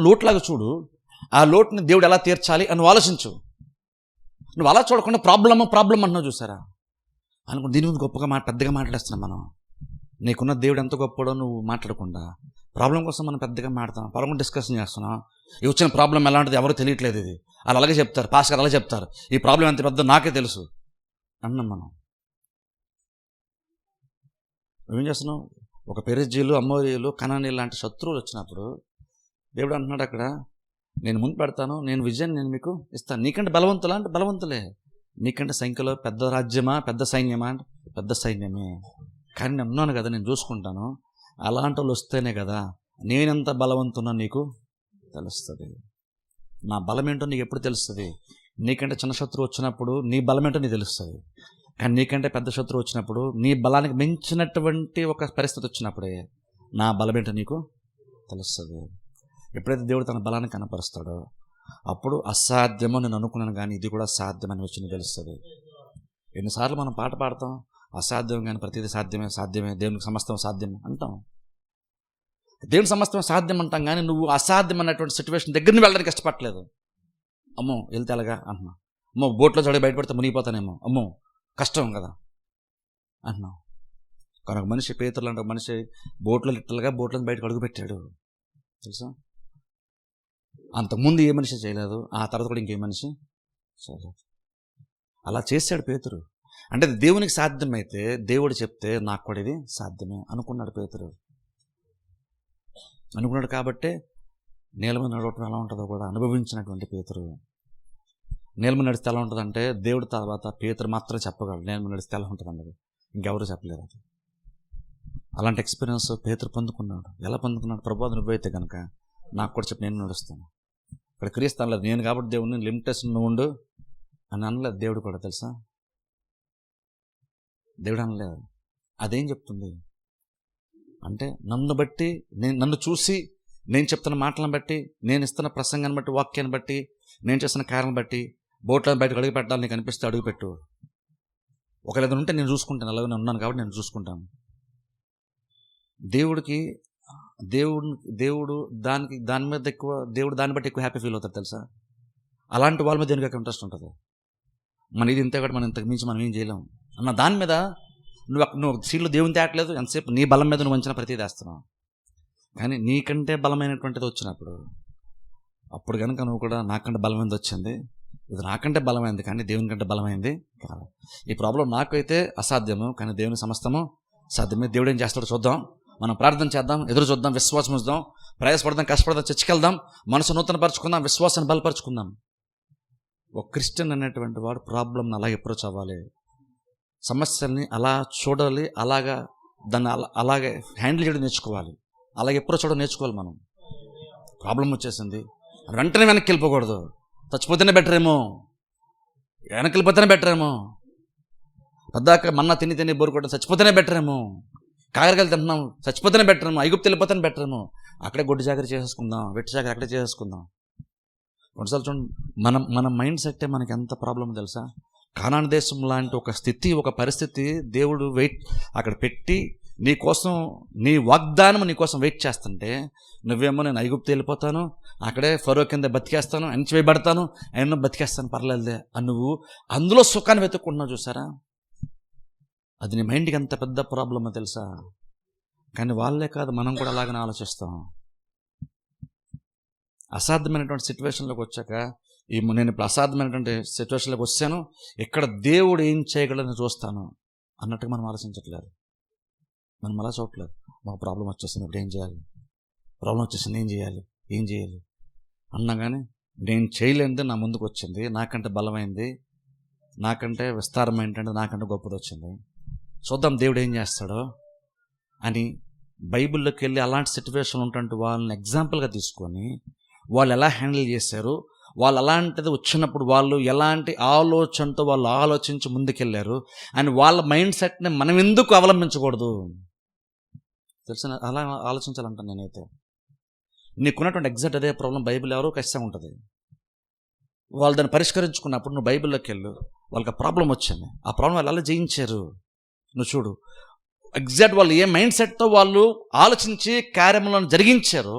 లోటులాగా చూడు, ఆ లోటుని దేవుడు ఎలా తీర్చాలి అని ఆలోచించు. నువ్వు అలా చూడకుండా ప్రాబ్లం అన్నావు చూసారా అనుకో, దీని మీద గొప్పగా పెద్దగా మాట్లాడేస్తున్నాం మనం. నీకున్న దేవుడు ఎంత గొప్పడో నువ్వు మాట్లాడకుండా ప్రాబ్లం కోసం మనం పెద్దగా మాట్లాడతాం, ప్రాబ్లం డిస్కషన్ చేస్తున్నాం. ఈ వచ్చిన ప్రాబ్లం ఎలాంటిది ఎవరో తెలియట్లేదు, ఇది వాళ్ళు అలాగే చెప్తారు, పాస్ గారు అలాగే చెప్తారు, ఈ ప్రాబ్లం ఎంత పెద్ద నాకే తెలుసు అన్నాం మనం. నువ్వేం చేస్తున్నావు, ఒక పెరిజీలు, అమోరీలు, కనానీలు లాంటి శత్రువులు వచ్చినప్పుడు దేవుడు అంటున్నాడు అక్కడ, నేను ముందు పెడతాను, నేను విజయాన్ని నేను మీకు ఇస్తాను. నీకంటే బలవంతులా అంటే బలవంతులే, నీకంటే సంఖ్యలో పెద్ద రాజ్యమా, పెద్ద సైన్యమా అంటే పెద్ద సైన్యమే, కానీ నేను ఉన్నాను కదా, నేను చూసుకుంటాను. అలాంటి వాళ్ళు వస్తేనే కదా నేనెంత బలవంతున్నా నీకు తెలుస్తుంది. నా బలం ఏంటో నీకు ఎప్పుడు తెలుస్తుంది. నీకంటే చిన్న శత్రువు వచ్చినప్పుడు నీ బలం ఏంటో నీకు తెలుస్తుంది, కానీ నీకంటే పెద్ద శత్రువు వచ్చినప్పుడు, నీ బలానికి మించినటువంటి ఒక పరిస్థితి వచ్చినప్పుడే నా బలం ఏంటో నీకు తెలుస్తుంది. ఎప్పుడైతే దేవుడు తన బలాన్ని కనపరుస్తాడో అప్పుడు అసాధ్యమో నేను అనుకున్నాను, కానీ ఇది కూడా సాధ్యమని వచ్చి నీకు తెలుస్తుంది. ఎన్నిసార్లు మనం పాట పాడతాం, అసాధ్యం కానీ ప్రతిదీ సాధ్యమే, దేవునికి సమస్తం సాధ్యం అంటాం. దేవుని సమస్తం సాధ్యం అంటాం, కానీ నువ్వు అసాధ్యం అన్నటువంటి సిచ్యువేషన్ దగ్గరికి వెళ్ళడానికి ఇష్టపడలేదు. అమ్మో వెళ్తే అలాగా అంటున్నావు, అమ్మో బోట్లో చదివి బయటపడితే మునిగిపోతానేమో, అమ్మో కష్టం కదా అంటున్నావు. కానీ ఒక మనిషి, పేతురు లాంటి ఒక మనిషి బోట్లో బోట్లను బయటకు అడుగుపెట్టాడు తెలుసా. అంతకుముందు ఏ మనిషి చేయలేదు, ఆ తర్వాత కూడా ఇంకే మనిషి చేయలేదు. అలా చేశాడు పేతురు. అంటే దేవునికి సాధ్యమైతే దేవుడు చెప్తే నాకు కూడా ఇది సాధ్యమే అనుకున్నాడు పేతురు. అనుకున్నాడు కాబట్టే నేల మీద నడవటం ఎలా ఉంటుందో కూడా అనుభవించినటువంటి పేతురు. నేల మీద నడిస్తే ఎలా ఉంటుందంటే దేవుడి తర్వాత పేతురు మాత్రమే చెప్పగలడు నేల మీద నడిస్తే ఎలా ఉంటుంది అన్నది, ఇంకెవరు చెప్పలేరు. అది అలాంటి ఎక్స్పీరియన్స్ పేతురు పొందుకున్నాడు. ఎలా పొందుకున్నాడు, ప్రభు నువ్వైతే కనుక నాకు కూడా చెప్పి నేను నడుస్తాను. ఇక్కడ క్రీస్తు అనలేదు, నేను కాబట్టి దేవుడిని లిమిటేషన్ ఉండు అని అనలేదు దేవుడు కూడా తెలుసా. దేవుడు అనలేదు. అదేం చెప్తుంది అంటే నన్ను బట్టి, నన్ను చూసి, నేను చెప్తున్న మాటలను బట్టి, నేను ఇస్తున్న ప్రసంగాన్ని బట్టి, వాక్యాన్ని బట్టి, నేను చేస్తున్న కార్యాలను బట్టి బోట్లను బయటకు అడుగు పెట్టాలని నీకు అనిపిస్తే అడుగుపెట్టు. ఒకవేళ ఉంటే నేను చూసుకుంటాను, అలాగే నేను ఉన్నాను కాబట్టి నేను చూసుకుంటాను. దేవుడు దాని మీద ఎక్కువ, దేవుడు దాన్ని బట్టి ఎక్కువ హ్యాపీ ఫీల్ అవుతారు తెలుసా. అలాంటి వాళ్ళ మీద దేనికి ఇంట్రెస్ట్ ఉంటుంది. మన ఇది ఇంతే కాబట్టి మనం ఇంతకు మించి మనం ఏం చేయలేము అన్న దాని మీద నువ్వు సీట్లు దేవుని తేటలేదు. ఎంతసేపు నీ బలం మీద నువ్వు వంచిన ప్రతిదీ వేస్తున్నావు. కానీ నీకంటే బలమైనటువంటిది వచ్చినప్పుడు అప్పుడు కనుక నువ్వు కూడా నాకంటే బలమైంది వచ్చింది, ఇది నాకంటే బలమైంది కానీ దేవుని కంటే బలమైంది కాదు. ఈ ప్రాబ్లం నాకైతే అసాధ్యము కానీ దేవుని సమస్తము సాధ్యమే. దేవుడు ఏం చేస్తాడో చూద్దాం, మనం ప్రార్థన చేద్దాం, ఎదురు చూద్దాం, విశ్వాసం ఉంచుదాం, ప్రయాసపడదాం, కష్టపడదాం, చర్చికెళ్దాం, మనసు నూతనపరచుకుందాం, విశ్వాసాన్ని బలపరుచుకుందాం. ఒక క్రిస్టియన్ అనేటువంటి వాడు ప్రాబ్లంని అలాగే అప్రోచ్ అవ్వాలి, సమస్యల్ని అలా చూడాలి, అలాగా దాన్ని అలాగే హ్యాండిల్ చేయడం నేర్చుకోవాలి, అలాగే అప్రోచ్ అవ్వడం నేర్చుకోవాలి. మనం ప్రాబ్లం వచ్చేసింది వెంటనే వెనక్కి వెళ్ళిపోకూడదు. చచ్చిపోతేనే బెటర్ ఏమో, వెనక్కి వెళ్ళిపోతేనే బెటర్ ఏమో, పద్దాక మన్నా తిని బోరు కొట్టడం చచ్చిపోతేనే బెటర్ ఏమో, కాకరకాయలు తింటున్నాం చచ్చిపోతేనే బెటర్ ఏమో, ఐగుప్తు వెళ్ళిపోతేనే బెటర్ ఏమో, అక్కడే గొడ్డు జాగ్రత్త చేసేసుకుందాం, వెట్టి జాగ్రత్త అక్కడే చేసేసుకుందాం. కొన్నిసార్లు చూడండి, మన మైండ్ సెట్టే మనకి ఎంత ప్రాబ్లమ్ తెలుసా. కానాను దేశం లాంటి ఒక స్థితి, ఒక పరిస్థితి దేవుడు అక్కడ పెట్టి నీకోసం, నీ వాగ్దానం నీకోసం వెయిట్ చేస్తుంటే నువ్వేమో నేను ఐగుప్తు వెళ్ళిపోతాను, అక్కడే ఫరో కింద బతికేస్తాను, అణిచివేయబడతాను, ఆయన బతికేస్తాను పర్లేదులే అని నువ్వు అందులో సుఖాన్ని వెతుక్కుంటున్నావు. చూసారా, అది నీ మైండ్కి ఎంత పెద్ద ప్రాబ్లమో తెలుసా. కానీ వాళ్ళే కాదు, మనం కూడా అలాగనే ఆలోచిస్తాం. అసాధ్యమైనటువంటి సిచ్యువేషన్లోకి వచ్చాక, నేను ఇప్పుడు అసాధ్యమైనటువంటి సిచ్యువేషన్లోకి వచ్చాను, ఇక్కడ దేవుడు ఏం చేయగలని చూస్తాను అన్నట్టుగా మనం ఆలోచించట్లేదు. మనం అలా చూడట్లేదు. మాకు ప్రాబ్లం వచ్చేసింది, ఇప్పుడు ఏం చేయాలి, ప్రాబ్లం వచ్చేసింది ఏం చేయాలి అన్నా కానీ నేను చేయలేనిది నా ముందుకు వచ్చింది, నాకంటే బలమైంది, నాకంటే విస్తారమైనటువంటి, నాకంటే గొప్పది వచ్చింది, చూద్దాం దేవుడు ఏం చేస్తాడో అని బైబిల్లోకి వెళ్ళి అలాంటి సిచ్యువేషన్ ఉంటుంటే వాళ్ళని ఎగ్జాంపుల్గా తీసుకొని వాళ్ళు ఎలా హ్యాండిల్ చేశారు, వాళ్ళు అలాంటిది వచ్చినప్పుడు వాళ్ళు ఎలాంటి ఆలోచనతో వాళ్ళు ఆలోచించి ముందుకెళ్ళారు అని వాళ్ళ మైండ్ సెట్ని మనం ఎందుకు అవలంబించకూడదు తెలిసిన అలా ఆలోచించాలంటాను నేనైతే. నీకున్నటువంటి ఎగ్జాక్ట్ అదే ప్రాబ్లం బైబిల్ ఎవరో ఖచ్చితంగా ఉంటుంది. వాళ్ళు దాన్ని పరిష్కరించుకున్నప్పుడు నువ్వు బైబిల్లోకి వెళ్ళు, వాళ్ళకి ఆ ప్రాబ్లం వచ్చింది, ఆ ప్రాబ్లం వాళ్ళు ఎలా జయించారు నువ్వు చూడు. ఎగ్జాక్ట్ వాళ్ళు ఏ మైండ్ సెట్తో వాళ్ళు ఆలోచించి కార్యములను జరిగించారు,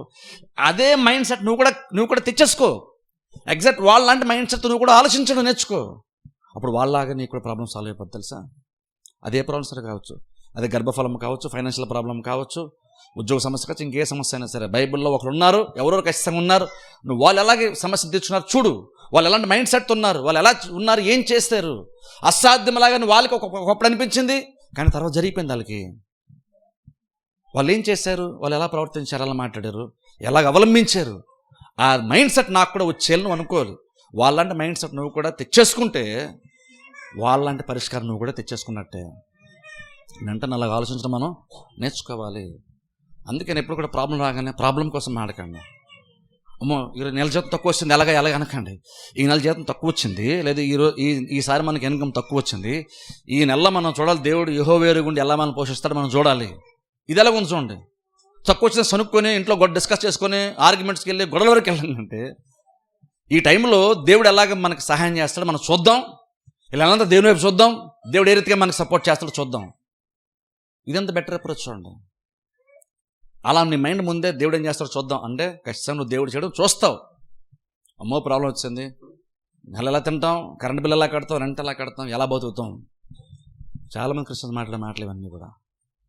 అదే మైండ్ సెట్ నువ్వు కూడా తెచ్చేసుకో. ఎగ్జాక్ట్ వాళ్ళలాంటి మైండ్ సెట్ నువ్వు కూడా ఆలోచించడం నేర్చుకో. అప్పుడు వాళ్ళలాగా నీకు కూడా ప్రాబ్లం సాల్వ్ అయిపోద్ది తెలుసా. అదే ప్రాబ్లం సరే కావచ్చు, అదే గర్భఫలం కావచ్చు, ఫైనాన్షియల్ ప్రాబ్లం కావచ్చు, ఉద్యోగ సమస్య కావచ్చు, ఇంకే సమస్య అయినా సరే బైబిల్లో ఒకరు ఉన్నారు, ఎవరెవరు ఖచ్చితంగా ఉన్నారు. నువ్వు వాళ్ళు ఎలాగే సమస్యను తెచ్చుకున్నారు చూడు, వాళ్ళు ఎలాంటి మైండ్ సెట్ ఉన్నారు, వాళ్ళు ఎలా ఉన్నారు, ఏం చేస్తారు. అసాధ్యంలాగా వాళ్ళకి ఒకప్పుడు అనిపించింది కానీ తర్వాత జరిగిపోయింది వాళ్ళకి. వాళ్ళు ఏం చేశారు, వాళ్ళు ఎలా ప్రవర్తించారు, ఎలా మాట్లాడారు, ఎలాగ అవలంబించారు. ఆ మైండ్ సెట్ నాకు కూడా వచ్చేయాలి నువ్వు అనుకోవాలి. వాళ్ళంటే మైండ్ సెట్ నువ్వు కూడా తెచ్చేసుకుంటే వాళ్ళంటే పరిష్కారం నువ్వు కూడా తెచ్చేసుకున్నట్టే. వెంటనే అలాగ ఆలోచించడం మనం నేర్చుకోవాలి. అందుకని ఎప్పుడు కూడా ప్రాబ్లం రాగానే ప్రాబ్లం కోసం ఆడకండి. అమ్మో ఈరోజు నెల జీతం తక్కువ వచ్చింది ఎలాగ అనకండి. ఈ నెల జీతం తక్కువ వచ్చింది, లేదా ఈసారి మనకి ఇన్కమ్ తక్కువ వచ్చింది, ఈ నెలలో మనం చూడాలి దేవుడు యెహోవా గుండి ఎలా మనం పోషిస్తాడో మనం చూడాలి. ఇది ఎలా ఉంది చూడండి. తక్కువ వచ్చిన సనుక్కొని ఇంట్లో డిస్కస్ చేసుకొని ఆర్గ్యుమెంట్స్కి వెళ్ళి గొడవల వరకు వెళ్ళాలంటే ఈ టైంలో దేవుడు ఎలాగ మనకు సహాయం చేస్తాడో మనం చూద్దాం. ఇలా దేవుని వైపు చూద్దాం, దేవుడు ఏ రీతిగా మనకు సపోర్ట్ చేస్తాడో చూద్దాం. ఇదంతా బెటర్ అప్రోచ్ చూడండి. అలా నీ మైండ్ ముందే దేవుడు ఏం చేస్తాడో చూద్దాం అంటే ఖచ్చితంగా నువ్వు దేవుడు చేయడం చూస్తావు. అమ్మో ప్రాబ్లం వచ్చింది, నెల ఎలా తింటాం, కరెంట్ బిల్ ఎలా కడతాం, రెంట్ ఎలా కడతాం, ఎలా బతుకుతాం. చాలామంది క్రిస్టియన్స్ మాటలు ఇవన్నీ కూడా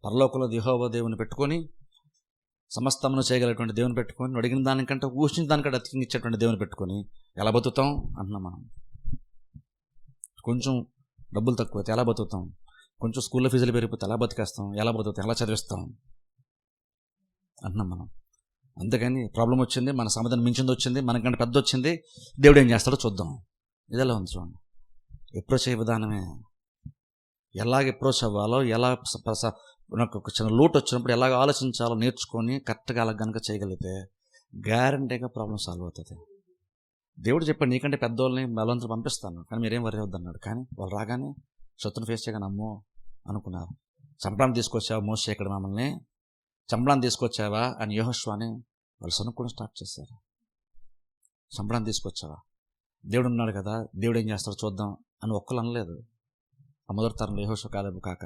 పరలోకంలో యెహోవా దేవుని పెట్టుకొని, సమస్తమును చేయగలిగినటువంటి దేవుని పెట్టుకొని, అడిగిన దానికంటే ఊహించిన దానికంటే అతికించేటువంటి దేవుని పెట్టుకొని ఎలా బతుకుతాం అంటున్నాం. మనం కొంచెం డబ్బులు తక్కువైతే ఎలా బతుకుతాం, కొంచెం స్కూల్లో ఫీజులు పెరిగిపోతే ఎలా బతికేస్తాం, ఎలా బతుకుతాం, ఎలా చదివిస్తాం అంటున్నాం మనం. అందుకని ప్రాబ్లం వచ్చింది, మన సమాధానం మించింది వచ్చింది, మనకంటే పెద్ద వచ్చింది, దేవుడు ఏం చేస్తాడో చూద్దాం. ఇదెలా ఉంది చూడండి. అప్రోచ్ అయ్యే విధానమే, ఎలాగ అప్రోచ్ అవ్వాలో, ఎలా నాకు ఒక చిన్న లోటు వచ్చినప్పుడు ఎలాగ ఆలోచించాలో నేర్చుకొని కరెక్ట్గా అలా కనుక చేయగలిగితే గ్యారంటీగా ప్రాబ్లం సాల్వ్ అవుతుంది. దేవుడు చెప్పాడు నీకంటే పెద్దోళ్ళని బలవంతులు పంపిస్తాను కానీ మీరేం వరి వద్దన్నాడు. కానీ వాళ్ళు రాగానే శత్రుని ఫేస్ చేయగానే అమ్మో అనుకున్నారు. చంపడానికి తీసుకొచ్చావా మోసే, ఇక్కడ మమ్మల్ని చంపడానికి తీసుకొచ్చావా అని యెహోషువని వాళ్ళు సనుక్కోవడం స్టార్ట్ చేశారు. చంపడానికి తీసుకొచ్చావా, దేవుడు ఉన్నాడు కదా, దేవుడు ఏం చేస్తాడో చూద్దాం అని ఒక్కరు అనలేదు. ఆ మొదటి తరంలో యెహోషువ కాలేబు కాక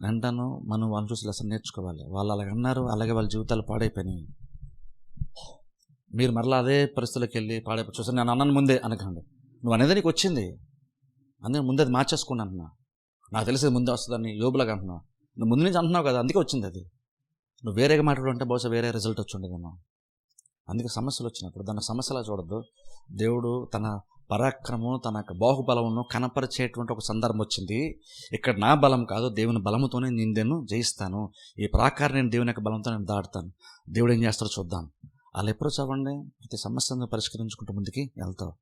అంటాను. మనం వాళ్ళని చూసి లెసన్ నేర్చుకోవాలి. వాళ్ళు అలాగ అన్నారు, అలాగే వాళ్ళ జీవితాలు పాడైపోయినాయి. మీరు మరలా అదే పరిస్థితులకు వెళ్ళి పాడైపోయి చూసాను నేను అన్నాను ముందే అనకండి. నువ్వు అనేది నీకు వచ్చింది, అందుకే ముందే అది మార్చేసుకుని అంటున్నా. నాకు తెలిసేది ముందే వస్తుందని యోబులాగా అంటున్నావు. నువ్వు ముందు నుంచి అంటున్నావు కదా, అందుకే వచ్చింది అది. నువ్వు వేరేగా మాట్లాడుంటే బహుశా వేరే రిజల్ట్ వచ్చి ఉండేదేమో. అందుకే సమస్యలు వచ్చినప్పుడు దాన్ని సమస్యలా చూడద్దు. దేవుడు తన పరాక్రమం, తన యొక్క బాహుబలమును కనపరిచేటువంటి ఒక సందర్భం వచ్చింది. ఇక్కడ నా బలం కాదు, దేవుని బలముతోనే నేను జయిస్తాను. ఈ ప్రాకారం నేను దేవుని యొక్క బలంతో నేను దాటుతాను. దేవుడు ఏం చేస్తాడో చూద్దాం. అలా ఎప్పుడో చదవండి, ప్రతి సమస్యను పరిష్కరించుకుంటూ ముందుకి వెళ్తావు.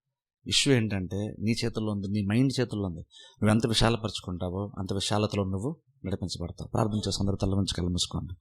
ఇష్యూ ఏంటంటే నీ చేతుల్లో ఉంది, నీ మైండ్ చేతుల్లో ఉంది. నువ్వు ఎంత విశాలపరుచుకుంటావో అంత విశాలతలో నువ్వు నడిపించబడతావు. ప్రార్థన చేసి అందరూ తల వంచి కళ్ళు మూసుకోండి.